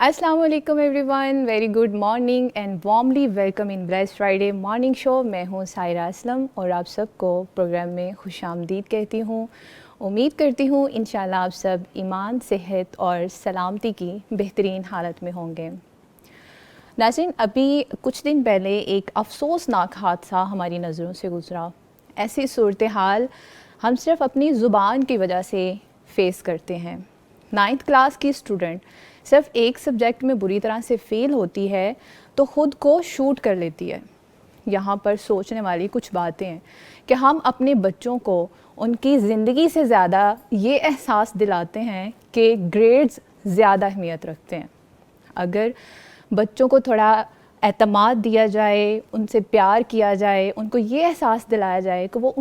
السلام علیکم every one, very good morning and warmly welcome in blessed Friday morning show. میں ہوں سائرہ اسلم اور آپ سب کو پروگرام میں خوش آمدید کہتی ہوں۔ امید کرتی ہوں انشاءاللہ آپ سب ایمان، صحت اور سلامتی کی بہترین حالت میں ہوں گے۔ ناظرین، ابھی کچھ دن پہلے ایک افسوسناک حادثہ ہماری نظروں سے گزرا۔ ایسی صورتحال ہم صرف اپنی زبان کی وجہ سے فیس کرتے ہیں۔ 9th کلاس کی اسٹوڈنٹ صرف ایک سبجیکٹ میں بری طرح سے فیل ہوتی ہے تو خود کو شوٹ کر لیتی ہے۔ یہاں پر سوچنے والی کچھ باتیں ہیں کہ ہم اپنے بچوں کو ان کی زندگی سے زیادہ یہ احساس دلاتے ہیں کہ گریڈز زیادہ اہمیت رکھتے ہیں۔ اگر بچوں کو تھوڑا اعتماد دیا جائے، ان سے پیار کیا جائے، ان کو یہ احساس دلایا جائے کہ وہ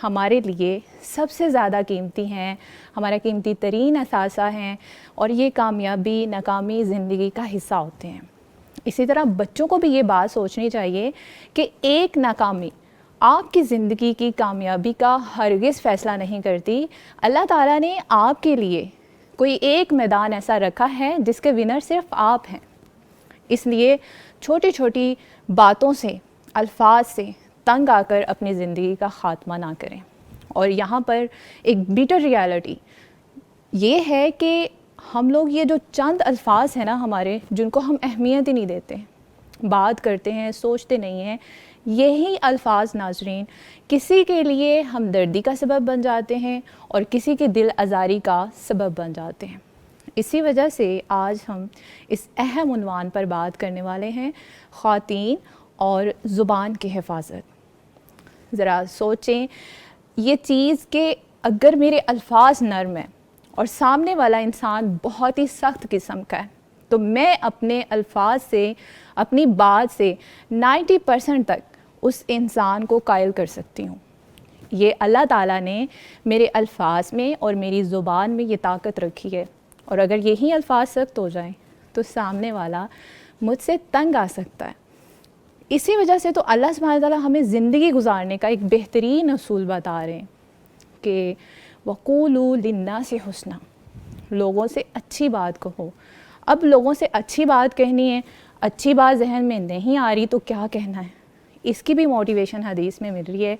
ہمارے لیے سب سے زیادہ قیمتی ہیں، ہمارا قیمتی ترین اثاثہ ہیں اور یہ کامیابی ناکامی زندگی کا حصہ ہوتے ہیں۔ اسی طرح بچوں کو بھی یہ بات سوچنی چاہیے کہ ایک ناکامی آپ کی زندگی کی کامیابی کا ہرگز فیصلہ نہیں کرتی۔ اللہ تعالیٰ نے آپ کے لیے کوئی ایک میدان ایسا رکھا ہے جس کے ونر صرف آپ ہیں۔ اس لیے چھوٹی چھوٹی باتوں سے، الفاظ سے تنگ آ کر اپنی زندگی کا خاتمہ نہ کریں۔ اور یہاں پر ایک بیٹر ریالٹی یہ ہے کہ ہم لوگ یہ جو چند الفاظ ہیں نا ہمارے، جن کو ہم اہمیت ہی نہیں دیتے، بات کرتے ہیں، سوچتے نہیں ہیں، یہی الفاظ ناظرین کسی کے لیے ہمدردی کا سبب بن جاتے ہیں اور کسی کی دل آزاری کا سبب بن جاتے ہیں۔ اسی وجہ سے آج ہم اس اہم عنوان پر بات کرنے والے ہیں، خواتین اور زبان کی حفاظت۔ ذرا سوچیں یہ چیز کہ اگر میرے الفاظ نرم ہیں اور سامنے والا انسان بہت ہی سخت قسم کا ہے تو میں اپنے الفاظ سے، اپنی بات سے 90% تک اس انسان کو قائل کر سکتی ہوں۔ یہ اللہ تعالیٰ نے میرے الفاظ میں اور میری زبان میں یہ طاقت رکھی ہے، اور اگر یہی الفاظ سخت ہو جائیں تو سامنے والا مجھ سے تنگ آ سکتا ہے۔ اسی وجہ سے تو اللہ سبحانہ تعالیٰ ہمیں زندگی گزارنے کا ایک بہترین اصول بتا رہے ہیں کہ وَقُولُوا لِلنَّاسِ حُسْنًا، لوگوں سے اچھی بات کہو۔ اب لوگوں سے اچھی بات کہنی ہے، اچھی بات ذہن میں نہیں آ رہی تو کیا کہنا ہے؟ اس کی بھی موٹیویشن حدیث میں مل رہی ہے۔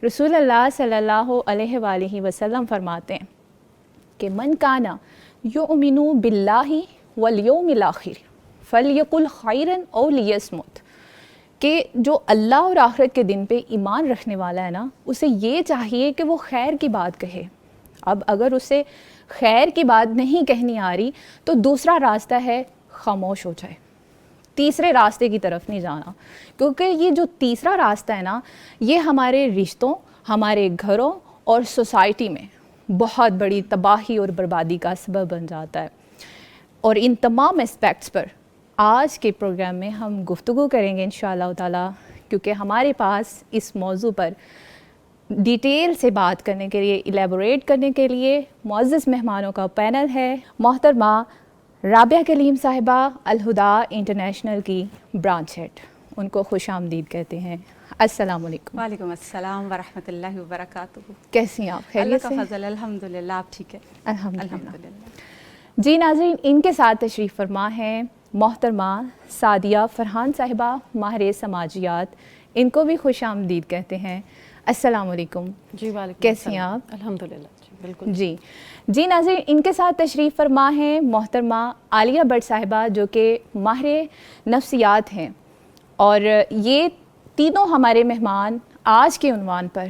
رسول اللہ صلی اللہ علیہ وآلہ وسلم فرماتے ہیں کہ من کان یؤمن باللہ والیوم الآخر فلیقل خیرا او لیصمت، کہ جو اللہ اور آخرت کے دن پہ ایمان رکھنے والا ہے نا، اسے یہ چاہیے کہ وہ خیر کی بات کہے۔ اب اگر اسے خیر کی بات نہیں کہنی آ رہی تو دوسرا راستہ ہے خاموش ہو جائے، تیسرے راستے کی طرف نہیں جانا، کیونکہ یہ جو تیسرا راستہ ہے نا، یہ ہمارے رشتوں، ہمارے گھروں اور سوسائٹی میں بہت بڑی تباہی اور بربادی کا سبب بن جاتا ہے۔ اور ان تمام اسپیکٹس پر آج کے پروگرام میں ہم گفتگو کریں گے انشاءاللہ تعالیٰ، کیونکہ ہمارے پاس اس موضوع پر ڈیٹیل سے بات کرنے کے لیے، ایلیبوریٹ کرنے کے لیے معزز مہمانوں کا پینل ہے۔ محترمہ رابعہ کلیم صاحبہ، الہدا انٹرنیشنل کی برانچ ہیڈ، ان کو خوش آمدید کہتے ہیں۔ السلام علیکم۔ وعلیکم السلام ورحمۃ اللہ وبرکاتہ۔ کیسی ہیں آپ؟ خیریت سے؟ اللہ کا فضل، الحمدللہ۔ آپ ٹھیک ہے؟ الحمدللہ۔ جی ناظرین، ان کے ساتھ تشریف فرما ہیں محترمہ سعدیہ فرحان صاحبہ، ماہر سماجیات، ان کو بھی خوش آمدید کہتے ہیں۔ السلام علیکم۔ جی وعلیکم کیسی ہیں آپ؟ الحمدللہ۔ جی بالکل۔ جی ناظرین، ان کے ساتھ تشریف فرما ہیں محترمہ عالیہ بٹ صاحبہ، جو کہ ماہر نفسیات ہیں، اور یہ تینوں ہمارے مہمان آج کے عنوان پر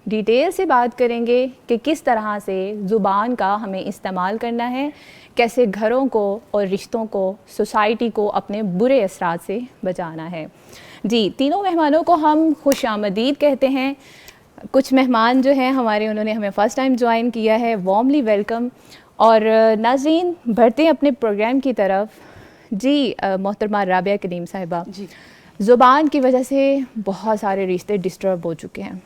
ڈیٹیل سے بات کریں گے کہ کس طرح سے زبان کا ہمیں استعمال کرنا ہے، کیسے گھروں کو اور رشتوں کو، سوسائٹی کو اپنے برے اثرات سے بچانا ہے۔ جی، تینوں مہمانوں کو ہم خوش آمدید کہتے ہیں۔ کچھ مہمان جو ہیں ہمارے، انہوں نے ہمیں فرسٹ ٹائم جوائن کیا ہے، وارملی ویلکم۔ اور ناظرین، بڑھتے ہیں اپنے پروگرام کی طرف۔ جی محترمہ رابعہ کلیم صاحبہ، جی، زبان کی وجہ سے بہت سارے رشتے ڈسٹرب ہو چکے ہیں،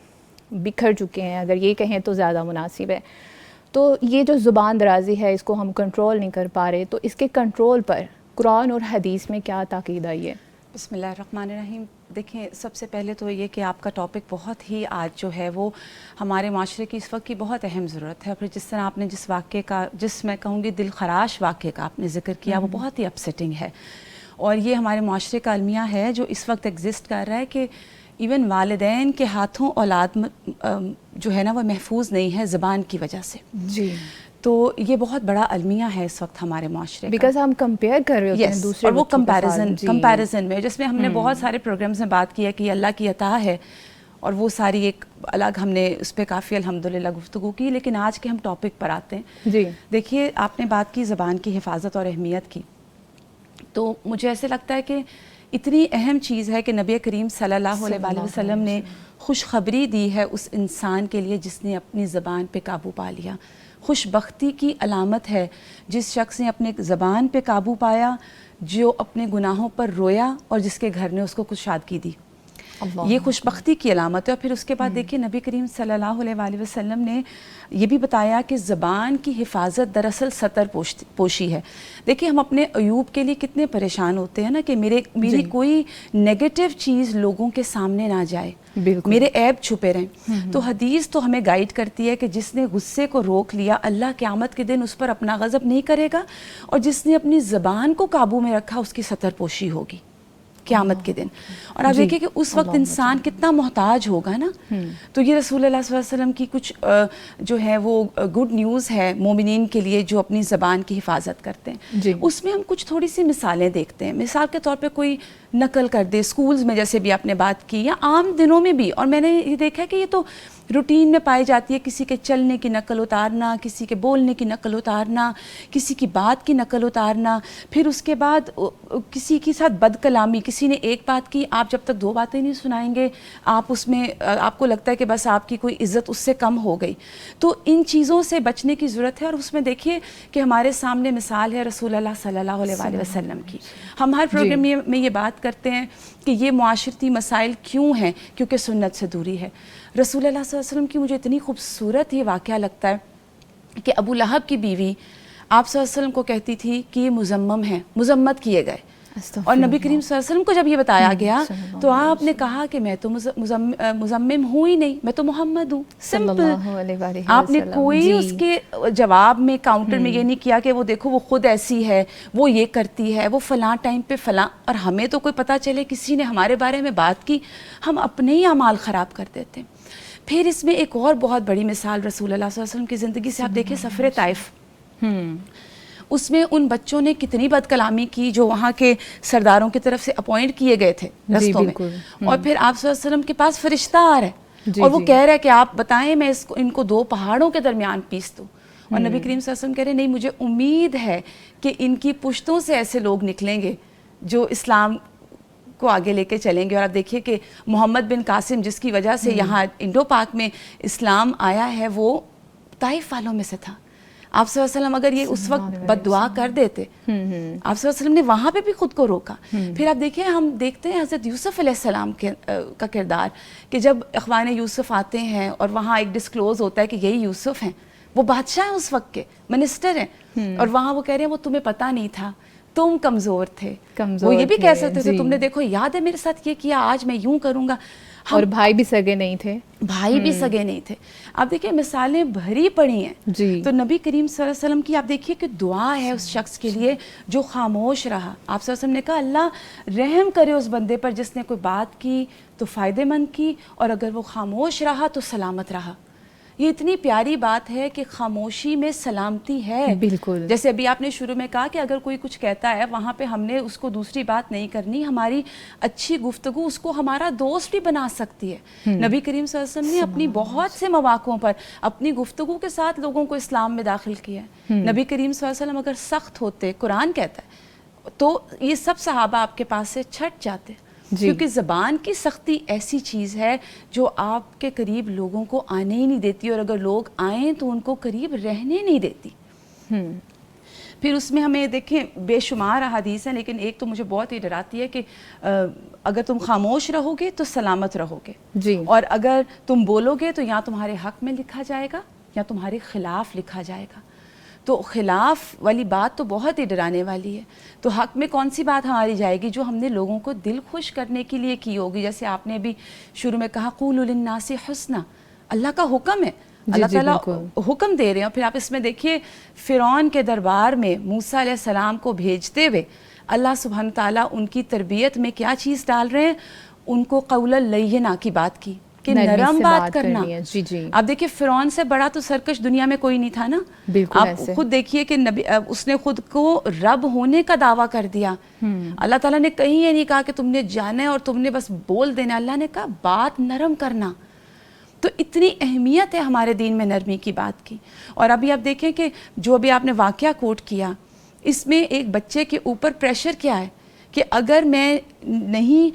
بکھر چکے ہیں، اگر یہ کہیں تو زیادہ مناسب ہے۔ تو یہ جو زبان درازی ہے، اس کو ہم کنٹرول نہیں کر پا رہے، تو اس کے کنٹرول پر قرآن اور حدیث میں کیا تاکید آئی ہے؟ بسم اللہ الرحمن الرحیم۔ دیکھیں سب سے پہلے تو یہ کہ آپ کا ٹاپک بہت ہی آج جو ہے وہ ہمارے معاشرے کی اس وقت کی بہت اہم ضرورت ہے. پھر جس طرح آپ نے جس واقعے کا، جس میں کہوں گی دل خراش واقعے کا آپ نے ذکر کیا، وہ بہت ہی اپسیٹنگ ہے. اور یہ ہمارے معاشرے کا المیہ ہے جو اس وقت ایگزسٹ کر رہا ہے کہ ایون والدین کے ہاتھوں اولاد جو ہے نا وہ محفوظ نہیں ہے زبان کی وجہ سے. جی. تو یہ بہت بڑا المیہ ہے اس وقت ہمارے معاشرے کا. بیکاز ہم کمپیئر کر رہے ہوتے ہیں دوسرے اور وہ بچوں کے ساتھ. کمپیریزن میں، جس میں ہم نے بہت سارے پروگرامز میں بات کی ہے کہ یہ اللہ کی عطا ہے، اور وہ ساری ایک الگ ہم نے اس پہ کافی الحمدللہ گفتگو کی. لیکن آج کے ہم ٹاپک پر آتے ہیں. جی. دیکھیے آپ نے بات کی زبان کی حفاظت اور اہمیت کی، تو مجھے ایسے لگتا ہے کہ اتنی اہم چیز ہے کہ نبی کریم صلی اللہ علیہ وسلم نے خوشخبری دی ہے اس انسان کے لیے جس نے اپنی زبان پہ قابو پا لیا. خوش بختی کی علامت ہے جس شخص نے اپنے زبان پہ قابو پایا، جو اپنے گناہوں پر رویا اور جس کے گھر نے اس کو کشادگی دی. یہ خوش بختی کی علامت ہے. اور پھر اس کے بعد دیکھیے نبی کریم صلی اللہ علیہ وسلم نے یہ بھی بتایا کہ زبان کی حفاظت دراصل ستر پوشی ہے. دیکھیے ہم اپنے عیوب کے لیے کتنے پریشان ہوتے ہیں نا کہ میری کوئی نیگیٹو چیز لوگوں کے سامنے نہ جائے، میرے عیب چھپے رہیں. تو حدیث تو ہمیں گائیڈ کرتی ہے کہ جس نے غصے کو روک لیا اللہ قیامت کے دن اس پر اپنا غضب نہیں کرے گا، اور جس نے اپنی زبان کو قابو میں رکھا اس کی ستر پوشی ہوگی قیامت کے دن. اور آپ دیکھیں کہ اس وقت انسان کتنا محتاج ہوگا نا. تو یہ رسول اللہ صلی اللہ علیہ وسلم کی کچھ جو ہے وہ گڈ نیوز ہے مومنین کے لیے جو اپنی زبان کی حفاظت کرتے ہیں. اس میں ہم کچھ تھوڑی سی مثالیں دیکھتے ہیں. مثال کے طور پہ کوئی نقل کر دے اسکولز میں، جیسے بھی آپ نے بات کی، یا عام دنوں میں بھی. اور میں نے یہ دیکھا کہ یہ تو روٹین میں پائی جاتی ہے، کسی کے چلنے کی نقل اتارنا، کسی کے بولنے کی نقل اتارنا، کسی کی بات کی نقل اتارنا. پھر اس کے بعد کسی کے ساتھ بد کلامی، کسی نے ایک بات کی، آپ جب تک دو باتیں نہیں سنائیں گے آپ اس میں آپ کو لگتا ہے کہ بس آپ کی کوئی عزت اس سے کم ہو گئی. تو ان چیزوں سے بچنے کی ضرورت ہے. اور اس میں دیکھیے کہ ہمارے سامنے مثال ہے رسول اللہ صلی اللہ علیہ وسلم کی. ہم ہر پروگرام میں یہ بات کرتے ہیں کہ یہ معاشرتی مسائل کیوں ہیں، کیونکہ سنت سے دوری ہے. رسول اللہ صلی اللہ علیہ وسلم کی مجھے اتنی خوبصورت یہ واقعہ لگتا ہے کہ ابو لہب کی بیوی آپ صلی اللہ علیہ وسلم کو کہتی تھی کہ یہ مذمم ہیں، مذمت کیے گئے. اور نبی کریم صلی اللہ علیہ وسلم کو جب یہ بتایا گیا تو آپ نے کہا کہ میں تو مذمم ہوں ہی نہیں، میں تو محمد ہوں. سمپل. آپ نے کوئی اس کے جواب میں کاؤنٹر میں یہ نہیں کیا کہ وہ دیکھو وہ خود ایسی ہے، وہ یہ کرتی ہے، وہ فلاں ٹائم پہ فلاں. اور ہمیں تو کوئی پتہ چلے کسی نے ہمارے بارے میں بات کی، ہم اپنے ہی اعمال خراب کر دیتے ہیں. پھر اس میں ایک اور بہت بڑی مثال رسول اللہ صلی اللہ علیہ وسلم کی زندگی سے آپ دیکھیں سفر طائف. اس میں ان بچوں نے کتنی بد کلامی کی جو وہاں کے سرداروں کی طرف سے اپوائنٹ کیے گئے تھے رستوں میں. اور پھر آپ صلی اللہ علیہ وسلم کے پاس فرشتہ آ رہا ہے اور وہ کہہ رہا ہے کہ آپ بتائیں میں ان کو دو پہاڑوں کے درمیان پیس دوں. اور نبی کریم صلی اللہ علیہ وسلم کہہ رہے ہیں نہیں، مجھے امید ہے کہ ان کی پشتوں سے ایسے لوگ نکلیں گے جو اسلام کو آگے لے کے چلیں گے. اور آپ دیکھیے کہ محمد بن قاسم جس کی وجہ سے یہاں انڈو پاک میں اسلام آیا ہے وہ طائف والوں میں سے تھا. آپ صلی اللہ علیہ وسلم اگر یہ اس وقت بد دعا کر دیتے، آپ صلی اللہ علیہ وسلم نے وہاں پہ بھی خود کو روکا. پھر آپ دیکھیں ہم دیکھتے ہیں حضرت یوسف علیہ السلام کا کردار کہ جب اخوان یوسف آتے ہیں اور وہاں ایک ڈسکلوز ہوتا ہے کہ یہی یوسف ہیں، وہ بادشاہ ہیں اس وقت کے، منسٹر ہیں، اور وہاں وہ کہہ رہے ہیں وہ تمہیں پتہ نہیں تھا، تم کمزور تھے. وہ یہ بھی کہہ سکتے تھے تم نے دیکھو یاد ہے میرے ساتھ یہ کیا، آج میں یوں کروں گا. اور بھائی بھی سگے نہیں تھے، بھائی بھی سگے نہیں تھے. آپ دیکھیں مثالیں بھری پڑی ہیں. تو نبی کریم صلی اللہ علیہ وسلم کی آپ دیکھیے کہ دعا ہے اس شخص کے لیے جو خاموش رہا. آپ صلی اللہ علیہ وسلم نے کہا اللہ رحم کرے اس بندے پر جس نے کوئی بات کی تو فائدہ مند کی، اور اگر وہ خاموش رہا تو سلامت رہا. یہ اتنی پیاری بات ہے کہ خاموشی میں سلامتی ہے. بالکل. جیسے ابھی آپ نے شروع میں کہا کہ اگر کوئی کچھ کہتا ہے وہاں پہ ہم نے اس کو دوسری بات نہیں کرنی، ہماری اچھی گفتگو اس کو ہمارا دوست بھی بنا سکتی ہے. نبی کریم صلی اللہ علیہ وسلم نے اپنی بہت سے مواقعوں پر اپنی گفتگو کے ساتھ لوگوں کو اسلام میں داخل کیا ہے. نبی کریم صلی اللہ علیہ وسلم اگر سخت ہوتے، قرآن کہتا ہے، تو یہ سب صحابہ آپ کے پاس سے چھٹ جاتے. کیونکہ زبان کی سختی ایسی چیز ہے جو آپ کے قریب لوگوں کو آنے ہی نہیں دیتی، اور اگر لوگ آئیں تو ان کو قریب رہنے نہیں دیتی. پھر اس میں ہمیں دیکھیں بے شمار احادیث ہیں، لیکن ایک تو مجھے بہت ہی ڈراتی ہے کہ اگر تم خاموش رہو گے تو سلامت رہو گے، اور اگر تم بولو گے تو یا تمہارے حق میں لکھا جائے گا یا تمہارے خلاف لکھا جائے گا. تو خلاف والی بات تو بہت ہی ڈرانے والی ہے. تو حق میں کون سی بات ہماری جائے گی جو ہم نے لوگوں کو دل خوش کرنے کے لیے کی ہوگی؟ جیسے آپ نے بھی شروع میں کہا قولوا للناس حسنا، اللہ کا حکم ہے، اللہ تعالیٰ حکم دے رہے ہیں. پھر آپ اس میں دیکھیے فرعون کے دربار میں موسیٰ علیہ السلام کو بھیجتے ہوئے اللہ سبحانہ تعالیٰ ان کی تربیت میں کیا چیز ڈال رہے ہیں؟ ان کو قولا لینا کی بات کی کہ نرم بات کرنا. آپ دیکھیے فرعون سے بڑا تو سرکش دنیا میں کوئی نہیں تھا نا. آپ خود دیکھیے کہ نبی اس نے خود کو رب ہونے کا دعویٰ کر دیا. اللہ تعالیٰ نے کہیں یہ نہیں کہا کہ تم نے جانا ہے اور تم نے بس بول دینا، اللہ نے کہا بات نرم کرنا. تو اتنی اہمیت ہے ہمارے دین میں نرمی کی بات کی. اور ابھی آپ دیکھیں کہ جو ابھی آپ نے واقعہ کوٹ کیا، اس میں ایک بچے کے اوپر پریشر کیا ہے کہ اگر میں نہیں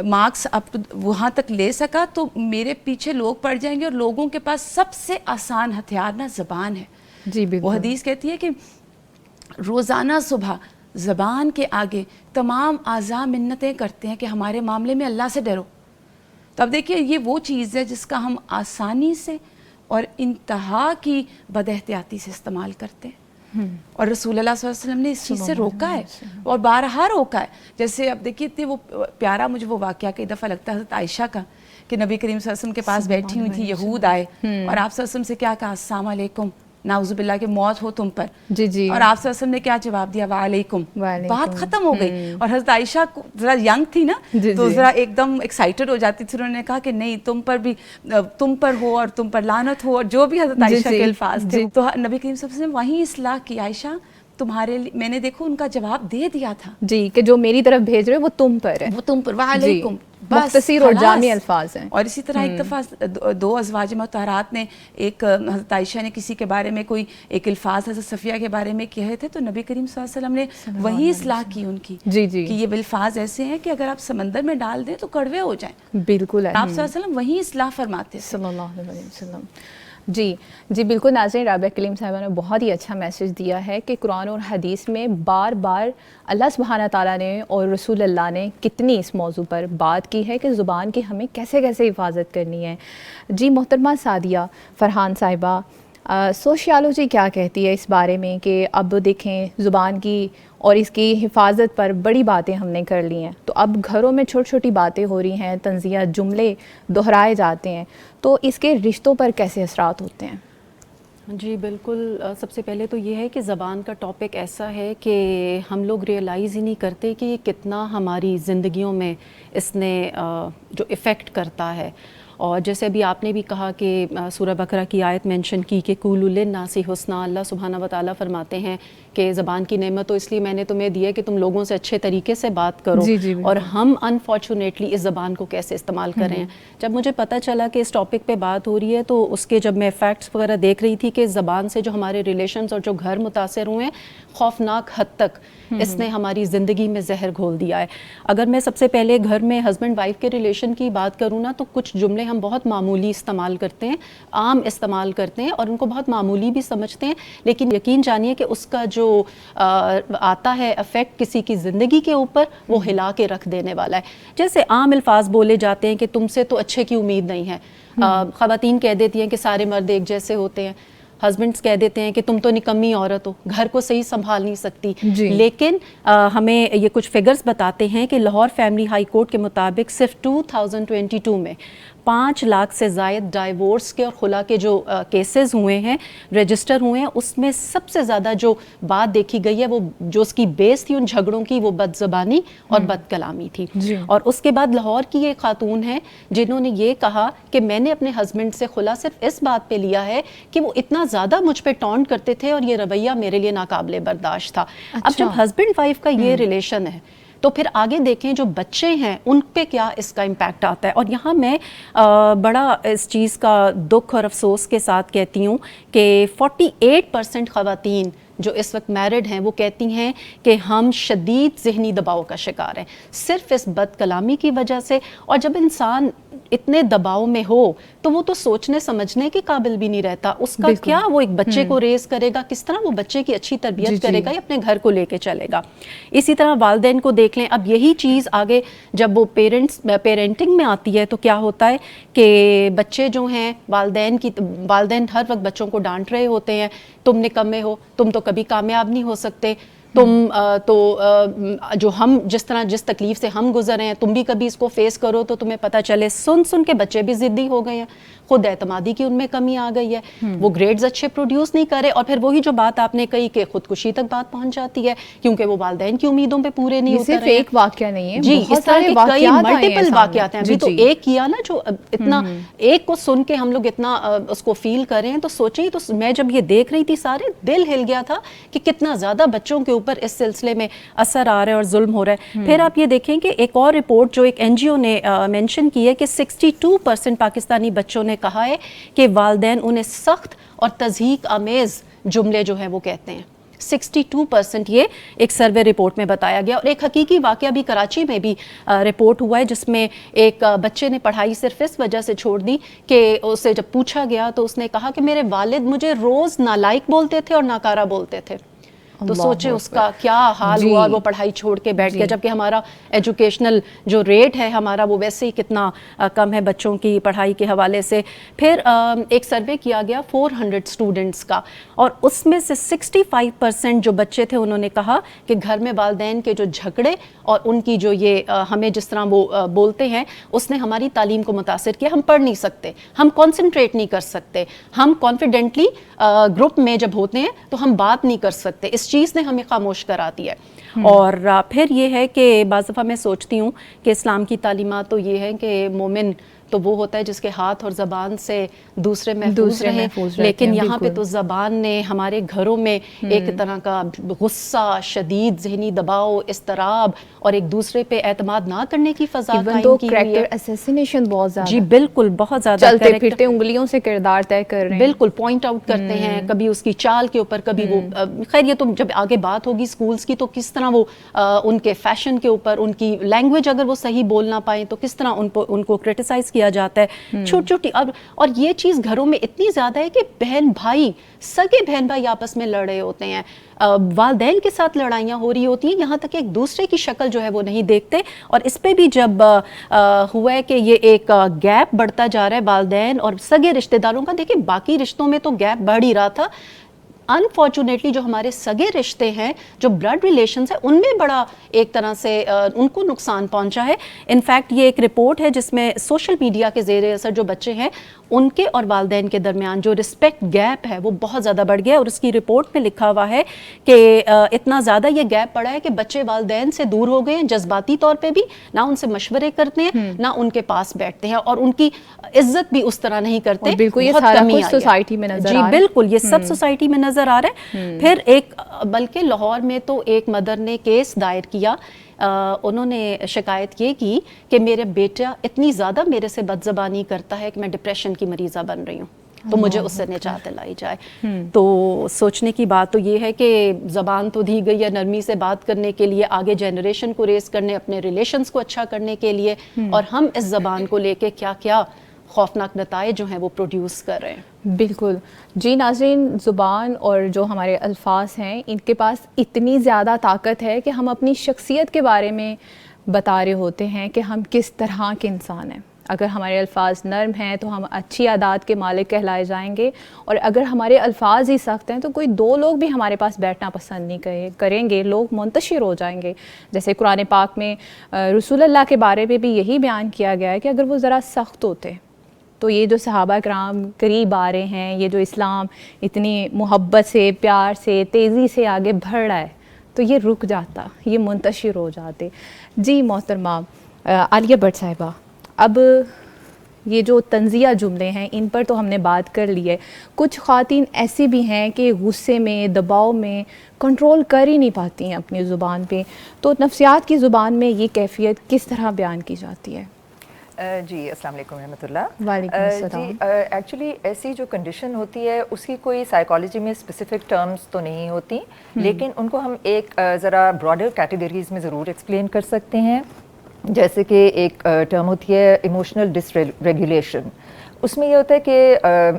مارکس اب وہاں تک لے سکا تو میرے پیچھے لوگ پڑ جائیں گے، اور لوگوں کے پاس سب سے آسان ہتھیار نا زبان ہے. جی بالکل. وہ حدیث کہتی ہے کہ روزانہ صبح زبان کے آگے تمام اعضاء منتیں کرتے ہیں کہ ہمارے معاملے میں اللہ سے ڈرو. تو اب دیکھیے یہ وہ چیز ہے جس کا ہم آسانی سے اور انتہا کی بد احتیاطی سے استعمال کرتے ہیں، اور رسول اللہ صلی اللہ علیہ وسلم نے اس چیز سے روکا ہے اور بارہا روکا ہے. جیسے اب دیکھیے اتنے وہ پیارا مجھے وہ واقعہ کئی دفعہ لگتا ہے حضرت عائشہ کا کہ نبی کریم صلی اللہ علیہ وسلم کے پاس بیٹھی ہوئی تھی، یہود آئے اور آپ صلی اللہ علیہ وسلم سے کیا کہا؟ السلام علیکم، نعوذ باللہ کہ موت ہو تم پر. جی جی. اور آپ صلی اللہ علیہ وسلم نے کیا جواب دیا؟ وعلیکم. بات ختم ہو گئی. اور حضرت عائشہ ذرا ینگ تھی نا تو ذرا ایک دم ایکسائٹڈ ہو جاتی تھی. انہوں نے کہا کہ نہیں، تم پر بھی، تم پر ہو اور تم پر لعنت ہو، اور جو بھی حضرت عائشہ کے الفاظ تھے. تو نبی کریم صلی اللہ علیہ وسلم وہیں اصلاح کی، عائشہ تمہارے لیے میں نے دیکھو ان کا جواب دے دیا تھا جی کہ جو میری طرف بھیج رہے وہ تم پر ہے، وہ تم پر، وعلیکم. مختصر اور جامع الفاظ ہیں. اور اسی طرح ایک دفعہ دو ازواج مطہرات نے ایک حضرت عائشہ نے کسی کے بارے میں کوئی ایک الفاظ حضرت صفیہ کے بارے میں کہے تھے، تو نبی کریم صلی اللہ علیہ وسلم نے وہی اصلاح کی ان کی کہ یہ الفاظ ایسے ہیں کہ اگر آپ سمندر میں ڈال دیں تو کڑوے ہو جائیں. بالکل. آپ صلی اللہ علیہ وسلم وہی اصلاح فرماتے صلی اللہ علیہ وسلم. جی جی بالکل. ناظرین، رابعہ کلیم صاحبہ نے بہت ہی اچھا میسج دیا ہے کہ قرآن اور حدیث میں بار بار اللہ سبحانہ تعالیٰ نے اور رسول اللہ نے کتنی اس موضوع پر بات کی ہے کہ زبان کی ہمیں کیسے کیسے حفاظت کرنی ہے. جی محترمہ سعدیہ فرحان صاحبہ، سوشیالوجی کیا کہتی ہے اس بارے میں کہ اب دیکھیں زبان کی اور اس کی حفاظت پر بڑی باتیں ہم نے کر لی ہیں، تو اب گھروں میں چھوٹی چھوٹی باتیں ہو رہی ہیں، طنزیہ جملے دہرائے جاتے ہیں، تو اس کے رشتوں پر کیسے اثرات ہوتے ہیں؟ جی بالکل. سب سے پہلے تو یہ ہے کہ زبان کا ٹاپک ایسا ہے کہ ہم لوگ ریئلائز ہی نہیں کرتے کہ کتنا ہماری زندگیوں میں اس نے جو ایفیکٹ کرتا ہے. اور جیسے ابھی آپ نے بھی کہا کہ سورہ بقرہ کی آیت مینشن کی کہ قولوا للناس حسنا، اللہ سبحانہ و تعالیٰ فرماتے ہیں کہ زبان کی نعمت تو اس لیے میں نے تمہیں دی ہے کہ تم لوگوں سے اچھے طریقے سے بات کرو. اور ہم انفارچونیٹلی اس زبان کو کیسے استعمال کر رہے ہیں. جب مجھے پتہ چلا کہ اس ٹاپک پہ بات ہو رہی ہے تو اس کے جب میں فیکٹس وغیرہ دیکھ رہی تھی کہ زبان سے جو ہمارے ریلیشنز اور جو گھر متاثر ہوئے ہیں، خوفناک حد تک اس نے ہماری زندگی میں زہر گھول دیا ہے. اگر میں سب سے پہلے گھر میں ہسبینڈ وائف کے ریلیشن کی بات کروں نا، تو کچھ جملے ہم بہت معمولی استعمال کرتے ہیں، عام استعمال کرتے ہیں اور ان کو بہت معمولی بھی سمجھتے ہیں، لیکن یقین جانیے کہ اس کا جو آتا ہے افیکٹ کسی کی زندگی کے اوپر، وہ ہلا کے رکھ دینے والا ہے. جیسے عام الفاظ بولے جاتے ہیں کہ تم سے تو اچھے کی امید نہیں ہے. خواتین کہہ دیتی ہیں کہ سارے مرد ایک جیسے ہوتے ہیں. ہسبینڈس کہہ دیتے ہیں کہ تم تو نکمی عورت ہو، گھر کو صحیح سنبھال نہیں سکتی. لیکن ہمیں یہ کچھ فگرز بتاتے ہیں کہ لاہور فیملی ہائی کورٹ کے مطابق صرف 2022 میں 5 لاکھ سے زائد ڈائیورس کے اور خلا کے جو کیسز ہوئے ہیں، رجسٹر ہوئے ہیں، اس میں سب سے زیادہ جو بات دیکھی گئی ہے وہ جو اس کی بیس تھی ان جھگڑوں کی، وہ بد زبانی اور بد کلامی تھی. اور اس کے بعد لاہور کی ایک خاتون ہیں جنہوں نے یہ کہا کہ میں نے اپنے ہسبینڈ سے خلا صرف اس بات پہ لیا ہے کہ وہ اتنا زیادہ مجھ پہ ٹونٹ کرتے تھے اور یہ رویہ میرے لیے ناقابل برداشت تھا. اب جب ہسبینڈ وائف کا یہ ریلیشن ہے تو پھر آگے دیکھیں جو بچے ہیں ان پہ کیا اس کا امپیکٹ آتا ہے. اور یہاں میں بڑا اس چیز کا دکھ اور افسوس کے ساتھ کہتی ہوں کہ 48% خواتین جو اس وقت میرڈ ہیں وہ کہتی ہیں کہ ہم شدید ذہنی دباؤ کا شکار ہیں صرف اس بد کلامی کی وجہ سے. اور جب انسان اتنے دباؤ میں ہو تو وہ تو سوچنے سمجھنے کے قابل بھی نہیں رہتا. اس کا کیا وہ ایک بچے کو ریز کرے گا, کس طرح وہ بچے کی اچھی تربیت کرے گا یا اپنے گھر کو لے کے چلے گا. اسی طرح والدین کو دیکھ لیں, اب یہی چیز آگے جب وہ پیرنٹنگ میں آتی ہے تو کیا ہوتا ہے کہ بچے جو ہیں والدین ہر وقت بچوں کو ڈانٹ رہے ہوتے ہیں, تم نکمے ہو, تم تو کبھی کامیاب نہیں ہو سکتے, تم تو جو ہم جس تکلیف سے ہم گزر رہے ہیں تم بھی کبھی اس کو فیس کرو تو تمہیں پتہ چلے. سن کے بچے بھی ضدی ہو گئے ہیں, خود اعتمادی کی ان میں کمی آ گئی ہے, وہ گریڈز اچھے پروڈیوس نہیں کرے, اور پھر وہی جو بات آپ نے کہی کہ خودکشی تک بات پہنچ جاتی ہے کیونکہ وہ والدین کی امیدوں پہ پورے نہیں اتر رہے. صرف ایک واقعہ نہیں ہے, جی اس طرح کے کئی ملٹیپل واقعات ہیں. ابھی تو ایک کیا نا جو اتنا ایک کو سن کے ہم لوگ اتنا اس کو فیل کر رہے ہیں, تو سوچیں تو میں جب یہ دیکھ رہی تھی سارے دل ہل گیا تھا کہ کتنا زیادہ بچوں کے اوپر اس سلسلے میں اثر آ رہا ہے اور ظلم ہو رہا ہے. پھر آپ یہ دیکھیں کہ ایک اور رپورٹ جو ایک NGO نے مینشن کی ہے کہ 62% پاکستانی بچوں نے کہا ہے کہ والدین انہیں سخت اور تضحیک آمیز جملے جو ہیں وہ کہتے ہیں. 62% یہ ایک سروے رپورٹ میں بتایا گیا. اور ایک حقیقی واقعہ بھی کراچی میں بھی رپورٹ ہوا ہے جس میں ایک بچے نے پڑھائی صرف اس وجہ سے چھوڑ دی کہ اسے جب پوچھا گیا تو اس نے کہا کہ میرے والد مجھے روز نالائق بولتے تھے اور ناکارہ بولتے تھے. تو سوچیں اس کا کیا حال ہوا, اور وہ پڑھائی چھوڑ کے بیٹھ گیا, جبکہ ہمارا ایجوکیشنل جو ریٹ ہے ہمارا وہ ویسے ہی کتنا کم ہے بچوں کی پڑھائی کے حوالے سے. پھر ایک سروے کیا گیا 400 اسٹوڈنٹس کا, اور اس میں سے 65% جو بچے تھے انہوں نے کہا کہ گھر میں والدین کے جو جھگڑے اور ان کی جو یہ ہمیں جس طرح وہ بولتے ہیں اس نے ہماری تعلیم کو متاثر کیا. ہم پڑھ نہیں سکتے, ہم کانسنٹریٹ نہیں کر سکتے, ہم کانفیڈنٹلی گروپ میں جب ہوتے ہیں تو ہم بات نہیں کر سکتے. اس چیز نے ہمیں خاموش کرا دیا ہے. اور پھر یہ ہے کہ بعض دفعہ میں سوچتی ہوں کہ اسلام کی تعلیمات تو یہ ہے کہ مومن تو وہ ہوتا ہے جس کے ہاتھ اور زبان سے دوسرے محفوظ رہیں, لیکن یہاں پہ تو زبان نے ہمارے گھروں میں ایک طرح کا غصہ, شدید ذہنی دباؤ, اضطراب اور ایک دوسرے پہ اعتماد نہ کرنے کی فضا قائم کی ہوئی ہے. اسیسینیشن بہت زیادہ, جی بالکل بہت زیادہ, چلتے پھرتے انگلیوں سے کردار طے کر رہے ہیں, بالکل پوائنٹ آؤٹ کرتے ہیں, کبھی اس کی چال کے اوپر, کبھی وہ خیر یہ تو جب آگے بات ہوگی سکولز کی تو کس طرح وہ ان کے فیشن کے اوپر, ان کی لینگویج اگر وہ صحیح بول نہ پائیں تو کس طرح ان کو کرٹیسائز کیا جاتا ہے. چھوٹی چھوٹی اور یہ چیز گھروں میں اتنی زیادہ ہے کہ بہن بھائی, سگے بہن بھائی آپس میں لڑ رہے ہوتے ہیں, والدین کے ساتھ لڑائیاں ہو رہی ہوتی ہیں, یہاں تک کہ ایک دوسرے کی شکل جو ہے وہ نہیں دیکھتے. اور اس پہ بھی جب ہوا ہے کہ یہ ایک گیپ بڑھتا جا رہا ہے والدین اور سگے رشتہ داروں کا, دیکھیں باقی رشتوں میں تو گیپ بڑھ ہی رہا تھا, انفارچونیٹلی جو ہمارے سگے رشتے ہیں, جو بلڈ ریلیشنز ہیں, ان میں بڑا ایک طرح سے ان کو نقصان پہنچا ہے. انفیکٹ یہ ایک رپورٹ ہے جس میں سوشل میڈیا کے زیر اثر جو بچے ہیں ان کے اور والدین کے درمیان جو رسپیکٹ گیپ ہے وہ بہت زیادہ بڑھ گیا. اور اس کی رپورٹ میں لکھا ہوا ہے کہ اتنا زیادہ یہ گیپ پڑا ہے کہ بچے والدین سے دور ہو گئے ہیں, جذباتی طور پہ بھی, نہ ان سے مشورے کرتے ہیں, نہ ان کے پاس بیٹھتے ہیں, اور ان کی عزت بھی اس طرح نہیں کرتے. بالکل یہ سارا کچھ سوسائٹی میں نظر آ رہا ہے. جی بالکل یہ سب سوسائٹی میں نظر آ رہا ہے. پھر ایک بلکہ لاہور میں تو ایک مدر نے کیس دائر کیا, انہوں نے شکایت یہ کی کہ میرے بیٹا اتنی زیادہ میرے سے بد زبانی کرتا ہے کہ میں ڈپریشن کی مریضہ بن رہی ہوں, تو مجھے اس سے نجات دلائی جائے. تو سوچنے کی بات تو یہ ہے کہ زبان تو دی گئی ہے نرمی سے بات کرنے کے لیے, آگے جنریشن کو ریز کرنے, اپنے ریلیشنز کو اچھا کرنے کے لیے, اور ہم اس زبان کو لے کے کیا کیا خوفناک نتائج جو ہیں وہ پروڈیوس کر رہے ہیں. بالکل جی ناظرین, زبان اور جو ہمارے الفاظ ہیں ان کے پاس اتنی زیادہ طاقت ہے کہ ہم اپنی شخصیت کے بارے میں بتا رہے ہوتے ہیں کہ ہم کس طرح کے انسان ہیں. اگر ہمارے الفاظ نرم ہیں تو ہم اچھی عادات کے مالک کہلائے جائیں گے, اور اگر ہمارے الفاظ ہی سخت ہیں تو کوئی دو لوگ بھی ہمارے پاس بیٹھنا پسند نہیں کریں گے, لوگ منتشر ہو جائیں گے. جیسے قرآن پاک میں رسول اللہ کے بارے میں بھی یہی بیان کیا گیا ہے کہ اگر وہ ذرا سخت ہوتے تو یہ جو صحابہ کرام قریب آ رہے ہیں, یہ جو اسلام اتنی محبت سے, پیار سے, تیزی سے آگے بڑھ رہا ہے, تو یہ رک جاتا, یہ منتشر ہو جاتے. جی محترمہ عالیہ بٹ صاحبہ, اب یہ جو تنزیہ جملے ہیں ان پر تو ہم نے بات کر لی ہے. کچھ خواتین ایسی بھی ہیں کہ غصے میں, دباؤ میں کنٹرول کر ہی نہیں پاتی ہیں اپنی زبان پہ, تو نفسیات کی زبان میں یہ کیفیت کس طرح بیان کی جاتی ہے؟ جی السلام علیکم رحمۃ اللہ. وعلیکم السلام. جی ایکچولی ایسی جو کنڈیشن ہوتی ہے اس کی کوئی سائیکالوجی میں اسپیسیفک ٹرمز تو نہیں ہوتی, لیکن ان کو ہم ایک ذرا براڈر کیٹیگریز میں ضرور ایکسپلین کر سکتے ہیں. جیسے کہ ایک ٹرم ہوتی ہے ایموشنل ڈس ریگولیشن. اس میں یہ ہوتا ہے کہ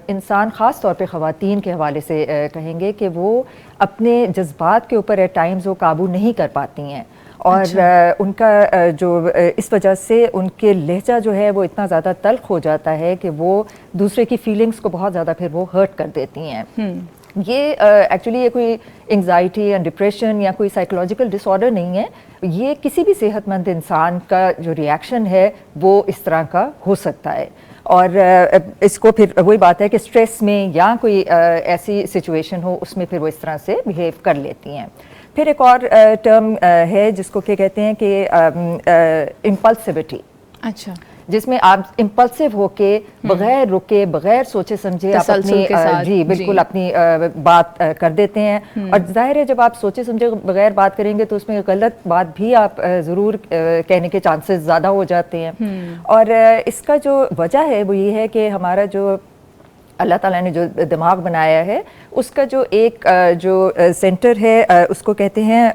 انسان خاص طور پہ خواتین کے حوالے سے کہیں گے کہ وہ اپنے جذبات کے اوپر ایٹ ٹائمز وہ قابو نہیں کر پاتی ہیں, اور ان کا جو اس وجہ سے ان کے لہجہ جو ہے وہ اتنا زیادہ تلخ ہو جاتا ہے کہ وہ دوسرے کی فیلنگس کو بہت زیادہ پھر وہ ہرٹ کر دیتی ہیں. یہ ایکچولی یہ کوئی انگزائٹی یا ڈپریشن یا کوئی سائیکولوجیکل ڈس آرڈر نہیں ہے. یہ کسی بھی صحت مند انسان کا جو ریئیکشن ہے وہ اس طرح کا ہو سکتا ہے, اور اس کو پھر وہی بات ہے کہ اسٹریس میں یا کوئی ایسی سچویشن ہو اس میں پھر وہ اس طرح سے بیہیو کر لیتی ہیں. پھر ایک اور ٹرم ہے جس کو کیا کہتے ہیں کہ امپلسیوٹی. اچھا. جس میں آپ امپلسو ہو کے بغیر رکے بغیر سوچے سمجھے آپ اپنی جی بالکل اپنی بات کر دیتے ہیں, اور ظاہر ہے جب آپ سوچے سمجھے بغیر بات کریں گے تو اس میں غلط بات بھی آپ ضرور کہنے کے چانسز زیادہ ہو جاتے ہیں. اور اس کا جو وجہ ہے وہ یہ ہے کہ ہمارا جو اللہ تعالیٰ نے جو دماغ بنایا ہے اس کا جو ایک جو سینٹر ہے اس کو کہتے ہیں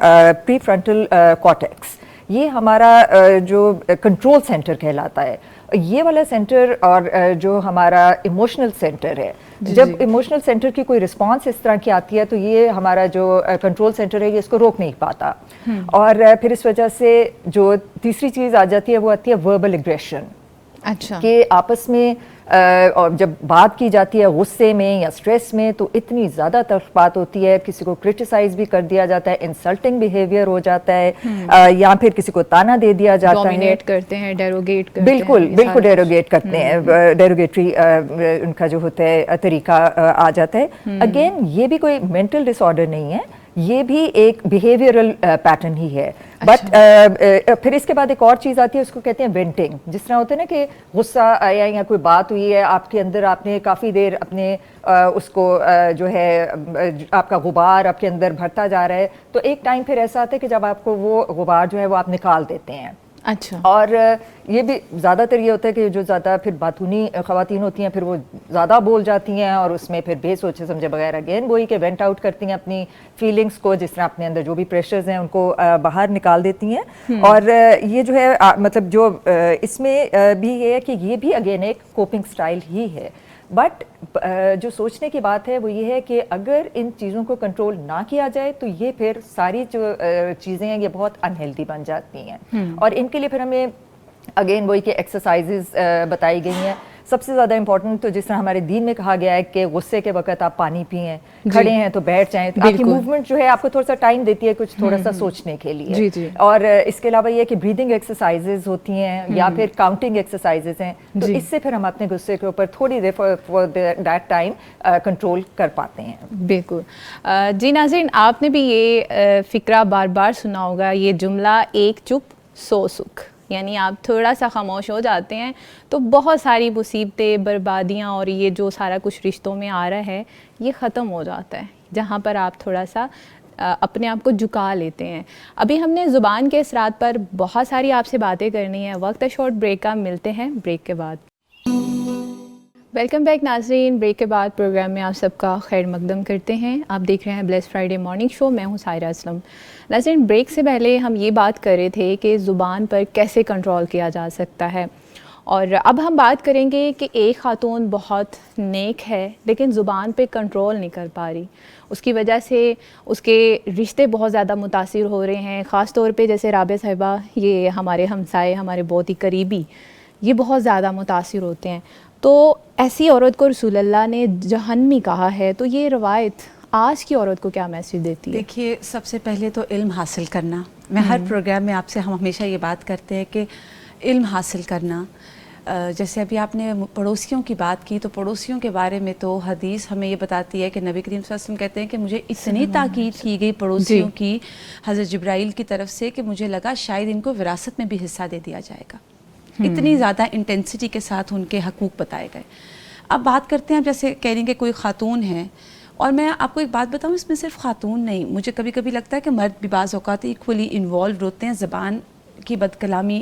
پری فرنٹل کارٹیکس. یہ ہمارا جو کنٹرول سینٹر کہلاتا ہے. یہ والا سینٹر اور جو ہمارا ایموشنل سینٹر ہے, جب ایموشنل سینٹر کی کوئی رسپانس اس طرح کی آتی ہے تو یہ ہمارا جو کنٹرول سینٹر ہے یہ اس کو روک نہیں پاتا, اور پھر اس وجہ سے جو تیسری چیز آ جاتی ہے وہ آتی ہے وربل ایگریشن. اچھا. کہ آپس میں اور جب بات کی جاتی ہے غصے میں یا سٹریس میں تو اتنی زیادہ تلخ بات ہوتی ہے, کسی کو کرٹیسائز بھی کر دیا جاتا ہے, انسلٹنگ بیہیویئر ہو جاتا ہے, یا پھر کسی کو تانا دے دیا جاتا ہے, ڈومینیٹ کرتے ہیں, ڈیروگیٹ کرتے ہیں. بالکل بالکل ڈیروگیٹ کرتے ہیں, ڈیروگیٹری ان کا جو ہوتا ہے طریقہ آ جاتا ہے. اگین یہ بھی کوئی مینٹل ڈس آرڈر نہیں ہے, یہ بھی ایک بیہیویئرل پیٹرن ہی ہے. بٹ پھر اس کے بعد ایک اور چیز آتی ہے اس کو کہتے ہیں وینٹنگ. جس طرح ہوتا ہے نا کہ غصہ آیا یا کوئی بات ہوئی ہے آپ کے اندر, آپ نے کافی دیر اپنے اس کو جو ہے آپ کا غبار آپ کے اندر بھرتا جا رہا ہے, تو ایک ٹائم پھر ایسا آتا ہے کہ جب آپ کو وہ غبار جو ہے وہ آپ نکال دیتے ہیں. اچھا. اور یہ بھی زیادہ تر یہ ہوتا ہے کہ جو زیادہ پھر باتونی خواتین ہوتی ہیں پھر وہ زیادہ بول جاتی ہیں, اور اس میں پھر بے سوچے سمجھے بغیر اگین وہی کہ وینٹ آؤٹ کرتی ہیں اپنی فیلنگس کو, جس طرح اپنے اندر جو بھی پریشرز ہیں ان کو باہر نکال دیتی ہیں. اور یہ جو ہے مطلب جو اس میں بھی یہ ہے کہ یہ بھی اگین ایک کوپنگ سٹائل ہی ہے. بٹ جو سوچنے کی بات ہے وہ یہ ہے کہ اگر ان چیزوں کو کنٹرول نہ کیا جائے تو یہ پھر ساری جو چیزیں ہیں یہ بہت انہیلدی بن جاتی ہیں. اور ان کے لیے پھر ہمیں اگین وہی کہ ایکسرسائزز بتائی گئی ہیں. سب سے زیادہ امپورٹنٹ تو جس طرح ہمارے دین میں کہا گیا ہے کہ غصے کے وقت آپ پانی پئیں, کھڑے ہیں تو بیٹھ جائیں. آپ کی موومنٹ جو ہے آپ کو تھوڑا سا ٹائم دیتی ہے کچھ تھوڑا سا سوچنے کے لیے. اور اس کے علاوہ یہ کہ بریدنگ ایکسرسائزز ہوتی ہیں یا پھر کاؤنٹنگ ایکسرسائزز ہیں, تو اس سے پھر ہم اپنے غصے کے اوپر تھوڑی there for that time control کر پاتے ہیں. بالکل. جی ناظرین, آپ نے بھی یہ فقرہ بار بار سنا ہوگا, یہ جملہ ایک چپ سو سکھ. یعنی آپ تھوڑا سا خاموش ہو جاتے ہیں تو بہت ساری مصیبتیں, بربادیاں اور یہ جو سارا کچھ رشتوں میں آ رہا ہے یہ ختم ہو جاتا ہے جہاں پر آپ تھوڑا سا اپنے آپ کو جھکا لیتے ہیں. ابھی ہم نے زبان کے اثرات پر بہت ساری آپ سے باتیں کرنی ہیں. وقت ہے شارٹ بریک کا, ملتے ہیں بریک کے بعد. ویلکم بیک ناظرین. بریک کے بعد پروگرام میں آپ سب کا خیر مقدم کرتے ہیں. آپ دیکھ رہے ہیں بلیس فرائیڈے مارننگ شو. میں ہوں سائرہ اسلم. ناظرین, بریک سے پہلے ہم یہ بات کر رہے تھے کہ زبان پر کیسے کنٹرول کیا جا سکتا ہے, اور اب ہم بات کریں گے کہ ایک خاتون بہت نیک ہے لیکن زبان پہ کنٹرول نہیں کر پا رہی. اس کی وجہ سے اس کے رشتے بہت زیادہ متاثر ہو رہے ہیں. خاص طور پہ جیسے رابعہ صاحبہ, یہ ہمارے ہمسائے, ہمارے بہت ہی قریبی, یہ بہت زیادہ متاثر ہوتے ہیں. تو ایسی عورت کو رسول اللہ نے جہنمی کہا ہے, تو یہ روایت آج کی عورت کو کیا میسج دیتی ہے؟ دیکھیے, سب سے پہلے تو علم حاصل کرنا. میں ہر پروگرام میں آپ سے ہم ہمیشہ یہ بات کرتے ہیں کہ علم حاصل کرنا. جیسے ابھی آپ نے پڑوسیوں کی بات کی, تو پڑوسیوں کے بارے میں تو حدیث ہمیں یہ بتاتی ہے کہ نبی کریم صلی اللہ علیہ وسلم کہتے ہیں کہ مجھے اتنی تاکید کی گئی پڑوسیوں کی حضرت جبرائیل کی طرف سے کہ مجھے لگا شاید ان کو وراثت میں بھی حصہ دے دیا جائے گا. اتنی زیادہ انٹینسٹی کے ساتھ ان کے حقوق بتائے گئے. اب بات کرتے ہیں, اب جیسے کہہ رہی ہیں کہ کوئی خاتون ہے, اور میں آپ کو ایک بات بتاؤں, اس میں صرف خاتون نہیں, مجھے کبھی کبھی لگتا ہے کہ مرد بھی بعض اوقات ایکولی انوالوڈ ہوتے ہیں زبان کی بد کلامی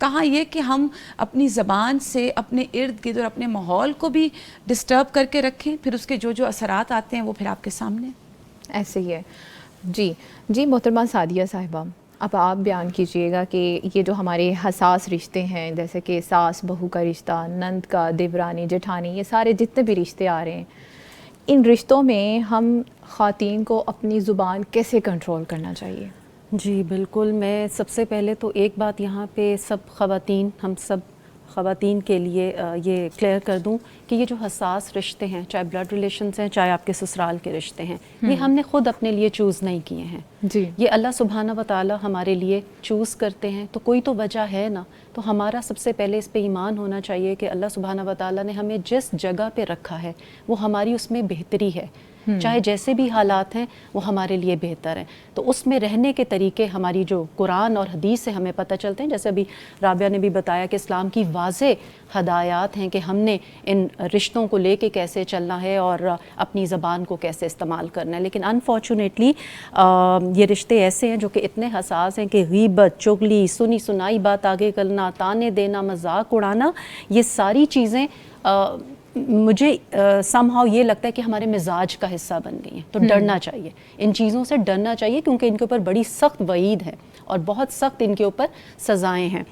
کہاں یہ کہ ہم اپنی زبان سے اپنے ارد گرد اور اپنے ماحول کو بھی ڈسٹرب کر کے رکھیں، پھر اس کے جو اثرات آتے ہیں وہ پھر آپ کے سامنے. ایسے ہی ہے. جی محترمہ سعدیہ صاحبہ، اب آپ بیان کیجئے گا کہ یہ جو ہمارے حساس رشتے ہیں جیسے کہ ساس بہو کا رشتہ، نند کا، دیورانی جٹھانی، یہ سارے جتنے بھی رشتے آ رہے ہیں، ان رشتوں میں ہم خواتین کو اپنی زبان کیسے کنٹرول کرنا چاہیے؟ جی بالکل. میں سب سے پہلے تو ایک بات یہاں پہ ہم سب خواتین کے لیے یہ کلیئر کر دوں کہ یہ جو حساس رشتے ہیں، چاہے بلڈ ریلیشنز ہیں، چاہے آپ کے سسرال کے رشتے ہیں، یہ ہم نے خود اپنے لیے چوز نہیں کیے ہیں. جی، یہ اللہ سبحانہ و تعالی ہمارے لیے چوز کرتے ہیں، تو کوئی تو وجہ ہے نا. تو ہمارا سب سے پہلے اس پہ ایمان ہونا چاہیے کہ اللہ سبحانہ و تعالی نے ہمیں جس جگہ پہ رکھا ہے وہ ہماری اس میں بہتری ہے، چاہے جیسے بھی حالات ہیں وہ ہمارے لیے بہتر ہیں. تو اس میں رہنے کے طریقے ہماری جو قرآن اور حدیث سے ہمیں پتہ چلتے ہیں، جیسے ابھی رابعہ نے بھی بتایا کہ اسلام کی واضح ہدایات ہیں کہ ہم نے ان رشتوں کو لے کے کیسے چلنا ہے اور اپنی زبان کو کیسے استعمال کرنا ہے. لیکن انفارچونیٹلی یہ رشتے ایسے ہیں جو کہ اتنے حساس ہیں کہ غیبت، چغلی، سنی سنائی بات آگے کرنا، تانے دینا، مذاق اڑانا، یہ ساری چیزیں مجھے سم ہاؤ یہ لگتا ہے کہ ہمارے مزاج کا حصہ بن گئی ہیں. تو ڈرنا چاہیے، ان چیزوں سے ڈرنا چاہیے، کیونکہ ان کے اوپر بڑی سخت وعید ہے اور بہت سخت ان کے اوپر سزائیں ہیں.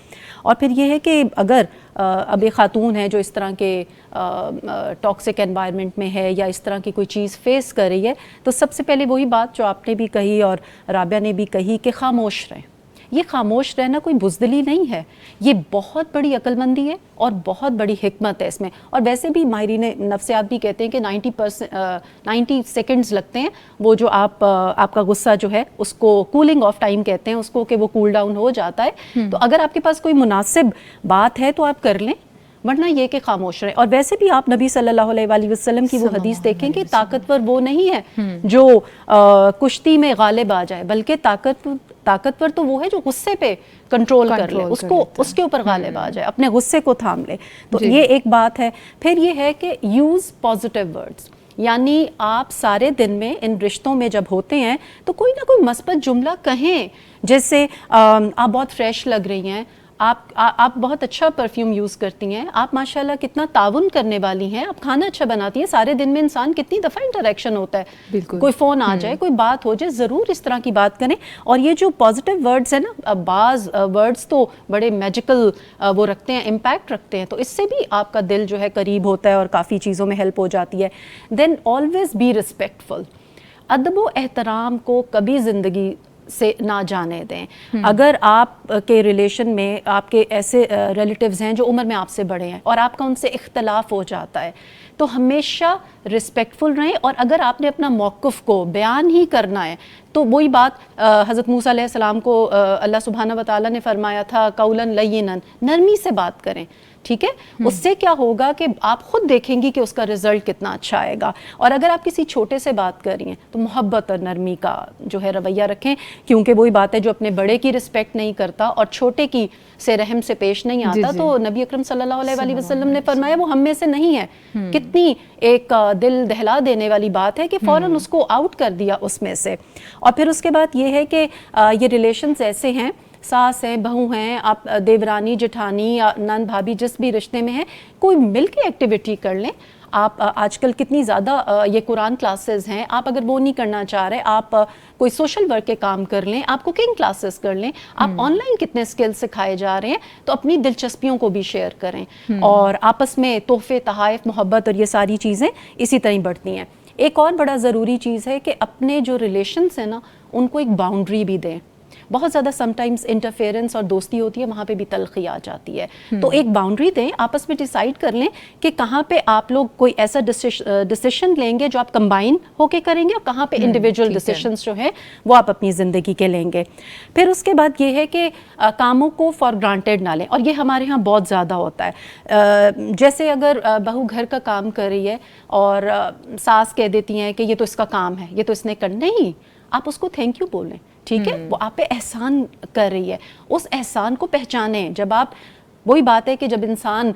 اور پھر یہ ہے کہ اگر اب ایک خاتون ہے جو اس طرح کے ٹاکسک انوائرمنٹ میں ہے یا اس طرح کی کوئی چیز فیس کر رہی ہے، تو سب سے پہلے وہی بات جو آپ نے بھی کہی اور رابعہ نے بھی کہی کہ خاموش رہیں. یہ خاموش رہنا کوئی بزدلی نہیں ہے، یہ بہت بڑی عقل مندی ہے اور بہت بڑی حکمت ہے اس میں. اور ویسے بھی ماہرین نفسیات بھی کہتے ہیں کہ 90 سیکنڈز لگتے ہیں وہ جو آپ کا غصہ جو ہے اس کو کولنگ آف ٹائم کہتے ہیں اس کو، کہ وہ کول ڈاؤن ہو جاتا ہے. تو اگر آپ کے پاس کوئی مناسب بات ہے تو آپ کر لیں، ورنہ یہ کہ خاموش رہیں. اور ویسے بھی آپ نبی صلی اللہ علیہ وآلہ وسلم کی وہ حدیث دیکھیں کہ طاقتور وہ نہیں ہے جو کشتی میں غالب آ جائے، بلکہ طاقتور تو وہ ہے جو غصے پہ کنٹرول کر لے، اس کے اوپر غالب آ جائے، اپنے غصے کو تھام لے. تو یہ ایک بات ہے. پھر یہ ہے کہ یوز پازیٹیو ورڈز، یعنی آپ سارے دن میں ان رشتوں میں جب ہوتے ہیں تو کوئی نہ کوئی مثبت جملہ کہیں. جیسے آپ بہت فریش لگ رہی ہیں، آپ بہت اچھا پرفیوم یوز کرتی ہیں، آپ ماشاءاللہ کتنا تعاون کرنے والی ہیں، آپ کھانا اچھا بناتی ہیں. سارے دن میں انسان کتنی دفعہ انٹریکشن ہوتا ہے، کوئی فون آ جائے، کوئی بات ہو جائے، ضرور اس طرح کی بات کریں. اور یہ جو پازیٹیو ورڈز ہیں نا، بعض ورڈز تو بڑے میجیکل وہ رکھتے ہیں، امپیکٹ رکھتے ہیں، تو اس سے بھی آپ کا دل جو ہے قریب ہوتا ہے اور کافی چیزوں میں ہیلپ ہو جاتی ہے. دین آلویز بی ریسپیکٹفل، ادب و احترام کو کبھی زندگی سے نہ جانے دیں. اگر آپ کے ریلیشن میں آپ کے ایسے ریلیٹیوز ہیں جو عمر میں آپ سے بڑے ہیں اور آپ کا ان سے اختلاف ہو جاتا ہے، تو ہمیشہ رسپیکٹفل رہیں. اور اگر آپ نے اپنا موقف کو بیان ہی کرنا ہے تو وہی بات حضرت موسیٰ علیہ السلام کو اللہ سبحانہ و تعالیٰ نے فرمایا تھا قولاً لینا، نرمی سے بات کریں. ٹھیک ہے، اس سے کیا ہوگا کہ آپ خود دیکھیں گی کہ اس کا رزلٹ کتنا اچھا آئے گا. اور اگر آپ کسی چھوٹے سے بات کر رہی ہیں تو محبت اور نرمی کا جو ہے رویہ رکھیں، کیونکہ وہی بات ہے جو اپنے بڑے کی رسپیکٹ نہیں کرتا اور چھوٹے کی سے رحم سے پیش نہیں آتا. تو نبی اکرم صلی اللہ علیہ وآلہ وسلم نے فرمایا وہ ہم میں سے نہیں ہے. کتنی ایک دل دہلا دینے والی بات ہے کہ فوراً اس کو آؤٹ کر دیا اس میں سے. اور پھر اس کے بعد یہ ہے کہ یہ ریلیشنز ایسے ہیں، ساس ہیں، بہو ہیں، آپ دیورانی جٹھانی یا نند بھابھی جس بھی رشتے میں ہیں، کوئی مل کے ایکٹیویٹی کر لیں. آپ آج کل کتنی زیادہ یہ قرآن کلاسز ہیں، آپ اگر وہ نہیں کرنا چاہ رہے، آپ کوئی سوشل ورک کے کام کر لیں، آپ کوکنگ کلاسز کر لیں، آپ آن لائن کتنے اسکل سکھائے جا رہے ہیں، تو اپنی دلچسپیوں کو بھی شیئر کریں. اور آپس میں تحفے، تحائف، محبت اور یہ ساری چیزیں اسی طرح بڑھتی ہیں. ایک اور بڑا ضروری چیز ہے کہ اپنے جو ریلیشنز ہیں نا ان کو ایک باؤنڈری بھی دیں. بہت زیادہ سم ٹائمز انٹرفیئرنس اور دوستی ہوتی ہے، وہاں پہ بھی تلخی آ جاتی ہے. تو ایک باؤنڈری دیں، آپس میں ڈیسائیڈ کر لیں کہ کہاں پہ آپ لوگ کوئی ایسا ڈیسیشن لیں گے جو آپ کمبائن ہو کے کریں گے اور کہاں پہ انڈیویجول ڈیسیشنز جو ہیں وہ آپ اپنی زندگی کے لیں گے. پھر اس کے بعد یہ ہے کہ کاموں کو فار گرانٹیڈ نہ لیں، اور یہ ہمارے ہاں بہت زیادہ ہوتا ہے. جیسے اگر بہو گھر کا کام کر رہی ہے اور ساس کہہ دیتی ہیں کہ یہ تو اس کا کام ہے، یہ تو اس نے کرنا، نہیں، آپ اس کو تھینک یو بولیں. ٹھیک ہے، وہ آپ پہ احسان کر رہی ہے، اس احسان کو پہچانیں. جب آپ وہی بات ہے کہ جب انسان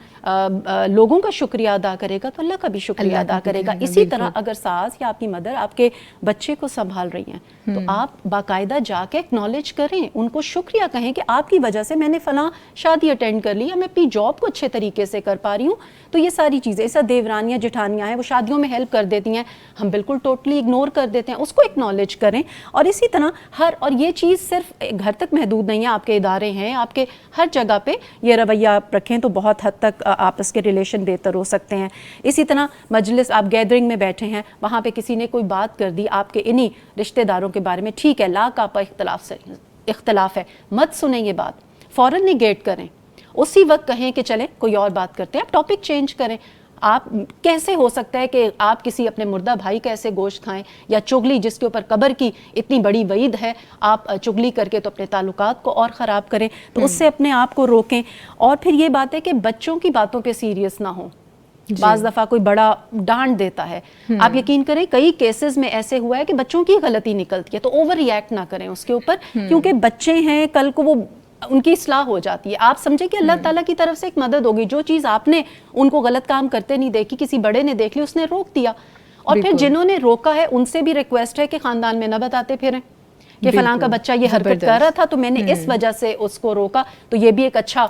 لوگوں کا شکریہ ادا کرے گا تو اللہ کا بھی شکریہ ادا کرے گا. اسی طرح اگر ساس یا آپ کی مدر آپ کے بچے کو سنبھال رہی ہیں تو آپ باقاعدہ جا کے ایکنالج کریں, ان کو شکریہ کہیں کہ آپ کی وجہ سے میں نے فلاں شادی اٹینڈ کر لی, یا میں اپنی جاب کو اچھے طریقے سے کر پا رہی ہوں. تو یہ ساری چیزیں, ایسا دیورانیاں جٹھانیاں ہیں وہ شادیوں میں ہیلپ کر دیتی ہیں, ہم بالکل ٹوٹلی اگنور کر دیتے ہیں, اس کو ایکنالج کریں. اور اسی طرح اور یہ چیز صرف گھر تک محدود نہیں ہے, آپ کے ادارے ہیں, آپ کے ہر جگہ پہ یہ رویہ آپ رکھیں تو بہت حد تک آپس کے ریلیشن بہتر ہو سکتے ہیں. اسی طرح مجلس, آپ گیدرنگ میں بیٹھے ہیں, وہاں پہ کسی نے کوئی بات کر دی آپ کے انہی رشتہ داروں کے بارے میں, ٹھیک ہے لاکھ آپ اختلاف ہے, مت سنیں یہ بات, فوراً نیگیٹ کریں, اسی وقت کہیں کہ چلیں کوئی اور بات کرتے ہیں, آپ ٹاپک چینج کریں. آپ کیسے ہو سکتا ہے کہ آپ کسی اپنے مردہ بھائی کا ایسے گوشت کھائیں, یا چغلی جس کے اوپر قبر کی اتنی بڑی وعید ہے, آپ چغلی کر کے تو اپنے تعلقات کو اور خراب کریں. تو اس سے اپنے آپ کو روکیں. اور پھر یہ بات ہے کہ بچوں کی باتوں پہ سیریس نہ ہوں. بعض دفعہ کوئی بڑا ڈانٹ دیتا ہے, آپ یقین کریں کئی کیسز میں ایسے ہوا ہے کہ بچوں کی غلطی نکلتی ہے, تو اوور ری ایکٹ نہ کریں اس کے اوپر, کیونکہ بچے ہیں, کل کو وہ ان کی اصلاح ہو جاتی ہے. آپ سمجھیں کہ اللہ تعالیٰ کی طرف سے ایک مدد ہوگی, جو چیز آپ نے ان کو غلط کام کرتے نہیں دیکھی, کسی بڑے نے دیکھ لی, اس نے روک دیا. اور پھر جنہوں نے روکا ہے ان سے بھی ریکویسٹ ہے کہ خاندان میں نہ بتاتے پھریں کہ فلاں کا بچہ یہ حرکت کر رہا تھا تو میں نے اس وجہ سے اس کو روکا. تو یہ بھی ایک اچھا,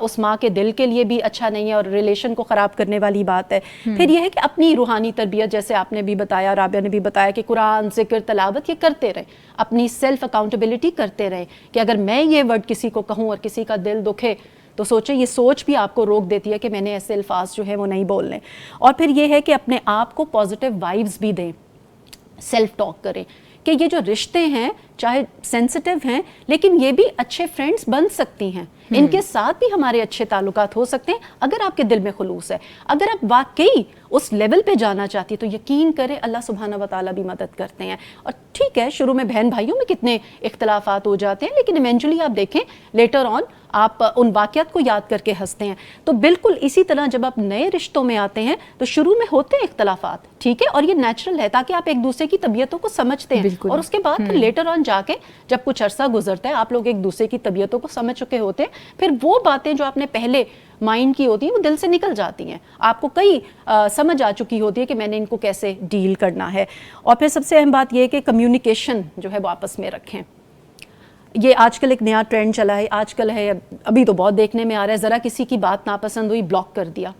اس ماں کے دل کے لیے بھی اچھا نہیں ہے اور ریلیشن کو خراب کرنے والی بات ہے. پھر یہ ہے کہ اپنی روحانی تربیت, جیسے آپ نے بھی بتایا, رابعہ نے بھی بتایا, کہ قرآن, ذکر, تلاوت یہ کرتے رہیں, اپنی سیلف اکاؤنٹیبلٹی کرتے رہیں, کہ اگر میں یہ ورڈ کسی کو کہوں اور کسی کا دل دکھے تو سوچیں, یہ سوچ بھی آپ کو روک دیتی ہے کہ میں نے ایسے الفاظ جو ہیں وہ نہیں بولنے. اور پھر یہ ہے کہ اپنے آپ کو پازیٹیو وائبز بھی دیں, سیلف ٹاک کریں کہ یہ جو رشتے ہیں چاہے سینسٹیو ہیں لیکن یہ بھی اچھے فرینڈز بن سکتی ہیں, ان کے ساتھ بھی ہمارے اچھے تعلقات ہو سکتے ہیں اگر آپ کے دل میں خلوص ہے. اگر آپ واقعی اس لیول پہ جانا چاہتی تو یقین کریں اللہ سبحانہ و تعالیٰ بھی مدد کرتے ہیں. اور ٹھیک ہے شروع میں بہن بھائیوں میں کتنے اختلافات ہو جاتے ہیں, لیکن ایونچولی آپ دیکھیں لیٹر آن آپ ان واقعات کو یاد کر کے ہنستے ہیں. تو بالکل اسی طرح جب آپ نئے رشتوں میں آتے ہیں تو شروع میں ہوتے ہیں اختلافات, ٹھیک ہے, اور یہ نیچرل ہے تاکہ آپ ایک دوسرے کی طبیعتوں کو سمجھتے ہیں. اور اس کے بعد پھر لیٹر آن جا کے جب کچھ عرصہ گزرتا ہے آپ لوگ ایک دوسرے کی طبیعتوں کو سمجھ چکے ہوتے ہیں, پھر وہ باتیں جو آپ نے پہلے مائنڈ کی ہوتی ہیں وہ دل سے نکل جاتی ہیں, آپ کو کئی سمجھ آ چکی ہوتی ہے کہ میں نے ان کو کیسے ڈیل کرنا ہے. اور پھر سب سے اہم بات یہ ہے کہ کمیونیکیشن جو ہے وہ آپس میں رکھیں. یہ آج کل ایک نیا ٹرینڈ چلا ہے, آج کل ہے, ابھی تو بہت دیکھنے میں آ رہا ہے, ذرا کسی کی بات ناپسند ہوئی بلاک کر دیا.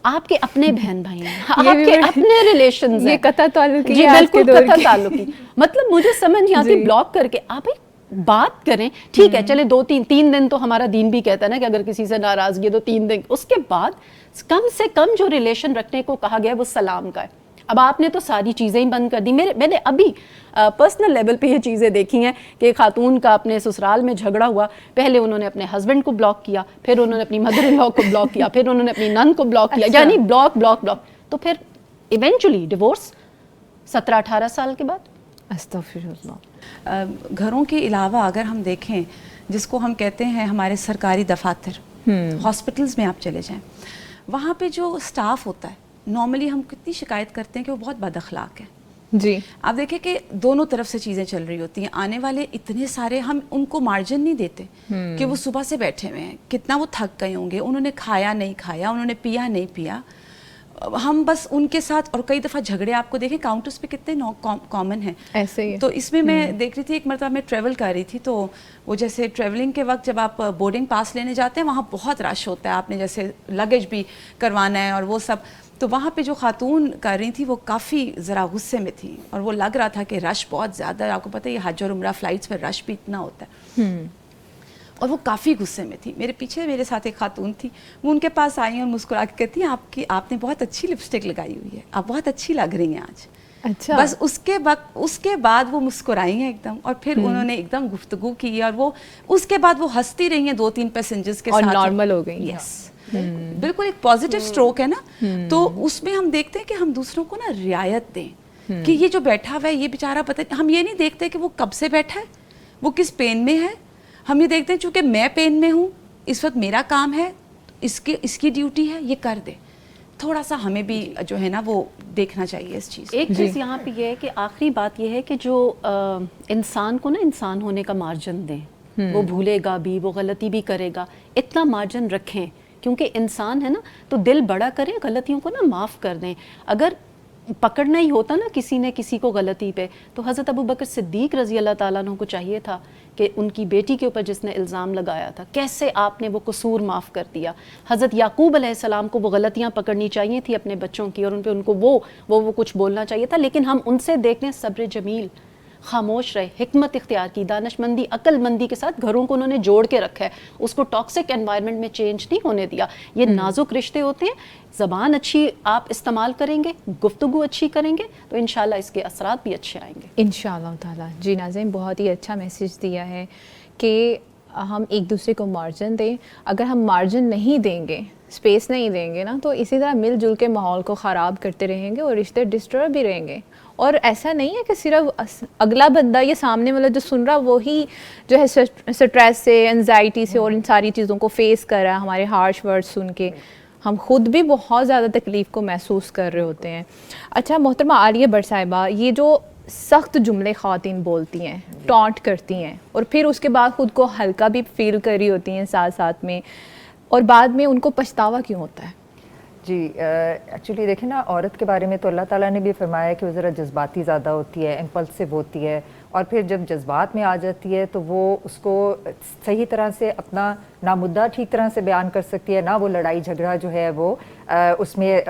آپ کے اپنے بہن بھائی ہیں, آپ کے اپنے ریلیشنز ہیں, یہ قطع تعلقی, جی بالکل قطع تعلقی, مطلب مجھے سمجھ نہیں آتی, بلاک کر کے آپ بات کریں, ٹھیک ہے چلے 2-3 دن تو ہمارا دین بھی کہتا ہے نا کہ اگر کسی سے ناراضگی ہے تو 3 دن, اس کے بعد کم سے کم جو ریلیشن رکھنے کو کہا گیا ہے وہ سلام کا ہے. اب آپ نے تو ساری چیزیں ہی بند کر دی. میں نے ابھی پرسنل لیول پہ یہ چیزیں دیکھی ہیں کہ خاتون کا اپنے سسرال میں جھگڑا ہوا, پہلے انہوں نے اپنے ہسبینڈ کو بلاک کیا, پھر انہوں نے اپنی مدر ان لا کو بلاک کیا, پھر انہوں نے اپنی نند کو بلاک کیا, یعنی بلاک بلاک بلاک, تو پھر ایونچولی ڈیورس 17-18 سال کے بعد. استغفر اللہ. گھروں کے علاوہ اگر ہم دیکھیں جس کو ہم کہتے ہیں ہمارے سرکاری دفاتر, ہاسپٹلز میں آپ چلے جائیں, وہاں پہ جو سٹاف ہوتا ہے نارملی ہم کتنی شکایت کرتے ہیں کہ وہ بہت بد اخلاق ہے. جی آپ دیکھیں کہ دونوں طرف سے چیزیں چل رہی ہوتی ہیں, آنے والے اتنے سارے, ہم ان کو مارجن نہیں دیتے کہ وہ صبح سے بیٹھے ہوئے ہیں, کتنا وہ تھک گئے ہوں گے, انہوں نے کھایا نہیں کھایا, انہوں نے پیا نہیں پیا, ہم بس ان کے ساتھ. اور کئی دفعہ جھگڑے آپ کو دیکھیں کاؤنٹرز پہ کتنے کامن ہیں ایسے ہی. تو اس میں دیکھ رہی تھی, ایک مرتبہ میں ٹریول کر رہی تھی تو وہ جیسے ٹریولنگ کے وقت جب آپ بورڈنگ پاس لینے جاتے ہیں وہاں بہت رش ہوتا ہے, آپ نے جیسے لگیج بھی کروانا ہے اور وہ سب, تو وہاں پہ جو خاتون کر رہی تھی وہ کافی ذرا غصے میں تھی اور وہ لگ رہا تھا کہ رش بہت زیادہ ہے. آپ کو پتہ ہے یہ حج اور عمرہ فلائٹس میں رش بھی اتنا ہوتا ہے, اور وہ کافی غصے میں تھی. میرے پیچھے میرے ساتھ ایک خاتون تھی, وہ ان کے پاس آئی اور مسکرا کے کہتی ہیں آپ نے بہت اچھی لپسٹک لگائی ہوئی ہے, آپ بہت اچھی لگ رہی ہیں آج. اچھا, بس اس کے بعد وہ مسکرائی ہیں ایک دم, اور پھر انہوں نے ایک دم گفتگو کی, اور وہ اس کے بعد وہ ہنستی رہی ہیں 2-3 پیسنجرز کے ساتھ, اور نارمل ہو گئی. یس, بالکل ایک پازیٹیو اسٹروک ہے نا. تو اس میں ہم دیکھتے ہیں کہ ہم دوسروں کو نا رعایت دیں کہ یہ جو بیٹھا ہوا ہے یہ بیچارہ, پتہ ہم یہ نہیں دیکھتے کہ وہ کب سے بیٹھا ہے, وہ کس پین میں ہے. ہم یہ دیکھتے ہیں چونکہ میں پین میں ہوں, اس وقت میرا کام ہے, اس کی ڈیوٹی ہے, یہ کر دے. تھوڑا سا ہمیں بھی جو ہے نا وہ دیکھنا چاہیے اس چیز. ایک چیز یہاں پہ یہ ہے کہ آخری بات یہ ہے کہ جو انسان کو نا انسان ہونے کا مارجن دیں, وہ بھولے گا بھی, وہ غلطی بھی کرے گا, اتنا مارجن رکھیں, کیونکہ انسان ہے نا تو دل بڑا کریں, غلطیوں کو نا معاف کر دیں. اگر پکڑنا ہی ہوتا نا کسی نے کسی کو غلطی پہ, تو حضرت ابو بکر صدیق رضی اللہ تعالیٰ عنہ کو چاہیے تھا کہ ان کی بیٹی کے اوپر جس نے الزام لگایا تھا, کیسے آپ نے وہ قصور معاف کر دیا. حضرت یعقوب علیہ السلام کو وہ غلطیاں پکڑنی چاہیے تھی اپنے بچوں کی, اور ان کو وہ کچھ بولنا چاہیے تھا, لیکن ہم ان سے دیکھ لیں صبر جمیل, خاموش رہے, حکمت اختیار کی, دانش مندی, عقل مندی کے ساتھ گھروں کو انہوں نے جوڑ کے رکھا ہے, اس کو ٹاکسک انوائرمنٹ میں چینج نہیں ہونے دیا. یہ نازک رشتے ہوتے ہیں, زبان اچھی آپ استعمال کریں گے, گفتگو اچھی کریں گے, تو انشاءاللہ اس کے اثرات بھی اچھے آئیں گے انشاءاللہ تعالیٰ. جی ناظرین, بہت ہی اچھا میسیج دیا ہے کہ ہم ایک دوسرے کو مارجن دیں. اگر ہم مارجن نہیں دیں گے, اسپیس نہیں دیں گے نا, تو اسی طرح مل جل کے ماحول کو خراب کرتے رہیں گے اور رشتے ڈسٹرب بھی رہیں گے. اور ایسا نہیں ہے کہ صرف اگلا بندہ, یہ سامنے والا جو سن رہا وہی جو ہے سٹریس سے, انزائٹی سے اور ان ساری چیزوں کو فیس کر رہا ہے ہمارے ہارش ورڈ سن کے. ہم خود بھی بہت زیادہ تکلیف کو محسوس کر رہے ہوتے ہیں. اچھا محترمہ عالیہ بٹ صاحبہ, یہ جو سخت جملے خواتین بولتی ہیں, ٹانٹ کرتی ہیں, اور پھر اس کے بعد خود کو ہلکا بھی فیل کر رہی ہوتی ہیں ساتھ ساتھ میں, اور بعد میں ان کو پچھتاوا کیوں ہوتا ہے؟ جی ایکچولی دیکھیں نا, عورت کے بارے میں تو اللہ تعالیٰ نے بھی فرمایا کہ وہ ذرا جذباتی زیادہ ہوتی ہے, امپلسو ہوتی ہے, اور پھر جب جذبات میں آ جاتی ہے تو وہ اس کو صحیح طرح سے اپنا نہ مدعا ٹھیک طرح سے بیان کر سکتی ہے, نہ وہ لڑائی جھگڑا جو ہے وہ اس میں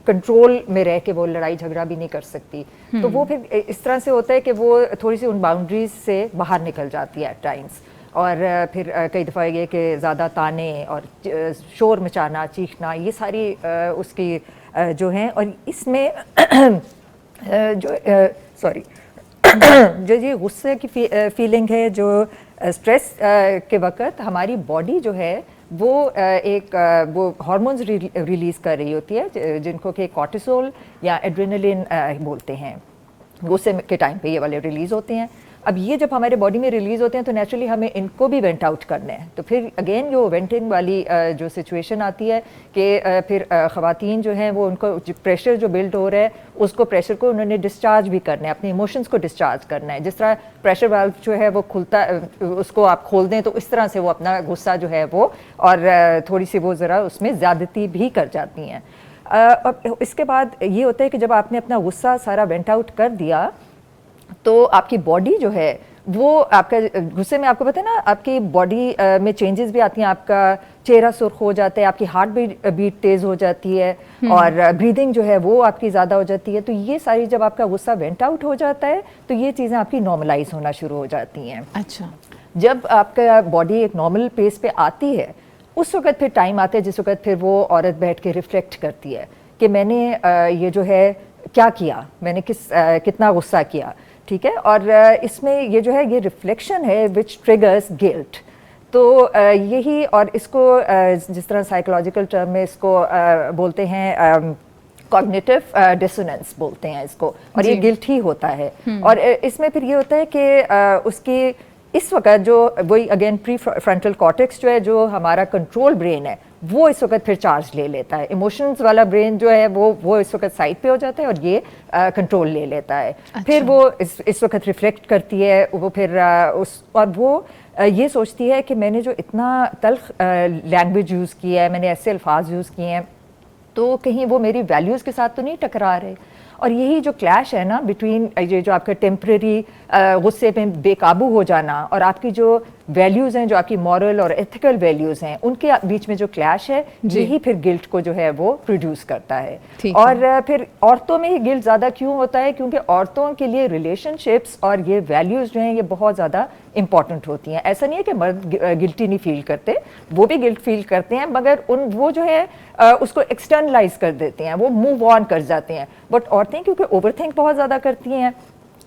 کنٹرول میں رہ کے وہ لڑائی جھگڑا بھی نہیں کر سکتی. تو وہ پھر اس طرح سے ہوتا ہے کہ وہ تھوڑی سی ان باؤنڈریز سے باہر نکل جاتی ہے ایٹ ٹائمس, اور پھر کئی دفعہ یہ کہ زیادہ تانے اور شور مچانا, چیخنا, یہ ساری اس کی جو ہیں. اور اس میں جو جو یہ غصے کی فیلنگ ہے, جو اسٹریس کے وقت ہماری باڈی جو ہے وہ ایک وہ ہارمونز ریلیز کر رہی ہوتی ہے جن کو کہ کورٹیسول یا ایڈرینلن بولتے ہیں. غصے کے ٹائم پہ یہ والے ریلیز ہوتے ہیں. اب یہ جب ہمارے باڈی میں ریلیز ہوتے ہیں تو نیچرلی ہمیں ان کو بھی وینٹ آؤٹ کرنا ہے. تو پھر اگین جو وینٹنگ والی جو سچویشن آتی ہے کہ پھر خواتین جو ہیں وہ ان کو پریشر جو بلڈ ہو رہا ہے اس کو پریشر کو انہوں نے ڈسچارج بھی کرنا ہے, اپنے ایموشنس کو ڈسچارج کرنا ہے. جس طرح پریشر والو جو ہے وہ کھلتا, اس کو آپ کھول دیں تو اس طرح سے وہ اپنا غصہ جو ہے وہ اور تھوڑی سی وہ ذرا اس میں زیادتی بھی کر جاتی ہیں. اور اس کے بعد یہ ہوتا ہے کہ جب آپ نے اپنا غصہ سارا وینٹ آؤٹ کر دیا تو آپ کی باڈی جو ہے وہ آپ کا غصے میں, آپ کو پتہ ہے نا, آپ کی باڈی میں چینجز بھی آتی ہیں, آپ کا چہرہ سرخ ہو جاتا ہے, آپ کی ہارٹ بیٹ تیز ہو جاتی ہے, اور بریدنگ جو ہے وہ آپ کی زیادہ ہو جاتی ہے. تو یہ ساری جب آپ کا غصہ وینٹ آؤٹ ہو جاتا ہے تو یہ چیزیں آپ کی نارملائز ہونا شروع ہو جاتی ہیں. اچھا, جب آپ کا باڈی ایک نارمل پیس پہ آتی ہے اس وقت پھر ٹائم آتا ہے جس وقت پھر وہ عورت بیٹھ کے ریفلیکٹ کرتی ہے کہ میں نے یہ جو ہے کیا کیا, میں نے کتنا غصہ کیا. ٹھیک ہے, اور اس میں یہ جو ہے یہ ریفلیکشن ہے وچ ٹریگرز گلٹ. تو یہی, اور اس کو جس طرح سائیکولوجیکل ٹرم میں اس کو بولتے ہیں کوگنیٹو ڈسوننس بولتے ہیں اس کو, اور یہ گلٹ ہی ہوتا ہے. اور اس میں پھر یہ ہوتا ہے کہ اس کی اس وقت جو وہی اگین پری فرنٹل کارٹیکس جو ہے جو ہمارا کنٹرول برین ہے وہ اس وقت پھر چارج لے لیتا ہے. ایموشنز والا برین جو ہے وہ اس وقت سائڈ پہ ہو جاتا ہے اور یہ کنٹرول لے لیتا ہے. پھر وہ اس وقت ریفلیکٹ کرتی ہے, وہ پھر اور وہ یہ سوچتی ہے کہ میں نے جو اتنا تلخ لینگویج یوز کیا ہے, میں نے ایسے الفاظ یوز کیے ہیں, تو کہیں وہ میری ویلیوز کے ساتھ تو نہیں ٹکرا رہے. اور یہی جو کلیش ہے نا بٹوین یہ جو آپ کا ٹیمپریری غصے میں بے قابو ہو جانا اور آپ کی جو ویلیوز ہیں, جو آپ کی مورل اور ایتھیکل ویلیوز ہیں, ان کے بیچ میں جو کلیش ہے یہی پھر گلٹ کو جو ہے وہ پروڈیوس کرتا ہے. اور پھر عورتوں میں ہی گلٹ زیادہ کیوں ہوتا ہے, کیونکہ عورتوں کے لیے ریلیشن شپس اور یہ ویلیوز جو ہیں یہ بہت زیادہ امپورٹنٹ ہوتی ہیں. ایسا نہیں ہے کہ مرد گلٹی نہیں فیل کرتے, وہ بھی گلٹ فیل کرتے ہیں, مگر وہ جو ہے اس کو ایکسٹرنلائز کر دیتے ہیں, وہ موو آن کر جاتے ہیں. بٹ عورتیں کیونکہ اوور تھنک بہت زیادہ کرتی ہیں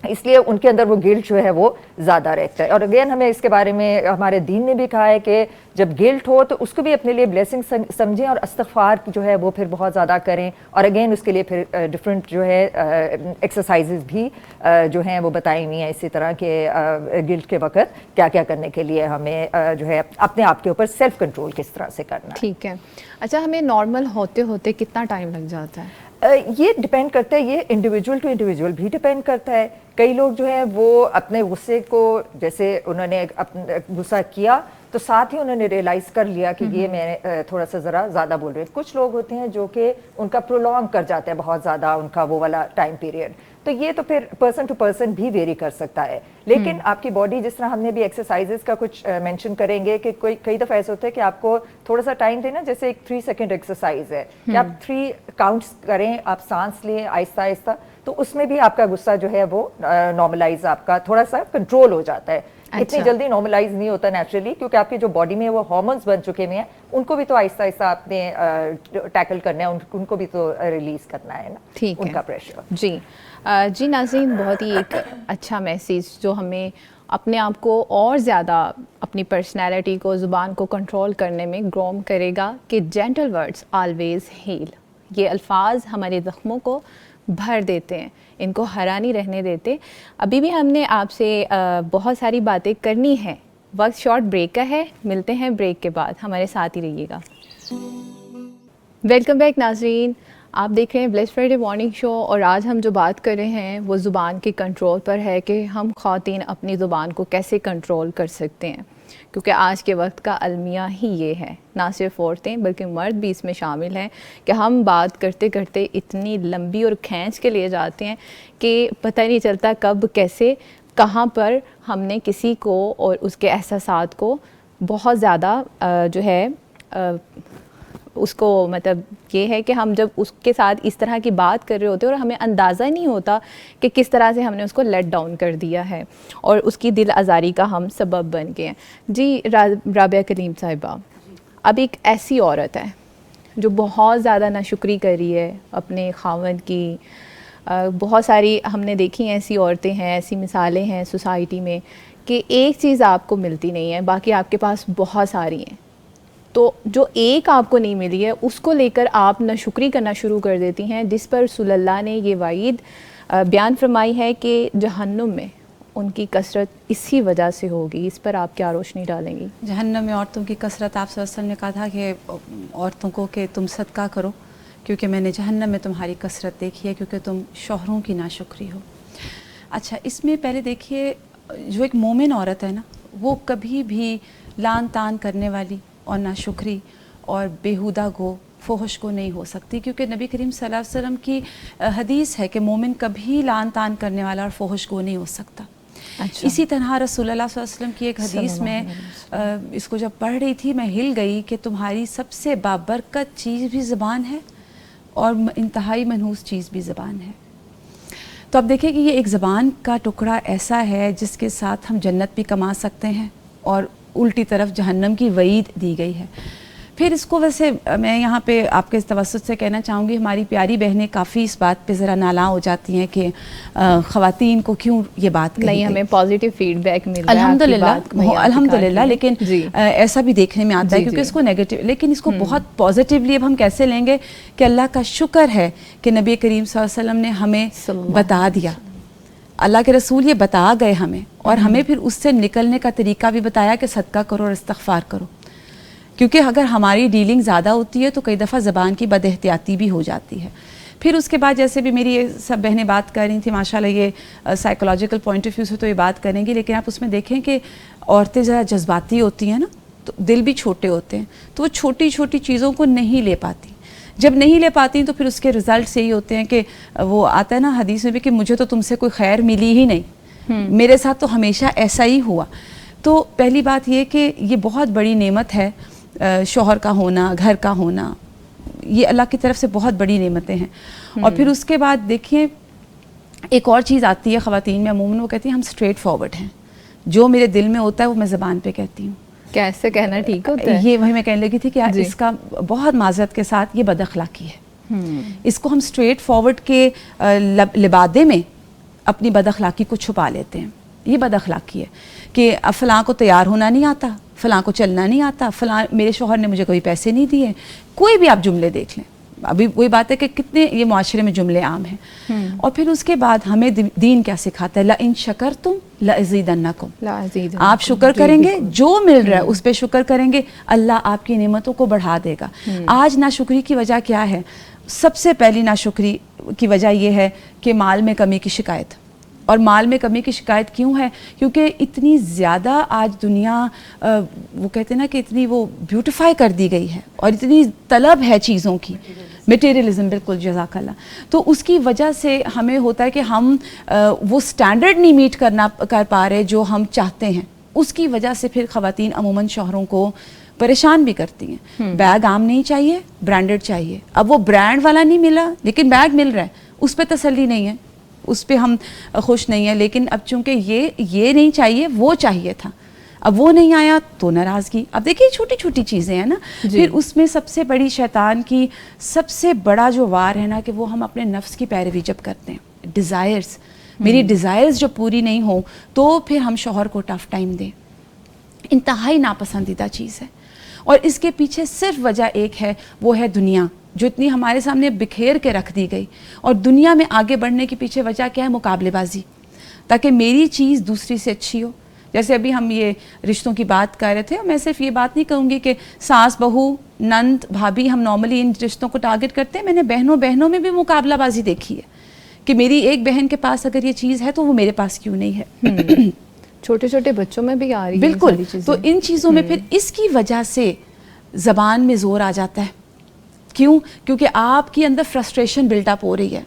اس لیے ان کے اندر وہ گلٹ جو ہے وہ زیادہ رہتا ہے. اور اگین ہمیں اس کے بارے میں ہمارے دین نے بھی کہا ہے کہ جب گلٹ ہو تو اس کو بھی اپنے لیے بلیسنگ سمجھیں اور استغفار جو ہے وہ پھر بہت زیادہ کریں. اور اگین اس کے لیے پھر ڈفرینٹ جو ہے ایکسرسائزز بھی جو ہیں وہ بتائی ہوئی ہیں اسی طرح کہ گلٹ کے وقت کیا کیا کرنے کے لیے ہمیں جو ہے اپنے آپ کے اوپر سیلف کنٹرول کس طرح سے کرنا. ٹھیک ہے. اچھا, ہمیں نارمل ہوتے ہوتے کتنا ٹائم لگ جاتا ہے؟ یہ ڈپینڈ کرتا ہے, یہ انڈیویجول ٹو انڈیویجول بھی ڈپینڈ کرتا ہے. کئی لوگ جو ہیں وہ اپنے غصے کو, جیسے انہوں نے غصہ کیا تو ساتھ ہی انہوں نے ریئلائز کر لیا کہ یہ میں تھوڑا سا ذرا زیادہ بول رہی ہوں. کچھ لوگ ہوتے ہیں جو کہ ان کا پرولونگ کر جاتے ہیں بہت زیادہ ان کا وہ والا ٹائم پیریڈ, تو یہ تو پھر پرسن ٹو پرسن بھی ویری کر سکتا ہے. لیکن آپ کی باڈی, جس طرح ہم نے بھی ایکسرسائزز کا کچھ مینشن کریں گے کہ کئی دفعہ ایسا ہوتا ہے کہ آپ کو تھوڑا سا ٹائم دینا, جیسے ایک 3 سیکنڈ ایکسرسائز ہے کہ آپ 3 کاؤنٹس کریں, آپ سانس لیں آہستہ آہستہ, تو اس میں بھی آپ کا غصہ جو ہے وہ نارملائز, آپ کا تھوڑا سا کنٹرول ہو جاتا ہے. اتنی جلدی نارملائز نہیں ہوتا نیچرلی, کیونکہ آپ کی جو باڈی میں وہ ہارمونس بن چکے ہوئے ہیں, ان کو بھی تو آہستہ آہستہ آپ نے ٹیکل کرنا ہے, ان کو بھی تو ریلیز کرنا ہے نا ان کا پریشر. جی جی ناظرین, بہت ہی ایک اچھا میسیج جو ہمیں اپنے آپ کو اور زیادہ اپنی پرسنالٹی کو, زبان کو کنٹرول کرنے میں گروم کرے گا کہ جینٹل ورڈز آلویز ہیل. یہ الفاظ ہمارے زخموں کو بھر دیتے ہیں, ان کو ہرا نہیں رہنے دیتے. ابھی بھی ہم نے آپ سے بہت ساری باتیں کرنی ہیں. وقت شارٹ بریک کا ہے, ملتے ہیں بریک کے بعد, ہمارے ساتھ ہی رہیے گا. ویلکم بیک ناظرین, آپ دیکھ رہے ہیں بلیس فرائیڈے مارننگ شو, اور آج ہم جو بات کر رہے ہیں وہ زبان کے کنٹرول پر ہے کہ ہم خواتین اپنی زبان کو کیسے کنٹرول کر سکتے ہیں, کیونکہ آج کے وقت کا المیہ ہی یہ ہے. نہ صرف عورتیں بلکہ مرد بھی اس میں شامل ہیں کہ ہم بات کرتے کرتے اتنی لمبی اور کھینچ کے لیے جاتے ہیں کہ پتہ نہیں چلتا کب کیسے کہاں پر ہم نے کسی کو اور اس کے احساسات کو بہت زیادہ جو ہے اس کو, مطلب یہ ہے کہ ہم جب اس کے ساتھ اس طرح کی بات کر رہے ہوتے ہیں اور ہمیں اندازہ نہیں ہوتا کہ کس طرح سے ہم نے اس کو لیٹ ڈاؤن کر دیا ہے اور اس کی دل آزاری کا ہم سبب بن گئے ہیں. جی رابعہ کلیم صاحبہ, اب ایک ایسی عورت ہے جو بہت زیادہ ناشکری کر رہی ہے اپنے خاوند کی. بہت ساری ہم نے دیکھی ہیں ایسی عورتیں ہیں, ایسی مثالیں ہیں سوسائٹی میں کہ ایک چیز آپ کو ملتی نہیں ہے, باقی آپ کے پاس بہت ساری ہیں. تو جو ایک آپ کو نہیں ملی ہے اس کو لے کر آپ ناشکری کرنا شروع کر دیتی ہیں, جس پر رسول اللہ نے یہ وعید بیان فرمائی ہے کہ جہنم میں ان کی کثرت اسی وجہ سے ہوگی. اس پر آپ کیا روشنی ڈالیں گی؟ جہنم میں عورتوں کی کثرت, آپ صلی اللہ علیہ وسلم نے کہا تھا کہ عورتوں کو کہ تم صدقہ کرو کیونکہ میں نے جہنم میں تمہاری کثرت دیکھی ہے کیونکہ تم شوہروں کی ناشکری ہو. اچھا, اس میں پہلے دیکھیے جو ایک مومن عورت ہے نا, وہ کبھی بھی لان تان کرنے والی اور ناشکری اور بیہودہ گو فحش کو نہیں ہو سکتی, کیونکہ نبی کریم صلی اللہ علیہ وسلم کی حدیث ہے کہ مومن کبھی لان تان کرنے والا اور فحش گو نہیں ہو سکتا. اچھا. اسی طرح رسول اللہ صلی اللہ علیہ وسلم کی ایک حدیث میں اس کو جب پڑھ رہی تھی میں ہل گئی کہ تمہاری سب سے بابرکت چیز بھی زبان ہے اور انتہائی منحوس چیز بھی زبان ہے. تو اب دیکھیں کہ یہ ایک زبان کا ٹکڑا ایسا ہے جس کے ساتھ ہم جنت بھی کما سکتے ہیں اور الٹی طرف جہنم کی وعید دی گئی ہے. پھر اس کو ویسے میں یہاں پہ آپ کے توسط سے کہنا چاہوں گی, ہماری پیاری بہنیں کافی اس بات پہ ذرا نالاں ہو جاتی ہیں کہ خواتین کو کیوں یہ بات کہی نہیں, ہمیں پازیٹیو فیڈ بیک مل رہا ہے الحمدللہ, لیکن ایسا بھی دیکھنے میں آتا ہے کیونکہ اس کو نیگیٹو, لیکن اس کو بہت پازیٹیولی اب ہم کیسے لیں گے کہ اللہ کا شکر ہے کہ نبی کریم صلی اللہ علیہ وسلم نے ہمیں بتا دیا, اللہ کے رسول یہ بتا گئے ہمیں, اور ہمیں پھر اس سے نکلنے کا طریقہ بھی بتایا کہ صدقہ کرو اور استغفار کرو. کیونکہ اگر ہماری ڈیلنگ زیادہ ہوتی ہے تو کئی دفعہ زبان کی بد احتیاطی بھی ہو جاتی ہے. پھر اس کے بعد جیسے بھی میری یہ سب بہنیں بات کر رہی تھیں, ماشاءاللہ یہ سائیکولوجیکل پوائنٹ آف ویو سے تو یہ بات کریں گی, لیکن آپ اس میں دیکھیں کہ عورتیں ذرا جذباتی ہوتی ہیں نا, تو دل بھی چھوٹے ہوتے ہیں, تو وہ چھوٹی چھوٹی چیزوں کو نہیں لے پاتی. جب نہیں لے پاتی تو پھر اس کے رزلٹس یہی ہوتے ہیں کہ وہ آتا ہے نا حدیث میں بھی کہ مجھے تو تم سے کوئی خیر ملی ہی نہیں, میرے ساتھ تو ہمیشہ ایسا ہی ہوا. تو پہلی بات یہ کہ یہ بہت بڑی نعمت ہے شوہر کا ہونا, گھر کا ہونا, یہ اللہ کی طرف سے بہت بڑی نعمتیں ہیں. اور پھر اس کے بعد دیکھیں ایک اور چیز آتی ہے خواتین میں عموماً, وہ کہتی ہیں ہم اسٹریٹ فارورڈ ہیں, جو میرے دل میں ہوتا ہے وہ میں زبان پہ کہتی ہوں. کیسے کہنا ٹھیک ہوتا ہے؟ یہ وہی میں کہنے لگی تھی کہ اس کا بہت معذرت کے ساتھ یہ بد اخلاقی ہے. اس کو ہم اسٹریٹ فارورڈ کے لبادے میں اپنی بد اخلاقی کو چھپا لیتے ہیں. یہ بد اخلاقی ہے کہ فلاں کو تیار ہونا نہیں آتا, فلاں کو چلنا نہیں آتا, فلاں میرے شوہر نے مجھے کوئی پیسے نہیں دیے. کوئی بھی آپ جملے دیکھ لیں, ابھی وہی بات ہے کہ کتنے یہ معاشرے میں جملے عام ہیں. اور پھر اس کے بعد ہمیں دین کیا سکھاتا ہے, لَإِن شَكَرْتُمْ لَأَزِيدَنَّكُمْ. آپ شکر کریں گے, جو مل رہا ہے اس پہ شکر کریں گے, اللہ آپ کی نعمتوں کو بڑھا دے گا. آج ناشکری کی وجہ کیا ہے, سب سے پہلی ناشکری کی وجہ یہ ہے کہ مال میں کمی کی شکایت. اور مال میں کمی کی شکایت کیوں ہے؟ کیونکہ اتنی زیادہ آج دنیا وہ کہتے ہیں نا کہ اتنی وہ بیوٹیفائی کر دی گئی ہے اور اتنی طلب ہے چیزوں کی, مٹیریلزم, بالکل جزاک اللہ. تو اس کی وجہ سے ہمیں ہوتا ہے کہ ہم وہ سٹینڈرڈ نہیں میٹ کر پا رہے جو ہم چاہتے ہیں. اس کی وجہ سے پھر خواتین عموماً شوہروں کو پریشان بھی کرتی ہیں. بیگ عام نہیں چاہیے, برانڈڈ چاہیے. اب وہ برانڈ والا نہیں ملا لیکن بیگ مل رہا ہے, اس پہ تسلی نہیں ہے, اس پہ ہم خوش نہیں ہیں. لیکن اب چونکہ یہ نہیں چاہیے, وہ چاہیے تھا, اب وہ نہیں آیا تو ناراضگی. اب دیکھیے چھوٹی چھوٹی چیزیں ہیں نا. پھر اس میں سب سے بڑی شیطان کی سب سے بڑا جو وار ہے نا کہ وہ ہم اپنے نفس کی پیروی جب کرتے ہیں, ڈیزائرز, میری ڈیزائرز جو پوری نہیں ہوں تو پھر ہم شوہر کو ٹف ٹائم دیں. انتہائی ناپسندیدہ چیز ہے. اور اس کے پیچھے صرف وجہ ایک ہے, وہ ہے دنیا جو اتنی ہمارے سامنے بکھیر کے رکھ دی گئی. اور دنیا میں آگے بڑھنے کے پیچھے وجہ کیا ہے؟ مقابلے بازی, تاکہ میری چیز دوسری سے اچھی ہو. جیسے ابھی ہم یہ رشتوں کی بات کر رہے تھے, اور میں صرف یہ بات نہیں کہوں گی کہ ساس بہو نند بھابھی ہم نارملی ان رشتوں کو ٹارگٹ کرتے ہیں. میں نے بہنوں میں بھی مقابلہ بازی دیکھی ہے کہ میری ایک بہن کے پاس اگر یہ چیز ہے تو وہ میرے پاس کیوں نہیں ہے. چھوٹے چھوٹے بچوں میں بھی آ رہی ہے بالکل. تو ان چیزوں میں پھر اس کی وجہ سے زبان میں زور آ جاتا ہے. کیوں؟ کیونکہ آپ کے اندر فرسٹریشن بلٹ اپ ہو رہی ہے,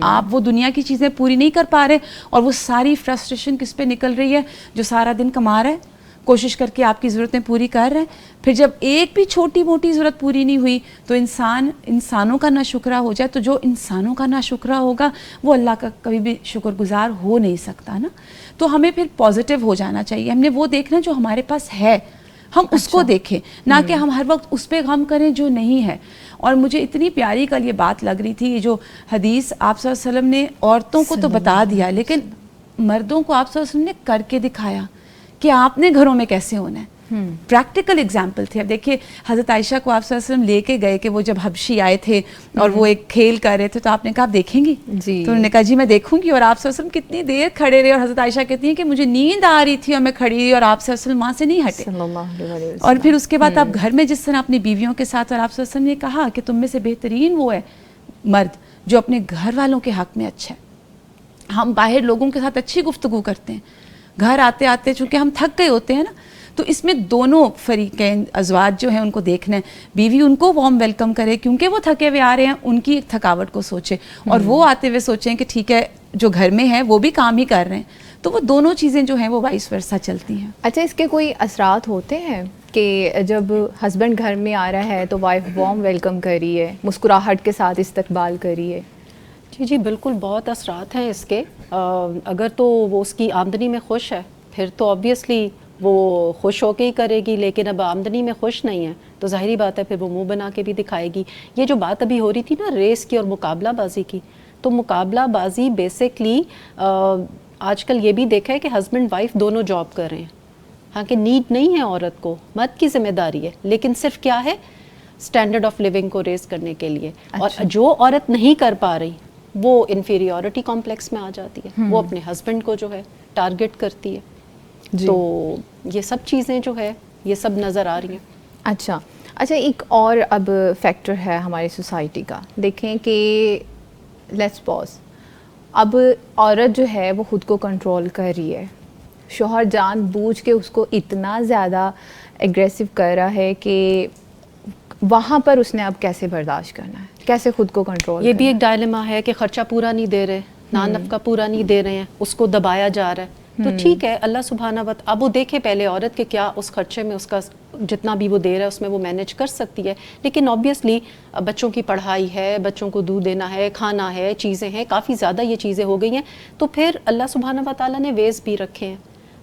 آپ وہ دنیا کی چیزیں پوری نہیں کر پا رہے, اور وہ ساری فرسٹریشن کس پہ نکل رہی ہے؟ جو سارا دن کما رہا ہے, کوشش کر کے آپ کی ضرورتیں پوری کر رہے ہیں. پھر جب ایک بھی چھوٹی موٹی ضرورت پوری نہیں ہوئی تو انسانوں کا ناشکرا ہو جائے, تو جو انسانوں کا ناشکرا ہوگا وہ اللہ کا کبھی بھی شکر گزار ہو نہیں سکتا نا. تو ہمیں پھر پازیٹیو ہو جانا چاہیے. ہم نے وہ دیکھنا جو ہمارے پاس ہے, ہم اس کو دیکھیں, نہ کہ ہم ہر وقت اس پہ غم کریں جو نہیں ہے. اور مجھے اتنی پیاری کل یہ بات لگ رہی تھی, یہ جو حدیث آپ صلی اللہ علیہ وسلم نے عورتوں کو تو بتا دیا, لیکن مردوں کو آپ صلی اللہ علیہ وسلم نے کر کے دکھایا کہ آپ نے گھروں میں کیسے ہونا ہے. پریکٹیکل ایگزامپل تھے. اب دیکھیے حضرت عائشہ کو آپ صلی اللہ علیہ وسلم لے کے گئے کہ وہ جب حبشی آئے تھے اور وہ ایک کھیل کر رہے تھے, تو آپ نے کہا آپ دیکھیں گی؟ تو انہوں نے کہا جی میں دیکھوں گی. اور آپ صلی اللہ علیہ وسلم کتنی دیر کھڑے رہے, اور حضرت عائشہ کہتی ہیں کہ مجھے نیند آ رہی تھی اور میں کھڑی رہی, اور آپ صلی اللہ علیہ وسلم وہاں سے نہیں ہٹے. اور پھر اس کے بعد آپ گھر میں جس طرح اپنی بیویوں کے ساتھ, اور آپ صلی اللہ علیہ وسلم نے کہا کہ تم میں سے بہترین وہ ہے مرد جو اپنے گھر والوں کے حق میں اچھا ہے. ہم باہر لوگوں کے ساتھ اچھی گفتگو کرتے ہیں, گھر آتے آتے چونکہ ہم تھک گئے ہوتے ہیں نا, تو اس میں دونوں فریقین ازواج جو ہیں ان کو دیکھنا ہے. بیوی ان کو وارم ویلکم کرے کیونکہ وہ تھکے ہوئے آ رہے ہیں, ان کی ایک تھکاوٹ کو سوچے, اور وہ آتے ہوئے سوچیں کہ ٹھیک ہے جو گھر میں ہیں وہ بھی کام ہی کر رہے ہیں. تو وہ دونوں چیزیں جو ہیں وہ وائس ورسا چلتی ہیں. اچھا, اس کے کوئی اثرات ہوتے ہیں کہ جب ہسبینڈ گھر میں آ رہا ہے تو وائف وارم ویلکم کر رہی ہے, مسکراہٹ کے ساتھ استقبال کری ہے؟ جی بالکل, بہت اثرات ہیں اس کے. اگر تو وہ اس کی آمدنی میں خوش ہے پھر تو آبویسلی وہ خوش ہو کے ہی کرے گی, لیکن اب آمدنی میں خوش نہیں ہے تو ظاہری بات ہے پھر وہ منہ بنا کے بھی دکھائے گی. یہ جو بات ابھی ہو رہی تھی نا ریس کی اور مقابلہ بازی کی, تو مقابلہ بازی بیسکلی آج کل یہ بھی دیکھا ہے کہ ہسبینڈ وائف دونوں جاب کر رہے ہیں. ہاں کہ نیڈ نہیں ہے عورت کو, مرد کی ذمہ داری ہے, لیکن صرف کیا ہے اسٹینڈرڈ آف لیونگ کو ریز کرنے کے لیے. اور جو عورت نہیں کر پا رہی وہ انفیریورٹی کمپلیکس میں آ جاتی ہے, وہ اپنے ہسبینڈ کو جو ہے ٹارگٹ کرتی ہے. تو یہ سب چیزیں جو ہے یہ سب نظر آ رہی ہیں. اچھا, ایک اور اب فیکٹر ہے ہماری سوسائٹی کا. دیکھیں کہ لیٹس پاز, اب عورت جو ہے وہ خود کو کنٹرول کر رہی ہے, شوہر جان بوجھ کے اس کو اتنا زیادہ ایگریسو کر رہا ہے کہ وہاں پر اس نے اب کیسے برداشت کرنا ہے, کیسے خود کو کنٹرول. یہ بھی ایک ڈائلما ہے کہ خرچہ پورا نہیں دے رہے, نان نفقہ پورا نہیں دے رہے ہیں, اس کو دبایا جا رہا ہے. تو ٹھیک ہے, اللہ سبحانہ اب وہ دیکھے پہلے عورت کہ کیا اس خرچے میں اس کا جتنا بھی وہ دے رہا ہے اس میں وہ مینیج کر سکتی ہے. لیکن آبویسلی بچوں کی پڑھائی ہے, بچوں کو دودھ دینا ہے, کھانا ہے, چیزیں ہیں, کافی زیادہ یہ چیزیں ہو گئی ہیں. تو پھر اللہ سبحانہ وتعالیٰ نے ویز بھی رکھے ہیں.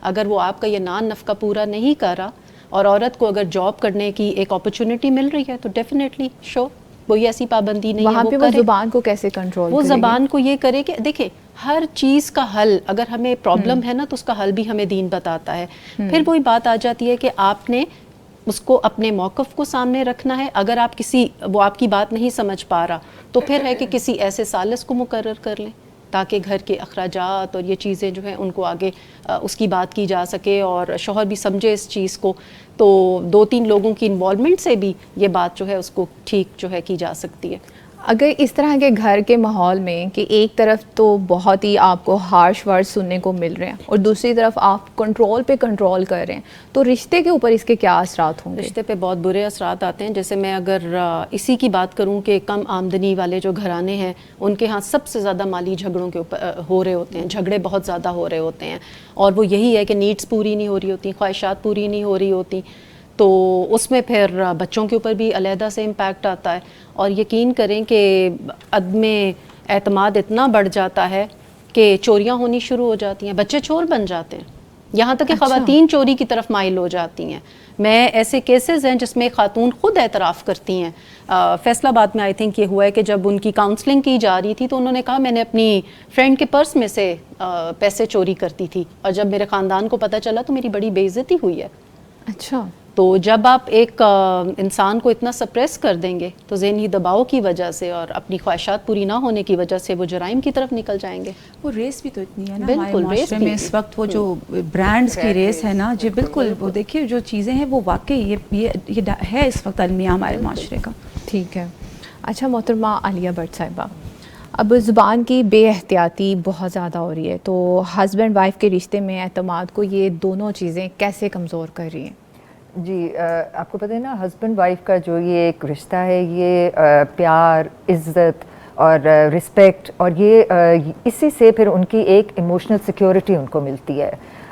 اگر وہ آپ کا یہ نان نفقہ پورا نہیں کر رہا اور عورت کو اگر جاب کرنے کی ایک اپرچونٹی مل رہی ہے تو ڈیفینیٹلی شور, کوئی ایسی پابندی نہیں ہے. وہاں پہ وہ زبان کو کیسے کنٹرول, وہ زبان کو یہ کرے کہ دیکھیں ہر چیز کا حل, اگر ہمیں پرابلم ہے نا تو اس کا حل بھی ہمیں دین بتاتا ہے. پھر وہی بات آ جاتی ہے کہ آپ نے اس کو اپنے موقف کو سامنے رکھنا ہے. اگر آپ وہ آپ کی بات نہیں سمجھ پا رہا تو پھر ہے کہ کسی ایسے ثالث کو مقرر کر لیں تاکہ گھر کے اخراجات اور یہ چیزیں جو ہیں ان کو آگے اس کی بات کی جا سکے اور شوہر بھی سمجھے اس چیز کو. تو 2-3 لوگوں کی انوالومنٹ سے بھی یہ بات جو ہے اس کو ٹھیک جو ہے کی جا سکتی ہے. اگر اس طرح کے گھر کے ماحول میں کہ ایک طرف تو بہت ہی آپ کو ہارش ورڈ سننے کو مل رہے ہیں اور دوسری طرف آپ کنٹرول پہ کنٹرول کر رہے ہیں، تو رشتے کے اوپر اس کے کیا اثرات ہوں گے؟ رشتے پہ بہت برے اثرات آتے ہیں. جیسے میں اگر اسی کی بات کروں کہ کم آمدنی والے جو گھرانے ہیں ان کے ہاں سب سے زیادہ مالی جھگڑوں کے اوپر ہو رہے ہوتے ہیں، جھگڑے بہت زیادہ ہو رہے ہوتے ہیں، اور وہ یہی ہے کہ نیڈس پوری نہیں ہو رہی ہوتی، خواہشات پوری نہیں ہو رہی ہوتی. تو اس میں پھر بچوں کے اوپر بھی علیحدہ سے امپیکٹ آتا ہے. اور یقین کریں کہ عدم اعتماد اتنا بڑھ جاتا ہے کہ چوریاں ہونی شروع ہو جاتی ہیں، بچے چور بن جاتے ہیں، یہاں تک کہ خواتین چوری کی طرف مائل ہو جاتی ہیں. میں ایسے کیسز ہیں جس میں خاتون خود اعتراف کرتی ہیں. فیصل آباد میں آئی تھنک یہ ہوا ہے کہ جب ان کی کاؤنسلنگ کی جا رہی تھی تو انہوں نے کہا میں نے اپنی فرینڈ کے پرس میں سے پیسے چوری کرتی تھی، اور جب میرے خاندان کو پتہ چلا تو میری بڑی بے عزتی ہوئی ہے. اچھا. تو جب آپ ایک انسان کو اتنا سپریس کر دیں گے تو ذہنی دباؤ کی وجہ سے اور اپنی خواہشات پوری نہ ہونے کی وجہ سے وہ جرائم کی طرف نکل جائیں گے. وہ ریس بھی تو اتنی ہے نا بالکل، ہمارے معاشرے میں اس وقت، وہ جو برانڈز کی ریس ہے نا، جی بالکل. وہ دیکھیے جو چیزیں ہیں وہ واقعی یہ ہے اس وقت المیہ ہمارے معاشرے کا. ٹھیک ہے. اچھا محترمہ عالیہ بٹ صاحبہ، اب زبان کی بے احتیاطی بہت زیادہ ہو رہی ہے، تو ہسبینڈ وائف کے رشتے میں اعتماد کو یہ دونوں چیزیں کیسے کمزور کر رہی ہیں؟ جی آپ کو پتہ ہے نا، ہسبینڈ وائف کا جو یہ ایک رشتہ ہے، یہ پیار، عزت اور رسپیکٹ، اور یہ اسی سے پھر ان کی ایک ایموشنل سیکیورٹی ان کو ملتی ہے.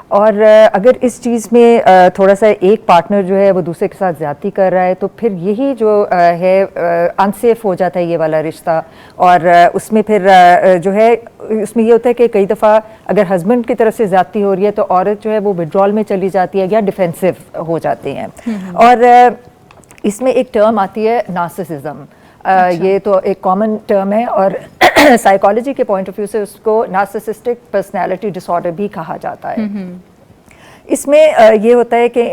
اور اگر اس چیز میں تھوڑا سا ایک پارٹنر جو ہے وہ دوسرے کے ساتھ زیادتی کر رہا ہے تو پھر یہی جو ہے انسیف ہو جاتا ہے یہ والا رشتہ. اور اس میں پھر جو ہے اس میں یہ ہوتا ہے کہ کئی دفعہ اگر ہسبینڈ کی طرف سے زیادتی ہو رہی ہے تو عورت جو ہے وہ وڈرال میں چلی جاتی ہے یا ڈیفینسو ہو جاتے ہیں. اور اس میں ایک ٹرم آتی ہے نارسسزم. یہ تو ایک کامن ٹرم ہے، اور سائیکالوجی کے پوائنٹ آف ویو سے اس کو نارسسسٹک پرسنالٹی ڈس آرڈر بھی کہا جاتا ہے. اس میں یہ ہوتا ہے کہ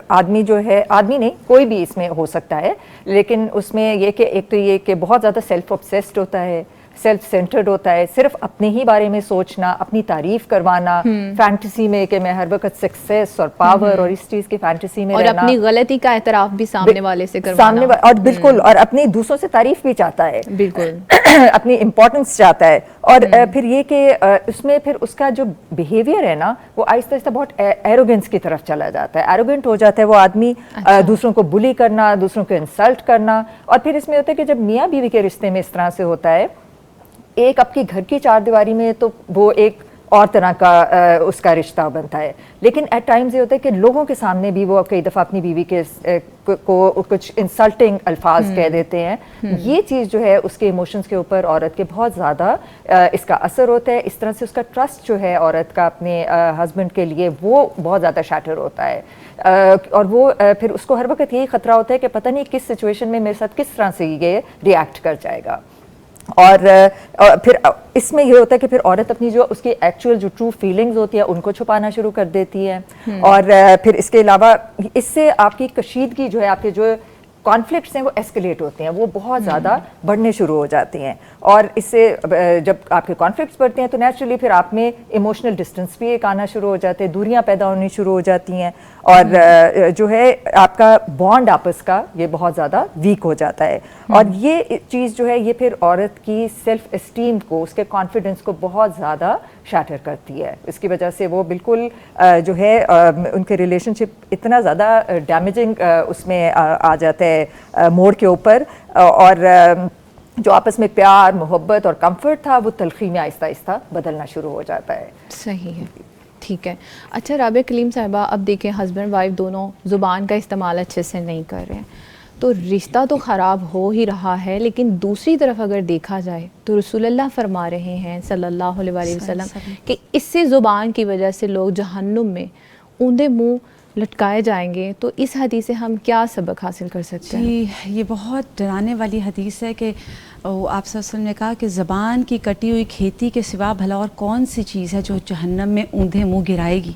آدمی جو ہے، آدمی نہیں کوئی بھی اس میں ہو سکتا ہے، لیکن اس میں یہ کہ ایک تو یہ کہ بہت زیادہ سیلف obsessed ہوتا ہے، سیلف سینٹرڈ ہوتا ہے، صرف اپنے ہی بارے میں سوچنا، اپنی تعریف کروانا، فینٹیسی میں کہ میں ہر وقت سکسیس اور پاور اور اس چیز کی فینٹیسی میں رہنا، اور اپنی غلطی کا اعتراف بھی سامنے والے سے کروانا، اور بالکل، اور اپنی دوسروں سے تعریف بھی چاہتا ہے، بالکل اپنی امپورٹنس چاہتا ہے. اور پھر یہ کہ اس میں پھر اس کا جو بیہیویئر ہے نا وہ آہستہ آہستہ بہت ایروگنس کی طرف چلا جاتا ہے، ایروگنٹ ہو جاتا ہے وہ آدمی. دوسروں کو بلی کرنا، دوسروں کو انسلٹ کرنا. اور پھر اس میں ہوتا ہے کہ جب میاں بیوی کے رشتے میں اس طرح سے ہوتا ہے، ایک آپ کی گھر کی چار دیواری میں تو وہ ایک اور طرح کا اس کا رشتہ بنتا ہے، لیکن ایٹ ٹائمز یہ ہوتا ہے کہ لوگوں کے سامنے بھی وہ کئی دفعہ اپنی بیوی کے کو کچھ انسلٹنگ الفاظ کہہ دیتے ہیں. یہ چیز جو ہے اس کے ایموشنز کے اوپر عورت کے بہت زیادہ اس کا اثر ہوتا ہے. اس طرح سے اس کا ٹرسٹ جو ہے عورت کا اپنے ہسبینڈ کے لیے وہ بہت زیادہ شیٹر ہوتا ہے. اور وہ پھر اس کو ہر وقت یہی خطرہ ہوتا ہے کہ پتہ نہیں کس سچویشن میں میرے ساتھ کس طرح سے یہ ریئیکٹ کر جائے گا. اور پھر اس میں یہ ہوتا ہے کہ پھر عورت اپنی جو اس کی ایکچوئل جو ٹرو فیلنگز ہوتی ہے ان کو چھپانا شروع کر دیتی ہے. اور پھر اس کے علاوہ اس سے آپ کی کشیدگی جو ہے، آپ کے جو کانفلکٹس ہیں وہ ایسکلیٹ ہوتے ہیں، وہ بہت زیادہ بڑھنے شروع ہو جاتے ہیں. اور اس سے جب آپ کے کانفلکٹس بڑھتے ہیں تو نیچرلی پھر آپ میں ایموشنل ڈسٹینس بھی ایک آنا شروع ہو جاتے ہیں، دوریاں پیدا ہونی شروع ہو جاتی ہیں، اور جو ہے آپ کا بانڈ آپس کا یہ بہت زیادہ ویک ہو جاتا ہے. اور یہ چیز جو ہے یہ پھر عورت کی سیلف اسٹیم کو، اس کے کانفیڈنس کو بہت زیادہ شیٹر کرتی ہے. اس کی وجہ سے وہ بالکل جو ہے ان کے ریلیشن شپ اتنا زیادہ ڈیمیجنگ اس میں آ جاتا ہے موڑ کے اوپر، اور جو آپس میں پیار، محبت اور کمفرٹ تھا وہ تلخی میں آہستہ آہستہ بدلنا شروع ہو جاتا ہے. صحیح ہے. ٹھیک ہے. اچھا رابعہ کلیم صاحبہ، اب دیکھیں ہسبینڈ وائف دونوں زبان کا استعمال اچھے سے نہیں کر رہے ہیں تو رشتہ تو خراب ہو ہی رہا ہے، لیکن دوسری طرف اگر دیکھا جائے تو رسول اللہ فرما رہے ہیں صلی اللہ علیہ وآلہ وسلم کہ اس سے زبان کی وجہ سے لوگ جہنم میں اوندے منہ لٹکائے جائیں گے. تو اس حدیث سے ہم کیا سبق حاصل کر سکتے ہیں؟ جی یہ بہت ڈرانے والی حدیث ہے کہ آپ صلی اللہ علیہ وسلم نے کہا کہ زبان کی کٹی ہوئی کھیتی کے سوا بھلا اور کون سی چیز ہے جو جہنم میں اوندھے منہ گرائے گی.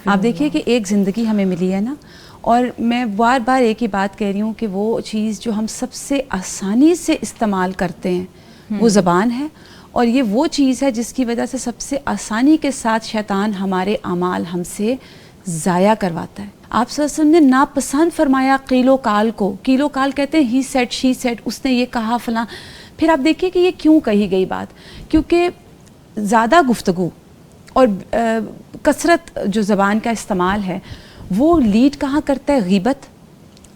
آپ دیکھیے کہ ایک زندگی ہمیں ملی ہے نا، اور میں بار بار ایک ہی بات کہہ رہی ہوں کہ وہ چیز جو ہم سب سے آسانی سے استعمال کرتے ہیں وہ زبان ہے، اور یہ وہ چیز ہے جس کی وجہ سے سب سے آسانی کے ساتھ شیطان ہمارے اعمال ہم سے ضائع کرواتا ہے. آپ صلی اللہ علیہ وسلم نے ناپسند فرمایا قیل و کال کو. قیل و کال کہتے ہیں ہی سیٹ شی سیٹ, اس نے یہ کہا فلاں. پھر آپ دیکھیے کہ یہ کیوں کہی گئی بات, کیونکہ زیادہ گفتگو اور کثرت جو زبان کا استعمال ہے وہ لیڈ کہاں کرتا ہے, غیبت,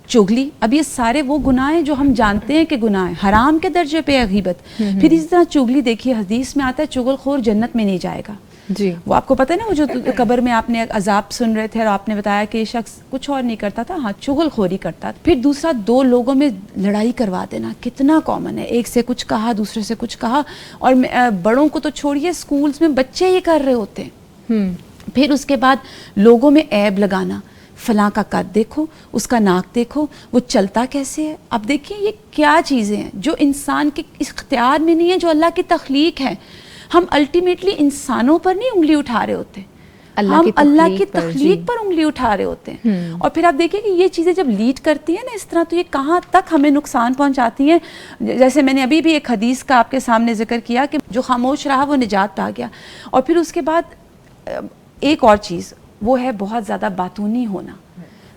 چغلی. اب یہ سارے وہ گناہ ہیں جو ہم جانتے ہیں کہ گناہ ہیں, حرام کے درجے پہ ہے غیبت. پھر اسی طرح چغلی, دیکھیے حدیث میں آتا ہے چغل خور جنت میں نہیں جائے گا. جی وہ آپ کو پتہ ہے نا, وہ جو قبر میں آپ نے عذاب سن رہے تھے اور آپ نے بتایا کہ یہ شخص کچھ اور نہیں کرتا تھا, ہاں چغل خوری کرتا تھا. پھر دوسرا, دو لوگوں میں لڑائی کروا دینا کتنا کامن ہے, ایک سے کچھ کہا دوسرے سے کچھ کہا. اور بڑوں کو تو چھوڑیے, اسکولز میں بچے یہ کر رہے ہوتے ہیں. پھر اس کے بعد لوگوں میں عیب لگانا, فلاں کا قد دیکھو, اس کا ناک دیکھو, وہ چلتا کیسے ہے. اب دیکھیں یہ کیا چیزیں ہیں جو انسان کے اختیار میں نہیں ہے, جو اللہ کی تخلیق ہے. ہم الٹیمیٹلی انسانوں پر نہیں انگلی اٹھا رہے ہوتے, ہم اللہ کی تخلیق پر انگلی اٹھا رہے ہوتے ہیں. اور پھر آپ دیکھیں کہ یہ چیزیں جب لیڈ کرتی ہیں نا اس طرح, تو یہ کہاں تک ہمیں نقصان پہنچاتی ہیں. جیسے میں نے ابھی بھی ایک حدیث کا آپ کے سامنے ذکر کیا کہ جو خاموش رہا وہ نجات پا گیا. اور پھر اس کے بعد ایک اور چیز وہ ہے بہت زیادہ باتونی ہونا.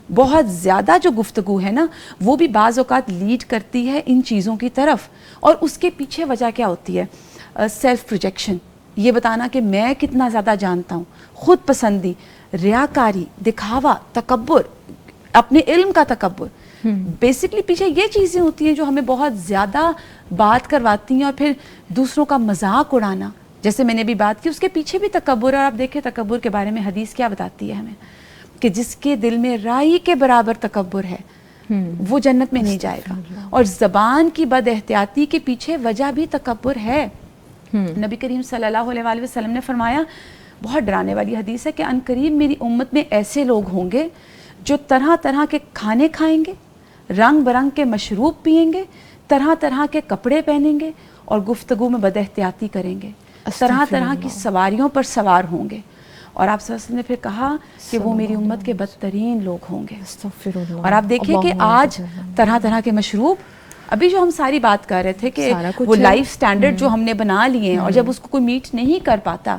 بہت زیادہ جو گفتگو ہے نا وہ بھی بعض اوقات لیڈ کرتی ہے ان چیزوں کی طرف. اور اس کے پیچھے وجہ کیا ہوتی ہے, سیلف پروجیکشن, یہ بتانا کہ میں کتنا زیادہ جانتا ہوں, خود پسندی, ریاکاری, دکھاوا, تکبر, اپنے علم کا تکبر. بیسکلی پیچھے یہ چیزیں ہوتی ہیں جو ہمیں بہت زیادہ بات کرواتی ہیں. اور پھر دوسروں کا مذاق اڑانا, جیسے میں نے بھی بات کی, اس کے پیچھے بھی تکبر. اور آپ دیکھیں تکبر کے بارے میں حدیث کیا بتاتی ہے ہمیں, کہ جس کے دل میں رائی کے برابر تکبر ہے وہ جنت میں نہیں جائے گا. اور زبان کی بد احتیاطی کے پیچھے وجہ بھی تکبر ہے. نبی کریم صلی اللہ علیہ وآلہ وسلم نے فرمایا, بہت ڈرانے والی حدیث ہے, کہ ان قریب میری امت میں ایسے لوگ ہوں گے جو طرح طرح کے کھانے کھائیں گے, رنگ برنگ کے مشروب پئیں گے, طرح طرح کے کپڑے پہنیں گے, اور گفتگو میں بد احتیاطی کریں گے, طرح طرح کی سواریوں پر سوار ہوں گے. اور آپ صلی اللہ علیہ وسلم نے پھر کہا کہ وہ میری امت کے بدترین لوگ ہوں گے. اور آپ دیکھیں کہ آج طرح طرح کے مشروب, ابھی جو ہم ساری بات کر رہے تھے کہ وہ لائف سٹینڈرڈ جو ہم نے بنا لیے ہیں, اور جب اس کو کوئی میٹ نہیں کر پاتا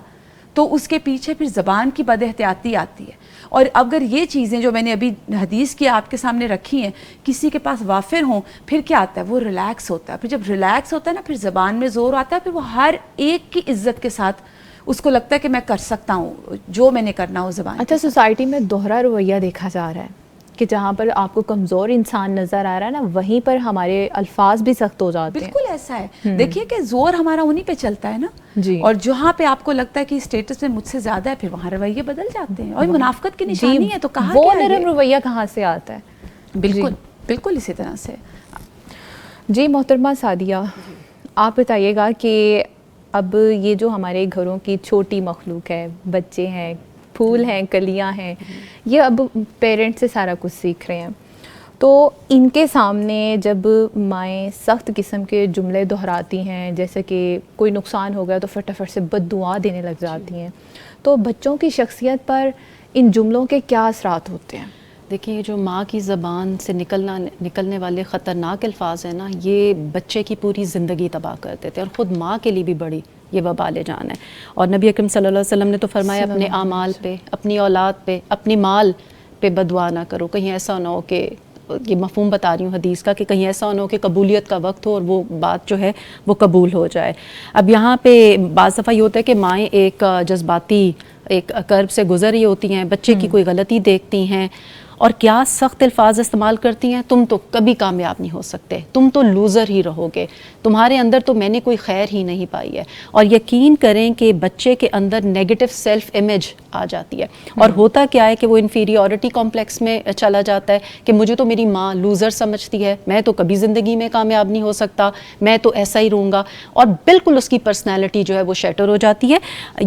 تو اس کے پیچھے پھر زبان کی بد احتیاطی آتی ہے. اور اگر یہ چیزیں جو میں نے ابھی حدیث کی آپ کے سامنے رکھی ہیں کسی کے پاس وافر ہوں, پھر کیا آتا ہے, وہ ریلیکس ہوتا ہے. پھر جب ریلیکس ہوتا ہے نا, پھر زبان میں زور آتا ہے, پھر وہ ہر ایک کی عزت کے ساتھ اس کو لگتا ہے کہ میں کر سکتا ہوں جو میں نے کرنا ہو زبان. اچھا, سوسائٹی میں دوہرا رویہ دیکھا جا رہا ہے کہ جہاں پر آپ کو کمزور انسان نظر آ رہا ہے نا, وہیں پر ہمارے الفاظ بھی سخت ہو جاتے ہیں. بالکل ایسا ہے. دیکھیے کہ زور ہمارا انہیں پہ چلتا ہے نا, جی, اور جہاں پہ آپ کو لگتا ہے کہ اسٹیٹس میں مجھ سے زیادہ ہے, پھر وہاں رویے بدل جاتے ہیں. اور منافقت کی نشانی ہے. تو کہاں وہ نرم رویہ کہاں سے آتا ہے؟ بالکل بالکل اسی طرح سے. جی محترمہ سعدیہ, آپ بتائیے گا کہ اب یہ جو ہمارے گھروں کی چھوٹی مخلوق ہے, بچے ہیں, پھول ہیں, کلیاں ہیں, یہ اب پیرنٹ سے سارا کچھ سیکھ رہے ہیں. تو ان کے سامنے جب مائیں سخت قسم کے جملے دہراتی ہیں, جیسے کہ کوئی نقصان ہو گیا تو فٹافٹ سے بد دعا دینے لگ جاتی ہیں, تو بچوں کی شخصیت پر ان جملوں کے کیا اثرات ہوتے ہیں؟ دیکھیے, جو ماں کی زبان سے نکلنے والے خطرناک الفاظ ہیں نا, یہ بچے کی پوری زندگی تباہ کر دیتے ہیں, اور خود ماں کے لیے بھی بڑی یہ وبال جان ہے. اور نبی اکرم صلی اللہ علیہ وسلم نے تو فرمایا اپنے اعمال پہ, اپنی اولاد پہ, اپنی مال پہ بددعا نہ کرو. کہیں ایسا نہ ہو کہ, یہ مفہوم بتا رہی ہوں حدیث کا, کہ کہیں ایسا نہ ہو کہ قبولیت کا وقت ہو اور وہ بات جو ہے وہ قبول ہو جائے. اب یہاں پہ بعض دفعہ یہ ہوتا ہے کہ مائیں ایک جذباتی ایک کرب سے گزر رہی ہوتی ہیں, بچے کی کوئی غلطی دیکھتی ہیں اور کیا سخت الفاظ استعمال کرتی ہیں, تم تو کبھی کامیاب نہیں ہو سکتے, تم تو لوزر ہی رہو گے, تمہارے اندر تو میں نے کوئی خیر ہی نہیں پائی ہے. اور یقین کریں کہ بچے کے اندر نیگیٹو سیلف امیج آ جاتی ہے. اور ہوتا کیا ہے کہ وہ انفیریورٹی کمپلیکس میں چلا جاتا ہے کہ مجھے تو میری ماں لوزر سمجھتی ہے, میں تو کبھی زندگی میں کامیاب نہیں ہو سکتا, میں تو ایسا ہی رہوں گا, اور بالکل اس کی پرسنالٹی جو ہے وہ شیٹر ہو جاتی ہے.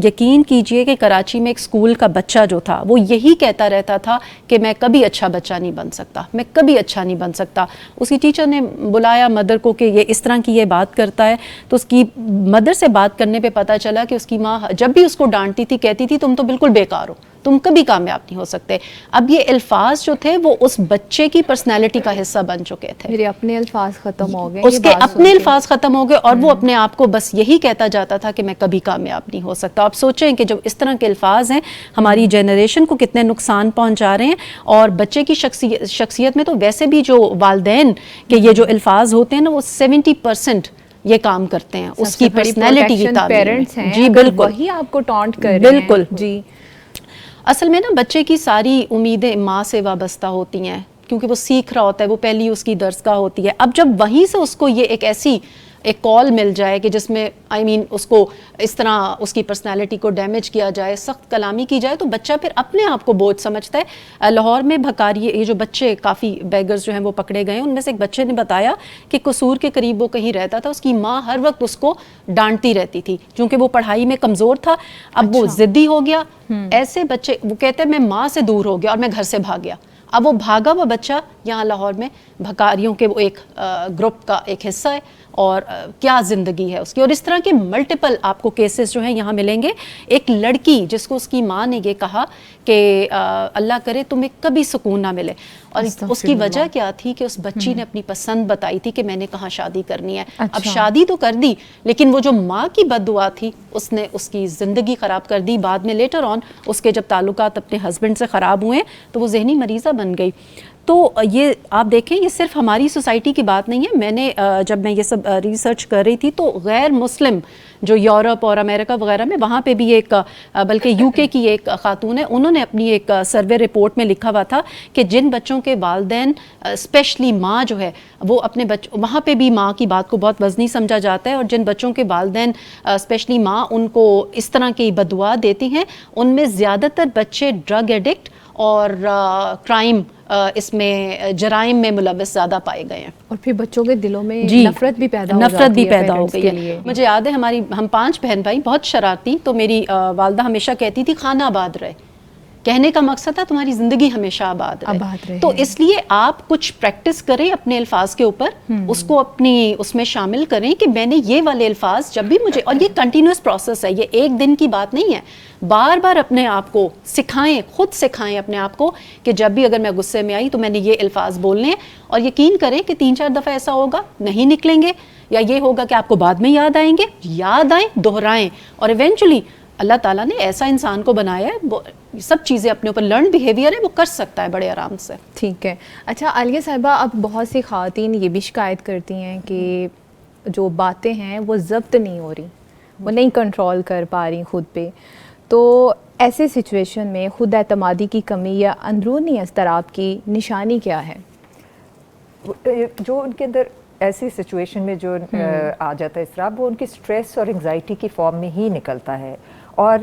یقین کیجئے کہ کراچی میں ایک اسکول کا بچہ جو تھا وہ یہی کہتا رہتا تھا کہ میں کبھی اچھا بچہ نہیں بن سکتا, میں کبھی اچھا نہیں بن سکتا. اس کی ٹیچر نے بلایا مدر کو کہ یہ اس طرح کی یہ بات کرتا ہے, تو اس کی مدر سے بات کرنے پہ پتہ چلا کہ اس کی ماں جب بھی اس کو ڈانٹتی تھی کہتی تھی تم تو بالکل بیکار ہو, تم کبھی کامیاب نہیں ہو سکتے. اب یہ الفاظ جو تھے وہ اس بچے کی پرسنالٹی کا حصہ بن چکے تھے. میرے اپنے الفاظ ختم ہو گئے, اس کے اپنے الفاظ ختم ہو گئے اور وہ اپنے آپ کو بس یہی کہتا جاتا تھا کہ میں کبھی کامیاب نہیں ہو سکتا. آپ سوچیں کہ جو اس طرح کے الفاظ ہیں ہماری جنریشن کو کتنے نقصان پہنچا رہے ہیں, اور بچے کی شخصیت میں تو ویسے بھی جو والدین کے یہ جو الفاظ ہوتے ہیں نا وہ 70% یہ کام کرتے ہیں اس کی پرسنالٹی کی تعمیر پیرنٹس میں. ہیں, جی بالکل, وہی آپ کو ٹانٹ کر رہے ہیں. بالکل جی اصل میں نا بچے کی ساری امیدیں ماں سے وابستہ ہوتی ہیں کیونکہ وہ سیکھ رہا ہوتا ہے, وہ پہلی اس کی درسگاہ ہوتی ہے. اب جب وہیں سے اس کو یہ ایک کال مل جائے کہ جس میں اس کو اس طرح اس کی پرسنالٹی کو ڈیمیج کیا جائے, سخت کلامی کی جائے, تو بچہ پھر اپنے آپ کو بوجھ سمجھتا ہے. لاہور میں بھکاری, یہ جو بچے کافی بیگرز جو ہیں وہ پکڑے گئے, ان میں سے ایک بچے نے بتایا کہ قصور کے قریب وہ کہیں رہتا تھا, اس کی ماں ہر وقت اس کو ڈانٹتی رہتی تھی چونکہ وہ پڑھائی میں کمزور تھا. اب وہ ضدی ہو گیا. ایسے بچے, وہ کہتے ہیں میں ماں سے دور ہو گیا اور میں گھر سے بھاگ گیا. اب وہ بھاگا ہوا بچہ یہاں لاہور میں بھکاریوں کے وہ ایک گروپ کا ایک حصہ ہے, اور کیا زندگی ہے اس کی. اور اس طرح کے ملٹیپل آپ کو کیسز جو ہیں یہاں ملیں گے. ایک لڑکی جس کو اس کی ماں نے یہ کہا کہ اللہ کرے تمہیں کبھی سکون نہ ملے, اور اس کی وجہ کیا تھی کہ اس بچی نے اپنی پسند بتائی تھی کہ میں نے کہاں شادی کرنی ہے. اب شادی تو کر دی لیکن وہ جو ماں کی بد دعا تھی اس نے اس کی زندگی خراب کر دی. بعد میں لیٹر آن اس کے جب تعلقات اپنے ہسبینڈ سے خراب ہوئے تو وہ ذہنی مریضہ بن گئی. تو یہ آپ دیکھیں یہ صرف ہماری سوسائٹی کی بات نہیں ہے. میں نے جب میں یہ سب ریسرچ کر رہی تھی تو غیر مسلم جو یورپ اور امریکہ وغیرہ میں, وہاں پہ بھی ایک بلکہ یو کے کی ایک خاتون ہے, انہوں نے اپنی ایک سروے رپورٹ میں لکھا ہوا تھا کہ جن بچوں کے والدین اسپیشلی ماں جو ہے وہ اپنے وہاں پہ بھی ماں کی بات کو بہت وزنی سمجھا جاتا ہے, اور جن بچوں کے والدین اسپیشلی ماں ان کو اس طرح کی بددعا دیتی ہیں ان میں زیادہ تر بچے ڈرگ ایڈکٹ اور کرائم, اس میں جرائم میں ملوث زیادہ پائے گئے ہیں. اور پھر بچوں کے دلوں میں نفرت بھی پیدا ہو گئی ہے. مجھے یاد ہے ہم 5 بہن بھائی بہت شرارتی, تو میری والدہ ہمیشہ کہتی تھی خانہ آباد رہے. کہنے کا مقصد تھا تمہاری زندگی ہمیشہ آباد رہے. تو اس لیے آپ کچھ پریکٹس کریں اپنے الفاظ کے اوپر, اس کو اپنی اس میں شامل کریں کہ میں نے یہ والے الفاظ جب بھی مجھے, اور یہ کنٹینیوس پروسیس ہے, یہ ایک دن کی بات نہیں ہے. بار بار اپنے آپ کو سکھائیں, خود سکھائیں اپنے آپ کو کہ جب بھی اگر میں غصے میں آئی تو میں نے یہ الفاظ بولنے ہیں, اور یقین کریں کہ 3-4 دفعہ ایسا ہوگا نہیں نکلیں گے, یا یہ ہوگا کہ آپ کو بعد میں یاد آئیں گے, یاد آئیں, دہرائیں, اور ایونچولی اللہ تعالیٰ نے ایسا انسان کو بنایا ہے, سب چیزیں اپنے اوپر لرن بیہیویئر ہے, وہ کر سکتا ہے بڑے آرام سے. ٹھیک ہے. اچھا عالیہ صاحبہ, اب بہت سی خواتین یہ بھی شکایت کرتی ہیں کہ جو باتیں ہیں وہ ضبط نہیں ہو رہی, وہ نہیں کنٹرول کر پا رہی خود پہ. تو ایسے سچویشن میں خود اعتمادی کی کمی یا اندرونی اضطراب کی نشانی کیا ہے؟ جو ان کے اندر ایسی سچویشن میں جو آ جاتا ہے اضطراب, وہ ان کی اسٹریس اور انگزائٹی کی فارم میں ہی نکلتا ہے. اور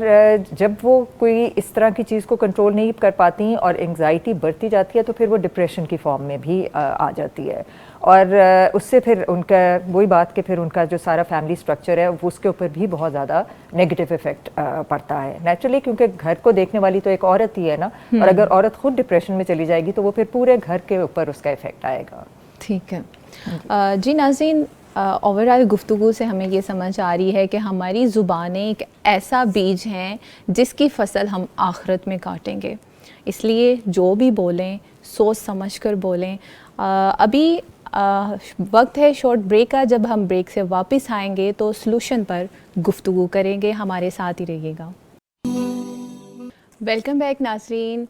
جب وہ کوئی اس طرح کی چیز کو کنٹرول نہیں کر پاتی اور انگزائٹی بڑھتی جاتی ہے تو پھر وہ ڈپریشن کی فارم میں بھی آ جاتی ہے. اور اس سے پھر ان کا وہی بات کہ پھر ان کا جو سارا فیملی سٹرکچر ہے وہ اس کے اوپر بھی بہت زیادہ نیگیٹو افیکٹ پڑتا ہے نیچرلی, کیونکہ گھر کو دیکھنے والی تو ایک عورت ہی ہے نا, اور اگر عورت خود ڈپریشن میں چلی جائے گی تو وہ پھر پورے گھر کے اوپر اس کا افیکٹ آئے گا. ٹھیک ہے. جی ناظرین, اوور آل گفتگو سے ہمیں یہ سمجھ آ رہی ہے کہ ہماری زبانیں ایک ایسا بیج ہیں جس کی فصل ہم آخرت میں کاٹیں گے. اس لیے جو بھی بولیں سوچ سمجھ کر بولیں. ابھی وقت ہے شارٹ بریک کا, جب ہم بریک سے واپس آئیں گے تو سلوشن پر گفتگو کریں گے. ہمارے ساتھ ہی رہیے گا. ویلکم بیک ناظرین.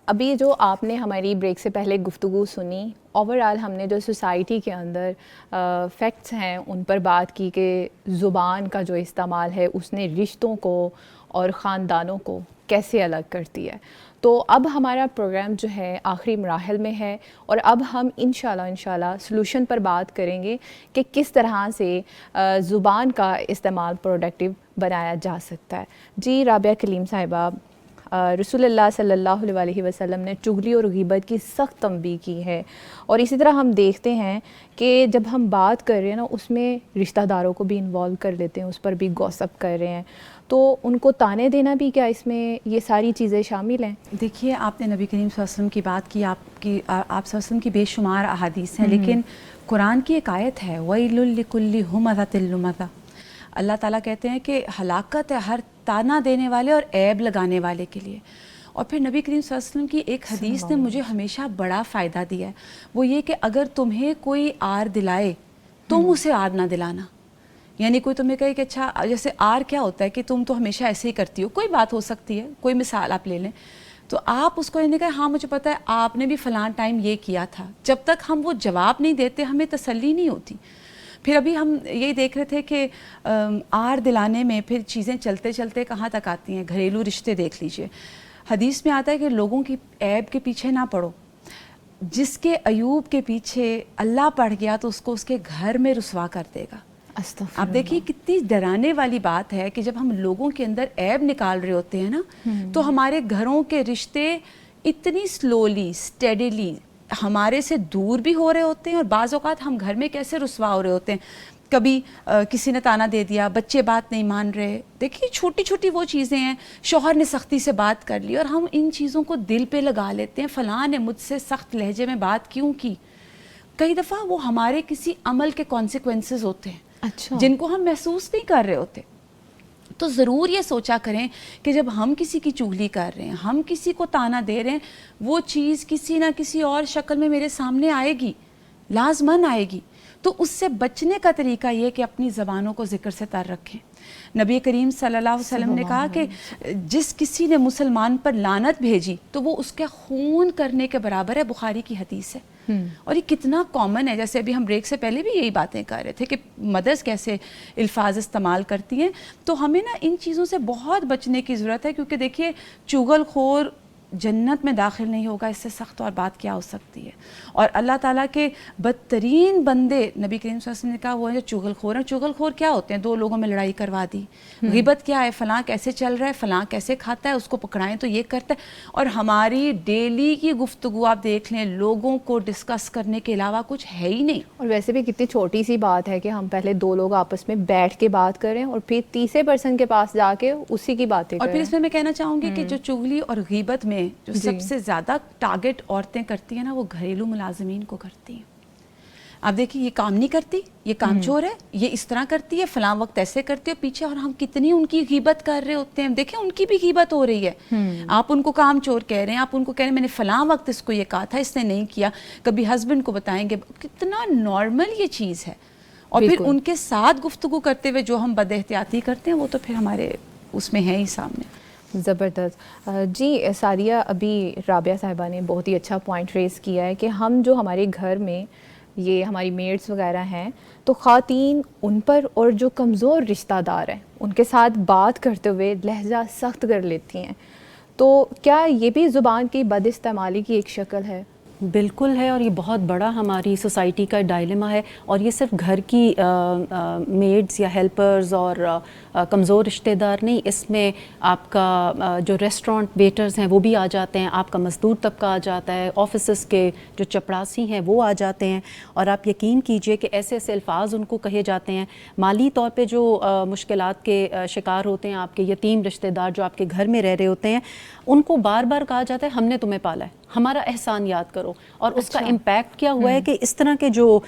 ابھی جو آپ نے ہماری بریک سے پہلے گفتگو سنی, اوور آل ہم نے جو سوسائٹی کے اندر فیکٹس ہیں ان پر بات کی کہ زبان کا جو استعمال ہے اس نے رشتوں کو اور خاندانوں کو کیسے الگ کرتی ہے. تو اب ہمارا پروگرام جو ہے آخری مراحل میں ہے, اور اب ہم انشاءاللہ سلوشن پر بات کریں گے کہ کس طرح سے زبان کا استعمال پروڈکٹیو بنایا جا سکتا ہے. جی رابعہ کلیم صاحبہ, رسول اللہ صلی اللہ علیہ وسلم نے چغلی اور غیبت کی سخت تنبیہ کی ہے, اور اسی طرح ہم دیکھتے ہیں کہ جب ہم بات کر رہے ہیں نا اس میں رشتہ داروں کو بھی انوالو کر لیتے ہیں, اس پر بھی گوسپ کر رہے ہیں, تو ان کو تانے دینا بھی کیا اس میں یہ ساری چیزیں شامل ہیں؟ دیکھیے آپ نے نبی کریم صلی اللہ علیہ وسلم کی بات کی, آپ صلی اللہ علیہ وسلم کی بے شمار احادیث ہیں, لیکن قرآن کی ایک آیت ہے وَيْلٌ لِكُلِّ هُمَزَةٍ لُمَزَةٍ. اللہ تعالیٰ کہتے ہیں کہ ہلاکت ہے ہر تانا دینے والے اور عیب لگانے والے کے لیے. اور پھر نبی کریم صلی اللہ علیہ وسلم کی ایک حدیث نے مجھے ہمیشہ بڑا فائدہ دیا ہے, وہ یہ کہ اگر تمہیں کوئی آر دلائے تم اسے آر نہ دلانا. یعنی کوئی تمہیں کہے کہ اچھا جیسے آر کیا ہوتا ہے کہ تم تو ہمیشہ ایسے ہی کرتی ہو, کوئی بات ہو سکتی ہے, کوئی مثال آپ لے لیں, تو آپ اس کو یہ نہیں کہیں ہاں مجھے پتہ ہے آپ نے بھی فلاں ٹائم یہ کیا تھا. جب تک ہم وہ جواب نہیں دیتے ہمیں تسلی نہیں ہوتی. پھر ابھی ہم یہی دیکھ رہے تھے کہ آر دلانے میں پھر چیزیں چلتے چلتے کہاں تک آتی ہیں. گھریلو رشتے دیکھ لیجئے, حدیث میں آتا ہے کہ لوگوں کی عیب کے پیچھے نہ پڑو. جس کے عیوب کے پیچھے اللہ پڑ گیا تو اس کو اس کے گھر میں رسوا کر دے گا. آپ دیکھیے کتنی ڈرانے والی بات ہے کہ جب ہم لوگوں کے اندر عیب نکال رہے ہوتے ہیں نا تو ہمارے گھروں کے رشتے اتنی سلولی اسٹیڈیلی ہمارے سے دور بھی ہو رہے ہوتے ہیں, اور بعض اوقات ہم گھر میں کیسے رسوا ہو رہے ہوتے ہیں. کبھی کسی نے تانا دے دیا, بچے بات نہیں مان رہے, دیکھیے چھوٹی چھوٹی وہ چیزیں ہیں, شوہر نے سختی سے بات کر لی اور ہم ان چیزوں کو دل پہ لگا لیتے ہیں, فلاں نے مجھ سے سخت لہجے میں بات کیوں کی. کئی دفعہ وہ ہمارے کسی عمل کے کانسیکوینسز ہوتے ہیں جن کو ہم محسوس نہیں کر رہے ہوتے. تو ضرور یہ سوچا کریں کہ جب ہم کسی کی چغلی کر رہے ہیں, ہم کسی کو تانا دے رہے ہیں, وہ چیز کسی نہ کسی اور شکل میں میرے سامنے آئے گی, لازماً آئے گی. تو اس سے بچنے کا طریقہ یہ کہ اپنی زبانوں کو ذکر سے تر رکھیں. نبی کریم صلی اللہ علیہ وسلم نے کہا کہ جس کسی نے مسلمان پر لعنت بھیجی تو وہ اس کے خون کرنے کے برابر ہے. بخاری کی حدیث ہے. اور یہ کتنا کامن ہے, جیسے ابھی ہم بریک سے پہلے بھی یہی باتیں کر رہے تھے کہ مدرس کیسے الفاظ استعمال کرتی ہیں. تو ہمیں نا ان چیزوں سے بہت بچنے کی ضرورت ہے, کیونکہ دیکھیے چغل خور جنت میں داخل نہیں ہوگا, اس سے سخت اور بات کیا ہو سکتی ہے. اور اللہ تعالیٰ کے بدترین بندے نبی کریم صلی اللہ علیہ وسلم نے کہا وہ ہے جو چغل خور ہیں. چغل خور کیا ہوتے ہیں؟ دو لوگوں میں لڑائی کروا دی. غیبت کیا ہے؟ فلاں کیسے چل رہا ہے, فلاں کیسے کھاتا ہے, اس کو پکڑائیں تو یہ کرتا ہے. اور ہماری ڈیلی کی گفتگو آپ دیکھ لیں, لوگوں کو ڈسکس کرنے کے علاوہ کچھ ہے ہی نہیں. اور ویسے بھی کتنی چھوٹی سی بات ہے کہ ہم پہلے دو لوگ آپس میں بیٹھ کے بات کریں اور پھر تیسرے پرسن کے پاس جا کے اسی کی باتیں کریں. اور پھر اس میں کہنا چاہوں گی کہ جو چغلی اور غیبت میں جو سب سے زیادہ ٹارگٹ عورتیں کرتی ہیں نا, وہ گھریلو ملازمین کو کرتی ہیں. آپ دیکھیے یہ کام نہیں کرتی, یہ کام چور ہے, یہ اس طرح کرتی ہے, فلاں وقت ایسے کرتی ہے, پیچھے اور ہم کتنی ان کی غیبت کر رہے ہوتے ہیں. دیکھیں ان کی بھی غیبت ہو رہی ہے. آپ ان کو کام چور کہہ رہے ہیں, آپ ان کو کہہ رہے ہیں میں نے فلاں وقت اس کو یہ کہا تھا, اس نے نہیں کیا. کبھی ہسبینڈ کو بتائیں گے, کتنا نارمل یہ چیز ہے. اور پھر ان کے ساتھ گفتگو کرتے ہوئے جو ہم بد احتیاطی کرتے ہیں وہ تو پھر ہمارے اس میں ہے ہی سامنے. زبردست. جی ساریہ, ابھی رابعہ صاحبہ نے بہت ہی اچھا پوائنٹ ریز کیا ہے کہ ہم جو ہمارے گھر میں یہ ہماری میڈس وغیرہ ہیں تو خواتین ان پر اور جو کمزور رشتہ دار ہیں ان کے ساتھ بات کرتے ہوئے لہجہ سخت کر لیتی ہیں. تو کیا یہ بھی زبان کی بد استعمالی کی ایک شکل ہے؟ بالکل ہے, اور یہ بہت بڑا ہماری سوسائٹی کا ڈائلیما ہے. اور یہ صرف گھر کی میڈز یا ہیلپرز اور کمزور رشتہ دار نہیں, اس میں آپ کا جو ریسٹورانٹ ویٹرز ہیں وہ بھی آ جاتے ہیں, آپ کا مزدور طبقہ آ جاتا ہے, آفیسز کے جو چپڑاسی ہیں وہ آ جاتے ہیں. اور آپ یقین کیجئے کہ ایسے ایسے الفاظ ان کو کہے جاتے ہیں. مالی طور پہ جو مشکلات کے شکار ہوتے ہیں, آپ کے یتیم رشتہ دار جو آپ کے گھر میں رہ رہے ہوتے ہیں, ان کو بار بار کہا جاتا ہے ہم نے تمہیں پالا ہے, ہمارا احسان یاد کرو. اور اس کا امپیکٹ کیا ہوا ہے کہ اس طرح کے جو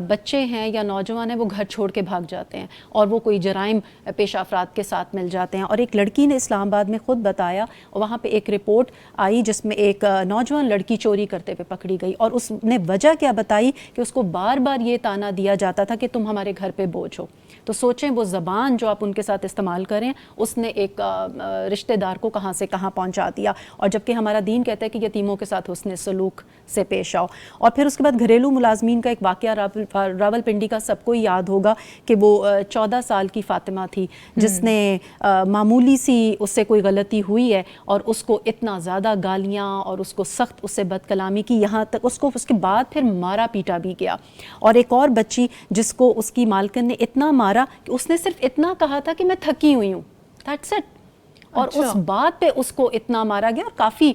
بچے ہیں یا نوجوان ہیں وہ گھر چھوڑ کے بھاگ جاتے ہیں اور وہ کوئی جرائم پیشہ افراد کے ساتھ مل جاتے ہیں. اور ایک لڑکی نے اسلام آباد میں خود بتایا, وہاں پہ ایک رپورٹ آئی جس میں ایک نوجوان لڑکی چوری کرتے ہوئے پکڑی گئی, اور اس نے وجہ کیا بتائی کہ اس کو بار بار یہ تانا دیا جاتا تھا کہ تم ہمارے گھر پہ بوجھ ہو. تو سوچیں وہ زبان جو آپ ان کے ساتھ استعمال کریں اس نے ایک رشتہ دار کو کہاں سے کہاں پہنچا دیا. اور جبکہ ہمارا دین کہتا ہے کہ یتیموں کے ساتھ حسن سلوک سے پیش آؤ. اور پھر اس کے بعد گھریلو ملازمین کا ایک واقعہ راول پنڈی کا سب کو یاد ہوگا کہ وہ 14 سال کی فاطمہ تھی جس نے معمولی سی اس سے کوئی غلطی ہوئی ہے اور اس کو اتنا زیادہ گالیاں اور اس کو سخت اس سے بد کلامی کی, یہاں تک اس کو اس کے بعد پھر مارا پیٹا بھی گیا. اور ایک اور بچی جس کو اس کی مالکن نے اتنا مارا کہ اس نے صرف اتنا کہا تھا کہ میں تھکی ہوئی ہوں, دیٹس اٹ. اور اس بات پہ اس کو اتنا مارا گیا, اور کافی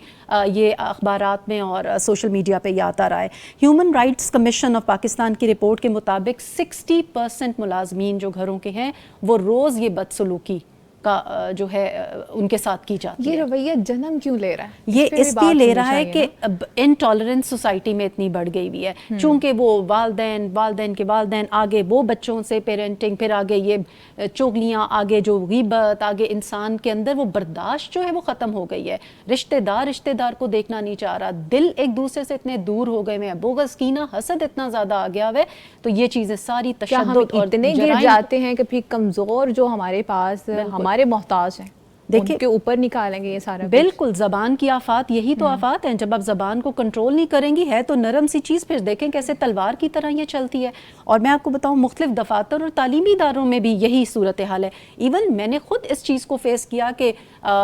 یہ اخبارات میں اور سوشل میڈیا پہ یہ آتا رہا ہے. Human rights commission of Pakistan کی رپورٹ کے مطابق 60% ملازمین جو گھروں کے ہیں وہ روز یہ بدسلوکی کا جو ہے ان کے ساتھ کی جاتی ہے. یہ رویہ جنم کیوں لے رہا ہے؟ یہ اس لیے لے رہا ہے کہ انٹالرنس سوسائٹی میں اتنی بڑھ گئی ہوئی ہے، چونکہ وہ والدین کے والدین، آگے وہ بچوں سے پیرنٹنگ، پھر آگے یہ چغلیاں، آگے جو غیبت، آگے انسان کے اندر وہ برداشت جو ہے وہ ختم ہو گئی ہے. رشتہ دار کو دیکھنا نہیں چاہ رہا، دل ایک دوسرے سے اتنے دور ہو گئے ہیں، بغض، کینہ، حسد اتنا زیادہ آ گیا ہے. تو یہ چیزیں ساری تشدد اور اتنے گر جاتے ہیں کہ پھر کمزور جو ہمارے پاس ہمارے محتاج ہیں ان کے اوپر نکالیں گے یہ سارا. بالکل، زبان کی آفات یہی تو آفات ہیں. جب آپ زبان کو کنٹرول نہیں کریں گی، ہے تو نرم سی چیز، پھر دیکھیں کیسے تلوار کی طرح یہ چلتی ہے. اور میں آپ کو بتاؤں مختلف دفاتر اور تعلیمی اداروں میں بھی یہی صورتحال ہے. ایون میں نے خود اس چیز کو فیس کیا کہ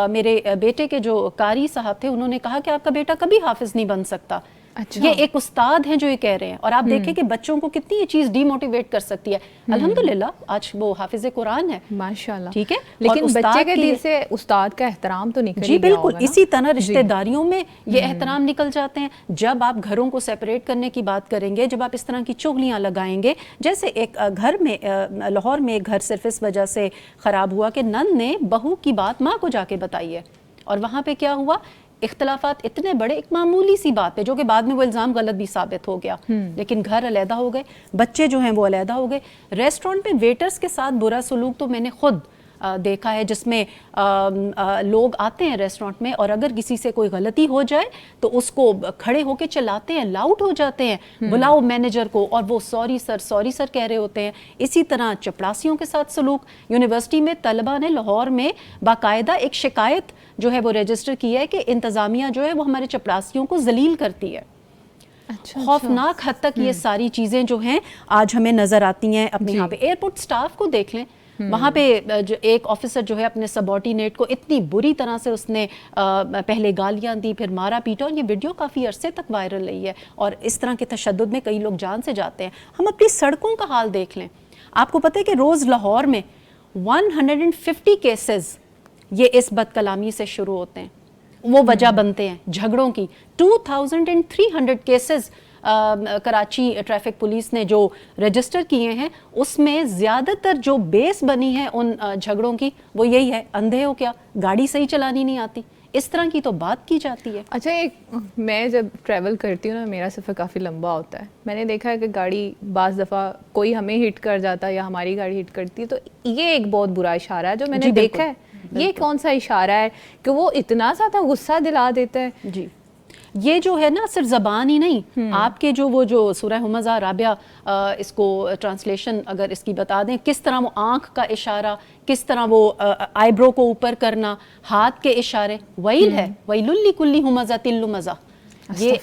میرے بیٹے کے جو قاری صاحب تھے، انہوں نے کہا کہ آپ کا بیٹا کبھی حافظ نہیں بن سکتا. یہ ایک استاد ہیں جو یہ کہہ رہے ہیں، اور آپ دیکھیں کہ بچوں کو کتنی یہ چیز ڈی موٹیویٹ کر سکتی ہے. الحمدللہ آج وہ حافظ قرآن ہے، ماشاءاللہ. ٹھیک ہے، لیکن بچے کے دل سے استاد کا احترام تو نکل جی بالکل. اسی طرح رشتہ داریوں میں یہ احترام نکل جاتے ہیں. جب آپ گھروں کو سیپریٹ کرنے کی بات کریں گے، جب آپ اس طرح کی چغلیاں لگائیں گے، جیسے ایک گھر میں لاہور میں ایک گھر صرف اس وجہ سے خراب ہوا کہ نند نے بہو کی بات ماں کو جا کے بتائی ہے، اور وہاں پہ کیا ہوا، اختلافات اتنے بڑے ایک معمولی سی بات پہ، جو کہ بعد میں وہ الزام غلط بھی ثابت ہو گیا، لیکن گھر علیحدہ ہو گئے، بچے جو ہیں وہ علیحدہ ہو گئے. ریسٹورنٹ میں ویٹرز کے ساتھ برا سلوک تو میں نے خود دیکھا ہے، جس میں لوگ آتے ہیں ریسٹورنٹ میں، اور اگر کسی سے کوئی غلطی ہو جائے تو اس کو کھڑے ہو کے چلاتے ہیں، لاؤڈ ہو جاتے ہیں، بلاؤ مینیجر کو، اور وہ سوری سر کہہ رہے ہوتے ہیں. اسی طرح چپڑاسیوں کے ساتھ سلوک. یونیورسٹی میں طلبہ نے لاہور میں باقاعدہ ایک شکایت جو ہے وہ رجسٹر کی ہے کہ انتظامیہ جو ہے وہ ہمارے چپڑاسیوں کو ذلیل کرتی ہے. خوفناک حد تک یہ ساری چیزیں جو ہیں آج ہمیں نظر آتی ہیں. اپنے یہاں پہ ایئرپورٹ سٹاف کو دیکھ لیں، وہاں پہ جو ایک آفیسر جو ہے اپنے سبارڈینیٹ کو اتنی بری طرح سے اس نے پہلے گالیاں دی، پھر مارا پیٹا، اور یہ ویڈیو کافی عرصے تک وائرل رہی ہے. اور اس طرح کے تشدد میں کئی لوگ جان سے جاتے ہیں. ہم اپنی سڑکوں کا حال دیکھ لیں. آپ کو پتہ ہے کہ روز لاہور میں 150 کیسز یہ اس بد کلامی سے شروع ہوتے ہیں، وہ وجہ بنتے ہیں جھگڑوں کی. 2300 کیسز کراچی ٹریفک پولیس نے جو رجسٹر کیے ہیں، اس میں زیادہ تر جو بیس بنی ہے ان جھگڑوں کی وہ یہی ہے، اندھے ہو کیا، گاڑی صحیح چلانی نہیں آتی، اس طرح کی تو بات کی جاتی ہے. اچھا، میں جب ٹریول کرتی ہوں نا، میرا سفر کافی لمبا ہوتا ہے. میں نے دیکھا ہے کہ گاڑی بعض دفعہ کوئی ہمیں ہٹ کر جاتا ہے یا ہماری گاڑی ہٹ کرتی ہے، تو یہ ایک بہت برا اشارہ ہے جو میں نے دیکھا ہے. یہ کون سا اشارہ ہے کہ وہ اتنا زیادہ غصہ دلا دیتا ہے؟ جی، یہ جو ہے نا صرف زبان ہی نہیں، آپ کے جو سورہ ہمزہ رابعہ، اس کو ٹرانسلیشن اگر اس کی بتا دیں، کس طرح وہ آنکھ کا اشارہ، کس طرح وہ آئی برو کو اوپر کرنا، ہاتھ کے اشارے، ویل ہے، ویل لکل ہمزہ لمزہ. یہ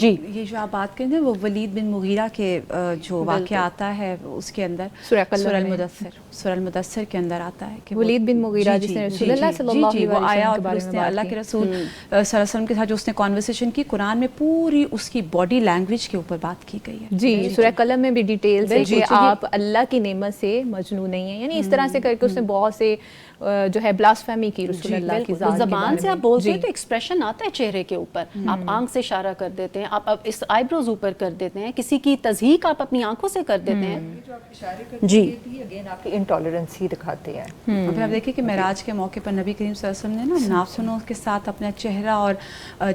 یہ جو آپ بات کریں وہ ولید بن مغیرہ کے جو واقعہ آتا ہے اس کے اندر سورہ المدثر کے اندر آتا ہے کہ ولید بن مغیرہ جس نے رسول اللہ صلی اللہ علیہ وسلم آیا کے بارے اور اس میں نے اللہ کے رسول صلی اللہ علیہ وسلم کے ساتھ جو اس نے کانورسیشن کی، قرآن میں پوری اس کی باڈی لینگویج کے اوپر بات کی گئی ہے. جی، سورہ قلم میں بھی ڈیٹیلز ہے کہ آپ اللہ کی نعمت سے مجنون نہیں ہیں، یعنی اس طرح سے کر کے اس نے بہت سے جو ہے بلاسفیمی کی رسول اللہ کی ذات. زبان سے آپ بولتے ہیں تو ایکسپریشن آتا ہے چہرے کے اوپر، آپ آنکھ سے اشارہ کر دیتے ہیں، آپ اس آئی بروز اوپر کر دیتے ہیں، کسی کی تضحیق آپ اپنی آنکھوں سے کر دیتے ہیں. جی، اگین آپ کی انٹالرنس ہی دکھاتے ہیں. پھر آپ دیکھیں کہ معراج کے موقع پر نبی کریم صلی اللہ علیہ وسلم نے نا ناخنوں کے ساتھ اپنا چہرہ اور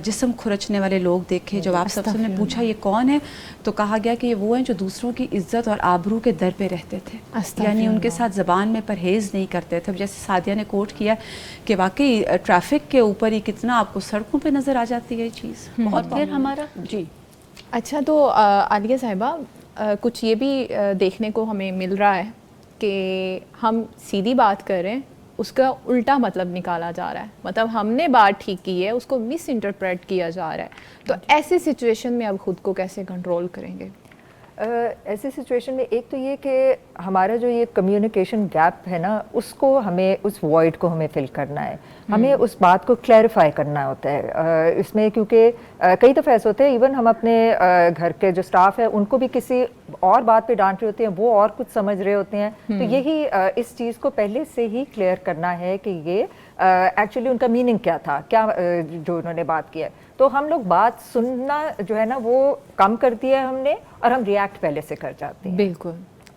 جسم کھرچنے والے لوگ دیکھے. جب آپ سب نے پوچھا یہ کون ہے تو کہا گیا کہ یہ وہ ہیں جو دوسروں کی عزت اور آبرو کے در پہ رہتے تھے، یعنی ان کے ساتھ زبان میں پرہیز نہیں کرتے تھے. جیسے سعدیہ نے کوٹ کیا کہ واقعی ٹریفک کے اوپر ہی کتنا آپ کو سڑکوں پہ نظر آ جاتی ہے یہ چیز. اور پھر ہمارا جی اچھا، تو عالیہ صاحبہ کچھ یہ بھی دیکھنے کو ہمیں مل رہا ہے کہ ہم سیدھی بات کر رہے ہیں، اس کا الٹا مطلب نکالا جا رہا ہے، مطلب ہم نے بات ٹھیک کی ہے، اس کو مس انٹرپریٹ کیا جا رہا ہے. تو ایسی سچویشن میں اب خود کو کیسے کنٹرول کریں گے؟ ایسی سچویشن میں ایک تو یہ کہ ہمارا جو یہ کمیونیکیشن گیپ ہے نا، اس کو ہمیں، اس وائڈ کو ہمیں فل کرنا ہے، ہمیں اس بات کو کلیریفائی کرنا ہوتا ہے اس میں. کیونکہ کئی دفعہ ایسے ہوتے ہیں، ایون ہم اپنے گھر کے جو سٹاف ہے ان کو بھی کسی اور بات پہ ڈانٹ رہے ہوتے ہیں، وہ اور کچھ سمجھ رہے ہوتے ہیں. تو یہی اس چیز کو پہلے سے ہی کلیئر کرنا ہے کہ یہ ایکچولی ان کا میننگ کیا تھا، کیا جو انہوں نے بات کی ہے. تو ہم لوگ بات سننا جو ہے نا وہ کم کر دیا ہے ہم نے، اور ہم ریئیکٹ پہلے سے کر جاتے ہیں. بالکل.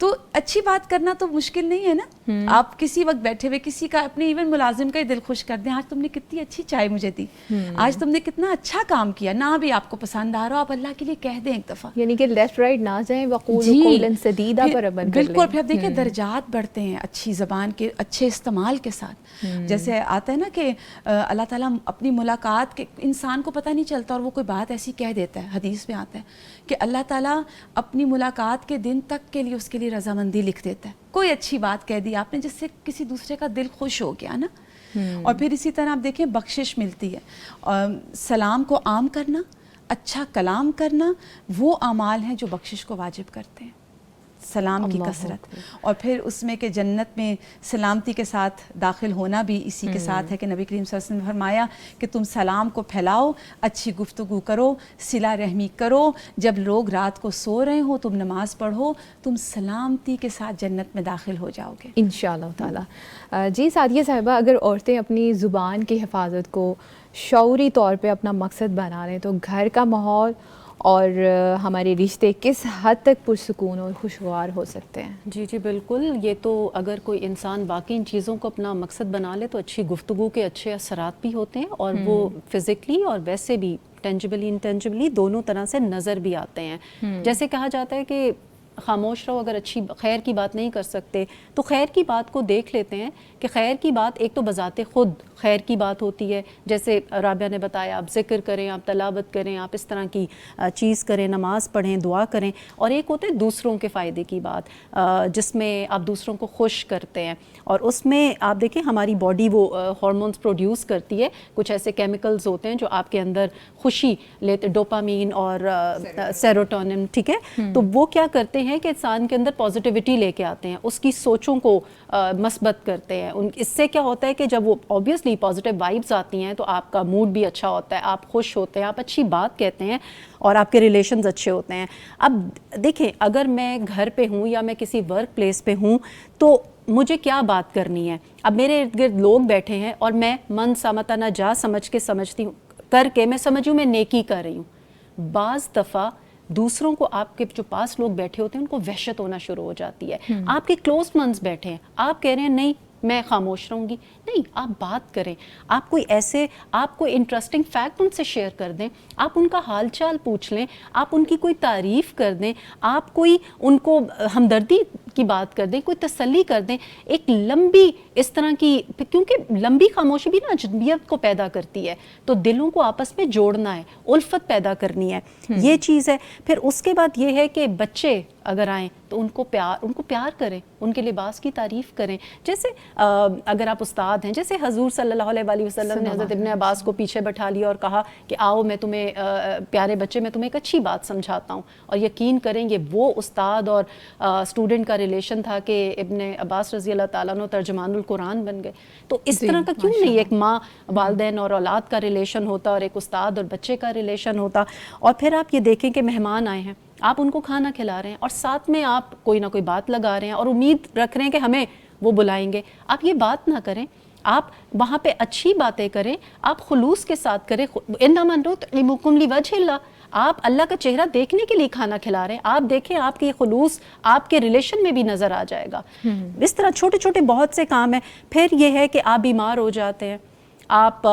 تو اچھی بات کرنا تو مشکل نہیں ہے نا. آپ کسی وقت بیٹھے ہوئے کسی کا اپنے ایون ملازم کا ہی دل خوش کر دیں, آج تم نے کتنی اچھی چائے مجھے دی, آج تم نے کتنا اچھا کام کیا, نہ بھی آپ کو پسند آ رہا ہو آپ اللہ کے لیے کہہ دیں ایک دفعہ, یعنی کہ لیفٹ رائٹ نہ جائیں, وقول قولا سدیدا پر عمل کر لیں. بالکل. پھر دیکھیں درجات بڑھتے ہیں اچھی زبان کے اچھے استعمال کے ساتھ. جیسے آتا ہے نا کہ اللہ تعالیٰ اپنی ملاقات کے انسان کو پتہ نہیں چلتا اور وہ کوئی بات ایسی کہہ دیتا ہے, حدیث میں آتا ہے کہ اللہ تعالیٰ اپنی ملاقات کے دن تک کے لیے اس کے لیے رضامندی لکھ دیتا ہے. کوئی اچھی بات کہہ دی آپ نے جس سے کسی دوسرے کا دل خوش ہو گیا نا. اور پھر اسی طرح آپ دیکھیں بخشش ملتی ہے. سلام کو عام کرنا, اچھا کلام کرنا, وہ اعمال ہیں جو بخشش کو واجب کرتے ہیں, سلام کی کثرت. اور پھر اس میں کہ جنت میں سلامتی کے ساتھ داخل ہونا بھی اسی کے ساتھ ہے کہ نبی کریم صلی اللہ علیہ وسلم نے فرمایا کہ تم سلام کو پھیلاؤ, اچھی گفتگو کرو, صلہ رحمی کرو, جب لوگ رات کو سو رہے ہو تم نماز پڑھو, تم سلامتی کے ساتھ جنت میں داخل ہو جاؤ گے انشاءاللہ تعالیٰ. جی سعدیہ صاحبہ, اگر عورتیں اپنی زبان کی حفاظت کو شعوری طور پہ اپنا مقصد بنا رہے ہیں تو گھر کا ماحول اور ہمارے رشتے کس حد تک پرسکون اور خوشگوار ہو سکتے ہیں؟ جی جی بالکل. یہ تو اگر کوئی انسان باقی ان چیزوں کو اپنا مقصد بنا لے تو اچھی گفتگو کے اچھے اثرات بھی ہوتے ہیں, اور وہ فزیکلی اور ویسے بھی ٹینجبلی انٹینجبلی دونوں طرح سے نظر بھی آتے ہیں. جیسے کہا جاتا ہے کہ خاموش رہو, اگر اچھی خیر کی بات نہیں کر سکتے تو خیر کی بات کو دیکھ لیتے ہیں کہ خیر کی بات ایک تو بذات خود خیر کی بات ہوتی ہے, جیسے رابعہ نے بتایا آپ ذکر کریں, آپ تلاوت کریں, آپ اس طرح کی چیز کریں, نماز پڑھیں, دعا کریں. اور ایک ہوتا ہے دوسروں کے فائدے کی بات جس میں آپ دوسروں کو خوش کرتے ہیں, اور اس میں آپ دیکھیں ہماری باڈی وہ ہارمونز پروڈیوس کرتی ہے, کچھ ایسے کیمیکلز ہوتے ہیں جو آپ کے اندر خوشی لیتے, ڈوپامین اور سیروٹونن, ٹھیک ہے, تو وہ کیا کرتے ہیں کہ انسان کے اندر پازیٹیوٹی لے کے آتے ہیں, اس کی سوچوں کو مثبت کرتے ہیں. اس سے کیا ہوتا ہے کہ جب وہ آبویسلی پازیٹیو وائبز آتی ہیں تو آپ کا موڈ بھی اچھا ہوتا ہے, آپ خوش ہوتے ہیں, آپ اچھی بات کہتے ہیں, اور آپ کے ریلیشنز اچھے ہوتے ہیں. اب دیکھیں اگر میں گھر پہ ہوں یا میں کسی ورک پلیس پہ ہوں تو مجھے کیا بات کرنی ہے. اب میرے ارد گرد لوگ بیٹھے ہیں اور میں من سمتا نہ جا سمجھ کے سمجھتی ہوں کر کے میں سمجھوں میں نیکی کر رہی ہوں. بعض دفعہ دوسروں کو, آپ کے جو پاس لوگ بیٹھے ہوتے ہیں ان کو وحشت ہونا شروع ہو جاتی ہے. آپ کے کلوز ونز بیٹھے ہیں, آپ کہہ رہے ہیں نہیں میں خاموش رہوں گی, نہیں آپ بات کریں, آپ کوئی ایسے آپ کوئی انٹرسٹنگ فیکٹ ان سے شیئر کر دیں, آپ ان کا حال چال پوچھ لیں, آپ ان کی کوئی تعریف کر دیں, آپ کوئی ان کو ہمدردی کی بات کر دیں, کوئی تسلی کر دیں. ایک لمبی اس طرح کی, کیونکہ لمبی خاموشی بھی نا اجنبیت کو پیدا کرتی ہے, تو دلوں کو آپس میں جوڑنا ہے, الفت پیدا کرنی ہے, یہ چیز ہے. پھر اس کے بعد یہ ہے کہ بچے اگر آئیں تو ان کو پیار کریں, ان کے لباس کی تعریف کریں. جیسے اگر آپ استاد ہیں, جیسے حضور صلی اللہ علیہ وسلم نے حضرت ابن عباس کو پیچھے بٹھا لیا اور کہا کہ آؤ میں تمہیں پیارے بچے میں تمہیں ایک اچھی بات سمجھاتا ہوں, اور یقین کریں گے وہ استاد اور اسٹوڈنٹ کا ریلیشن تھا کہ ابن عباس رضی اللہ تعالیٰ عنہ ترجمان القرآن بن گئے. تو اس طرح کا کیوں نہیں ایک ماں والدین اور اولاد کا ریلیشن ہوتا, اور ایک استاد اور بچے کا ریلیشن ہوتا. اور پھر آپ یہ دیکھیں کہ مہمان آئے ہیں, آپ ان کو کھانا کھلا رہے ہیں اور ساتھ میں آپ کوئی نہ کوئی بات لگا رہے ہیں اور امید رکھ رہے ہیں کہ ہمیں وہ بلائیں گے. آپ یہ بات نہ کریں, آپ وہاں پہ اچھی باتیں کریں, آپ خلوص کے ساتھ کریں. انما نطعمکم لوجہ اللہ, آپ اللہ کا چہرہ دیکھنے کے لیے کھانا کھلا رہے ہیں, آپ دیکھیں آپ کے خلوص آپ کے ریلیشن میں بھی نظر آ جائے گا. اس طرح چھوٹے چھوٹے بہت سے کام ہیں. پھر یہ ہے کہ آپ بیمار ہو جاتے ہیں, آپ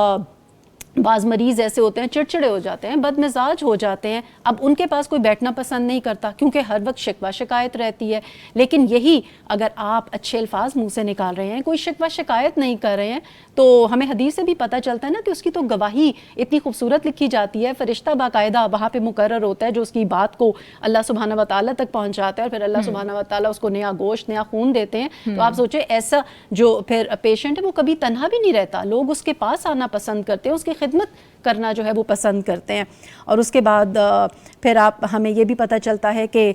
بعض مریض ایسے ہوتے ہیں چڑچڑے ہو جاتے ہیں, بد مزاج ہو جاتے ہیں, اب ان کے پاس کوئی بیٹھنا پسند نہیں کرتا کیونکہ ہر وقت شکوہ شکایت رہتی ہے. لیکن یہی اگر آپ اچھے الفاظ منہ سے نکال رہے ہیں, کوئی شکوہ شکایت نہیں کر رہے ہیں, تو ہمیں حدیث سے بھی پتہ چلتا ہے نا کہ اس کی تو گواہی اتنی خوبصورت لکھی جاتی ہے, فرشتہ باقاعدہ وہاں پہ مقرر ہوتا ہے جو اس کی بات کو اللہ سبحانہ و تعالیٰ تک پہنچاتا ہے, اور پھر اللہ سبحانہ و تعالیٰ اس کو نیا گوشت نیا خون دیتے ہیں. تو آپ سوچیں ایسا جو پھر پیشنٹ ہے وہ کبھی تنہا بھی نہیں رہتا, لوگ اس کے پاس آنا پسند کرتے ہیں, اس کی خدمت کرنا جو ہے وہ پسند کرتے ہیں. اور اس کے بعد پھر آپ ہمیں یہ بھی پتہ چلتا ہے کہ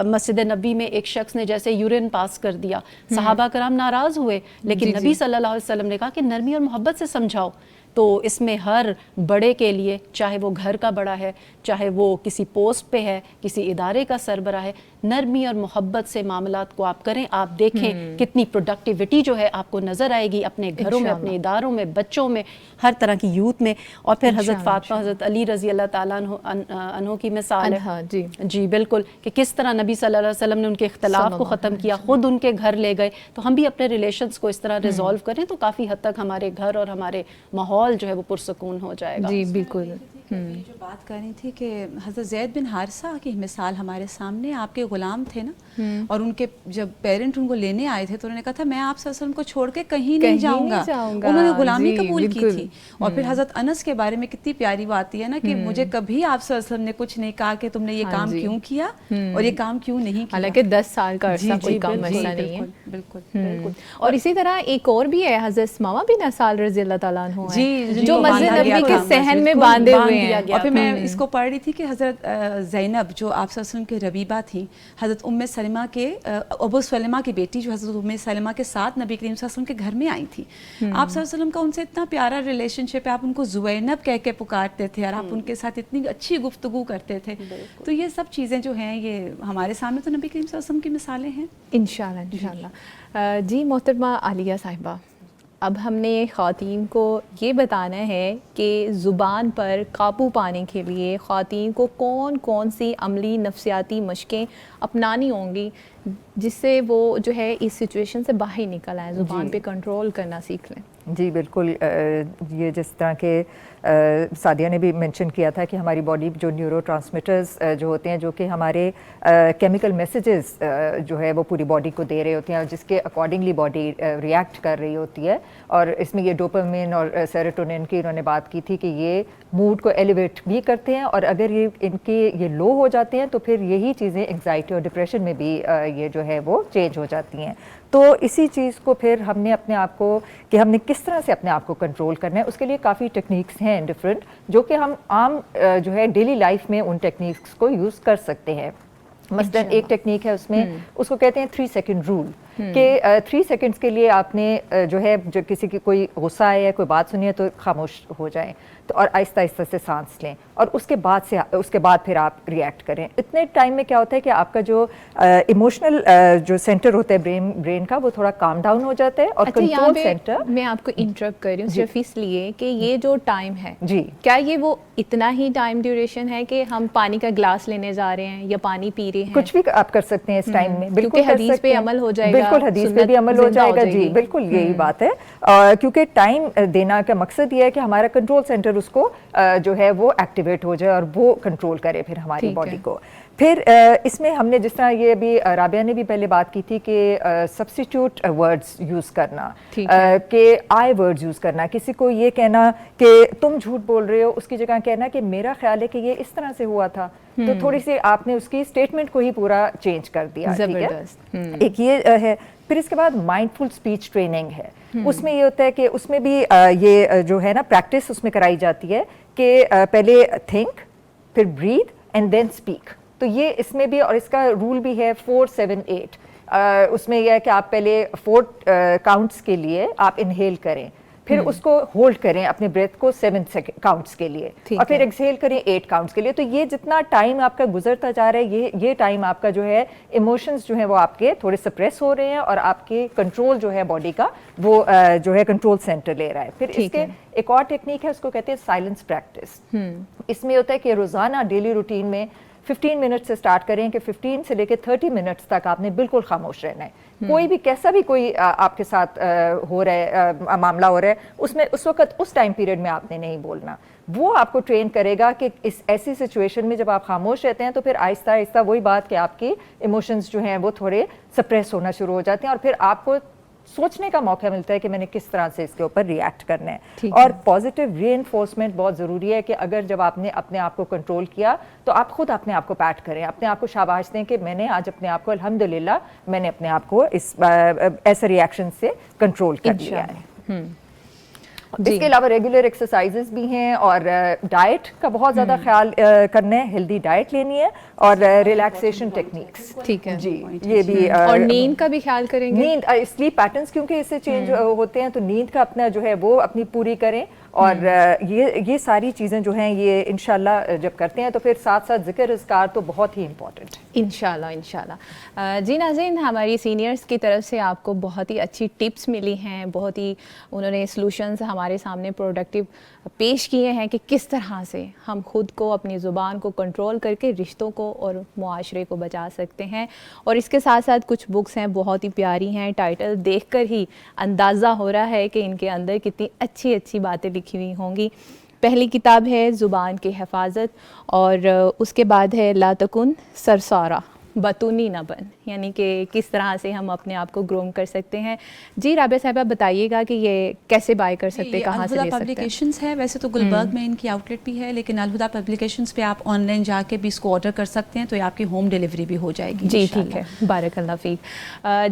مسجد نبی میں ایک شخص نے جیسے یورین پاس کر دیا, صحابہ کرام ناراض ہوئے, لیکن نبی صلی اللہ علیہ وسلم نے کہا کہ نرمی اور محبت سے سمجھاؤ. تو اس میں ہر بڑے کے لیے، چاہے وہ گھر کا بڑا ہے، چاہے وہ کسی پوسٹ پہ ہے، کسی ادارے کا سربراہ ہے، نرمی اور محبت سے معاملات کو آپ کریں. آپ دیکھیں کتنی پروڈکٹیوٹی جو ہے آپ کو نظر آئے گی اپنے گھروں میں، اپنے اداروں میں، بچوں میں، ہر طرح کی یوتھ میں. اور پھر حضرت فاطمہ، حضرت علی رضی اللہ تعالیٰ عنہ کی مثال ہے. جی بالکل، کہ کس طرح نبی صلی اللہ علیہ وسلم نے ان کے اختلاف کو ختم کیا، خود ان کے گھر لے گئے. تو ہم بھی اپنے ریلیشنز کو اس طرح ریزالو کریں تو کافی حد تک ہمارے گھر اور ہمارے ماحول جو ہے وہ پرسکون ہو جائے گا. جی بالکل. جو بات کر رہی تھی کہ حضرت زید بن حارثہ کی مثال ہمارے سامنے، آپ کے غلام تھے نا، اور ان کے جب پیرنٹ ان کو لینے آئے تھے تو انہوں نے کہا تھا میں آپ صلی اللہ علیہ وسلم کو چھوڑ کے کہیں نہیں جاؤں گا. انہوں نے غلامی قبول کی تھی. اور پھر حضرت انس کے بارے میں کتنی پیاری بات ہے نا کہ مجھے کبھی آپ صلی اللہ علیہ وسلم نے کچھ نہیں کہا کہ تم نے یہ کام کیوں کیا اور یہ کام کیوں نہیں کیا. حالانکہ 10 سال کا عرصہ کوئی کم عرصہ نہیں ہے. بالکل. اور اسی طرح ایک اور بھی ہے حضرت ثمامہ بن اسال رضی اللہ تعالیٰ عنہ، جو مسجد نبوی کے صحن میں باندھے ہوئے ہیں. اور پھر میں اس کو پڑھ رہی تھی کہ حضرت زینب جو آپ صلی اللہ علیہ وسلم کے ربیبہ تھیں، حضرت ام سلمہ کے ابو سلمہ کی بیٹی جو حضرت ام سلمہ کے ساتھ نبی کریم صلی اللہ علیہ وسلم کے گھر میں آئی تھی. آپ صلی اللہ علیہ وسلم کا ان سے اتنا پیارا ریلیشن شپ ہے، آپ ان کو زوینب کہہ کے پکارتے تھے اور آپ ان کے ساتھ اتنی اچھی گفتگو کرتے تھے. تو یہ سب چیزیں جو ہیں یہ ہمارے سامنے تو نبی کریم صلی اللہ علیہ وسلم کی مثالیں ہیں. انشاءاللہ. جی محترمہ عالیہ صاحبہ، اب ہم نے خواتین کو یہ بتانا ہے کہ زبان پر قابو پانے کے لیے خواتین کو کون کون سی عملی نفسیاتی مشقیں اپنانی ہوں گی جس سے وہ جو ہے اس سچویشن سے باہر نکل آئیں، زبان پہ کنٹرول کرنا سیکھ لیں. جی بالکل. یہ جس طرح کے سعدیہ نے بھی مینشن کیا تھا کہ ہماری باڈی جو نیورو ٹرانسمیٹرز جو ہوتے ہیں جو کہ ہمارے کیمیکل میسیجز جو ہے وہ پوری باڈی کو دے رہے ہوتے ہیں اور جس کے اکارڈنگلی باڈی ریئیکٹ کر رہی ہوتی ہے. اور اس میں یہ ڈوپامین اور سیروٹونین کی انہوں نے بات کی تھی کہ یہ موڈ کو ایلیویٹ بھی کرتے ہیں، اور اگر یہ لو ہو جاتے ہیں تو پھر یہی چیزیں انگزائٹی اور ڈپریشن میں بھی یہ جو ہے وہ چینج ہو جاتی ہیں. تو اسی چیز کو پھر ہم نے اپنے آپ کو کہ ہم نے کس طرح سے اپنے آپ کو کنٹرول کرنا ہے، اس کے لیے کافی ٹیکنیکس ہیں ڈفرینٹ جو کہ ہم عام جو ہے ڈیلی لائف میں ان ٹیکنیکس کو یوز کر سکتے ہیں. مثلاً ایک ٹیکنیک ہے اس میں، اس کو کہتے ہیں 3 سیکنڈ رول، کہ 3 سیکنڈس کے لیے آپ نے جو ہے جو کسی کی کوئی غصہ آیا ہے، کوئی بات سنی ہے تو خاموش ہو جائیں اور آہستہ آہستہ سے سانس لیں اور اس کے بعد پھر آپ ریئیکٹ کریں. اتنے ٹائم میں کیا ہوتا ہے کہ آپ کا جو ایموشنل جو سینٹر ہوتا ہے برین کا وہ تھوڑا کام ڈاؤن ہو جاتا ہے اور کنٹرول سینٹر. میں آپ کو انٹرپٹ کر رہی ہوں صرف اس لیے کہ یہ جو ٹائم ہے جی کیا یہ وہ اتنا ہی ٹائم ڈیوریشن ہے کہ ہم پانی کا گلاس لینے جا رہے ہیں یا پانی پی رہے ہیں؟ کچھ بھی آپ کر سکتے ہیں اس ٹائم میں. بالکل حدیث پہ عمل ہو جائے گا. بالکل حدیث پہ بھی عمل ہو جائے گا. جی بالکل یہی بات ہے. کیونکہ ٹائم دینا کا مقصد یہ ہے کہ ہمارا کنٹرول سینٹر اس کو جو ہے وہ ایکٹیویٹ ہو جائے اور وہ کنٹرول کرے پھر ہماری باڈی کو. پھر اس میں ہم نے جس طرح یہ بھی رابعہ نے بھی پہلے بات کی تھی کہ سبسٹیٹیوٹ ورڈز یوز کرنا، کہ آئی ورڈز یوز کرنا. کسی کو یہ کہنا کہ تم جھوٹ بول رہے ہو، اس کی جگہ کہنا کہ میرا خیال ہے کہ یہ اس طرح سے ہوا تھا. تو تھوڑی سی آپ نے اس کی اسٹیٹمنٹ کو ہی پورا چینج کر دیا. ایک یہ ہے. پھر اس کے بعد مائنڈفل اسپیچ ٹریننگ ہے. اس میں یہ ہوتا ہے کہ اس میں بھی یہ جو ہے نا پریکٹس اس میں کرائی جاتی ہے کہ پہلے تھنک، پھر بریتھ اینڈ دین اسپیک. تو یہ اس میں بھی، اور اس کا رول بھی ہے 4-7-8. اس میں یہ ہے کہ آپ پہلے 4 کاؤنٹس کے لیے آپ انہیل کریں، پھر اس کو ہولڈ کریں اپنے بریتھ کو 7 کاؤنٹس کے لیے، اور پھر ایکسہیل کریں 8 کاؤنٹس کے لیے. تو یہ جتنا ٹائم آپ کا گزرتا جا رہا ہے یہ ٹائم آپ کا جو ہے ایموشنز جو ہیں وہ آپ کے تھوڑے سپریس ہو رہے ہیں اور آپ کے کنٹرول جو ہے باڈی کا وہ جو ہے کنٹرول سینٹر لے رہا ہے. پھر اس کے ایک اور ٹیکنیک ہے، اس کو کہتے ہیں سائلنس پریکٹس. اس میں ہوتا ہے کہ روزانہ ڈیلی روٹین میں 15 منٹ سے اسٹارٹ کریں کہ 15 سے لے کے 30 منٹس تک آپ نے بالکل خاموش رہنا ہے. کوئی بھی کیسا بھی کوئی آپ کے ساتھ ہو رہا ہے، معاملہ ہو رہا ہے، اس میں اس وقت اس ٹائم پیریڈ میں آپ نے نہیں بولنا. وہ آپ کو ٹرین کرے گا کہ اس ایسی سچویشن میں جب آپ خاموش رہتے ہیں تو پھر آہستہ آہستہ وہی بات کہ آپ کی ایموشنز جو ہیں وہ تھوڑے سپریس ہونا شروع ہو جاتے ہیں اور پھر آپ کو سوچنے کا موقع ملتا ہے کہ میں نے کس طرح سے اس کے اوپر ریئیکٹ کرنا ہے. اور پازیٹیو ری انفورسمنٹ بہت ضروری ہے کہ اگر جب آپ نے اپنے آپ کو کنٹرول کیا تو آپ خود اپنے آپ کو پیٹ کریں، اپنے آپ کو شاباش دیں کہ میں نے آج اپنے آپ کو الحمدللہ میں نے اپنے آپ کو اس ایسے ریئیکشن سے کنٹرول کر لیا ہے. اس کے علاوہ ریگولر ایکسرسائزز بھی ہیں اور ڈائٹ کا بہت زیادہ خیال کرنا ہے، ہیلدی ڈائٹ لینی ہے اور ریلیکسیشن ٹیکنیکس. ٹھیک ہے جی یہ بھی. اور نیند کا بھی خیال کریں گے. نیند، سلیپ پیٹرنز کیونکہ اس سے چینج ہوتے ہیں تو نیند کا اپنا جو ہے وہ اپنی پوری کریں. اور یہ ساری چیزیں جو ہیں یہ انشاءاللہ جب کرتے ہیں تو پھر ساتھ ساتھ ذکر اذکار تو بہت ہی امپورٹنٹ ہے انشاءاللہ. جی ناظرین، ہماری سینئرز کی طرف سے آپ کو بہت ہی اچھی ٹپس ملی ہیں، بہت ہی انہوں نے سلوشنز ہمارے سامنے پروڈکٹیو پیش کیے ہیں کہ کس طرح سے ہم خود کو، اپنی زبان کو کنٹرول کر کے رشتوں کو اور معاشرے کو بچا سکتے ہیں. اور اس کے ساتھ ساتھ کچھ بکس ہیں بہت ہی پیاری ہیں، ٹائٹل دیکھ کر ہی اندازہ ہو رہا ہے کہ ان کے اندر کتنی اچھی اچھی باتیں لکھی ہوئی ہوں گی. پہلی کتاب ہے زبان کی حفاظت، اور اس کے بعد ہے لا تکن سرسارہ، بطونی نہ بن، یعنی کہ کس طرح سے ہم اپنے آپ کو گروم کر سکتے ہیں. جی رابعہ صاحبہ بتائیے گا کہ یہ کیسے بائی کر سکتے ہیں، کہاں سے لے سکتے ہیں؟ پبلیکیشنز ہے، ویسے تو گلبرگ میں ان کی آؤٹ لیٹ بھی ہے، لیکن الہدا پبلیکیشنز پہ آپ آن لائن جا کے بھی اس کو آرڈر کر سکتے ہیں، تو یہ آپ کی ہوم ڈیلیوری بھی ہو جائے گی. جی ٹھیک ہے، بارک اللہ فیک.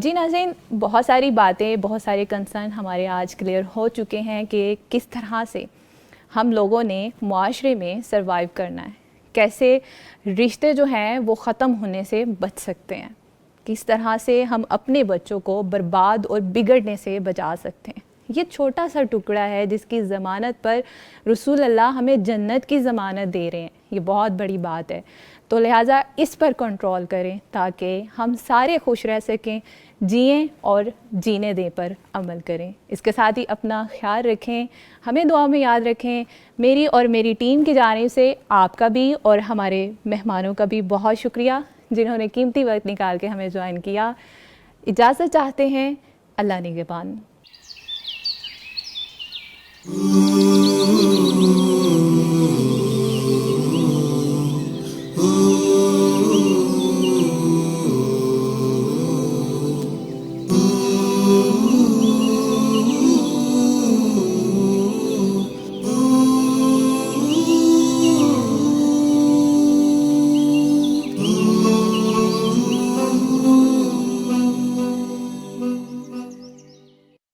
جی ناظرین، بہت ساری باتیں، بہت سارے کنسرن ہمارے آج کلیئر ہو چکے ہیں کہ کس طرح سے ہم لوگوں نے معاشرے میں سروائیو کرنا ہے، کیسے رشتے جو ہیں وہ ختم ہونے سے بچ سکتے ہیں، کس طرح سے ہم اپنے بچوں کو برباد اور بگڑنے سے بچا سکتے ہیں. یہ چھوٹا سا ٹکڑا ہے جس کی ضمانت پر رسول اللہ ہمیں جنت کی ضمانت دے رہے ہیں. یہ بہت بڑی بات ہے، تو لہٰذا اس پر کنٹرول کریں تاکہ ہم سارے خوش رہ سکیں، جئیں اور جینے دیں پر عمل کریں. اس کے ساتھ ہی اپنا خیال رکھیں، ہمیں دعا میں یاد رکھیں. میری اور میری ٹیم کی جانب سے آپ کا بھی اور ہمارے مہمانوں کا بھی بہت شکریہ جنہوں نے قیمتی وقت نکال کے ہمیں جوائن کیا. اجازت چاہتے ہیں، اللہ نگہبان.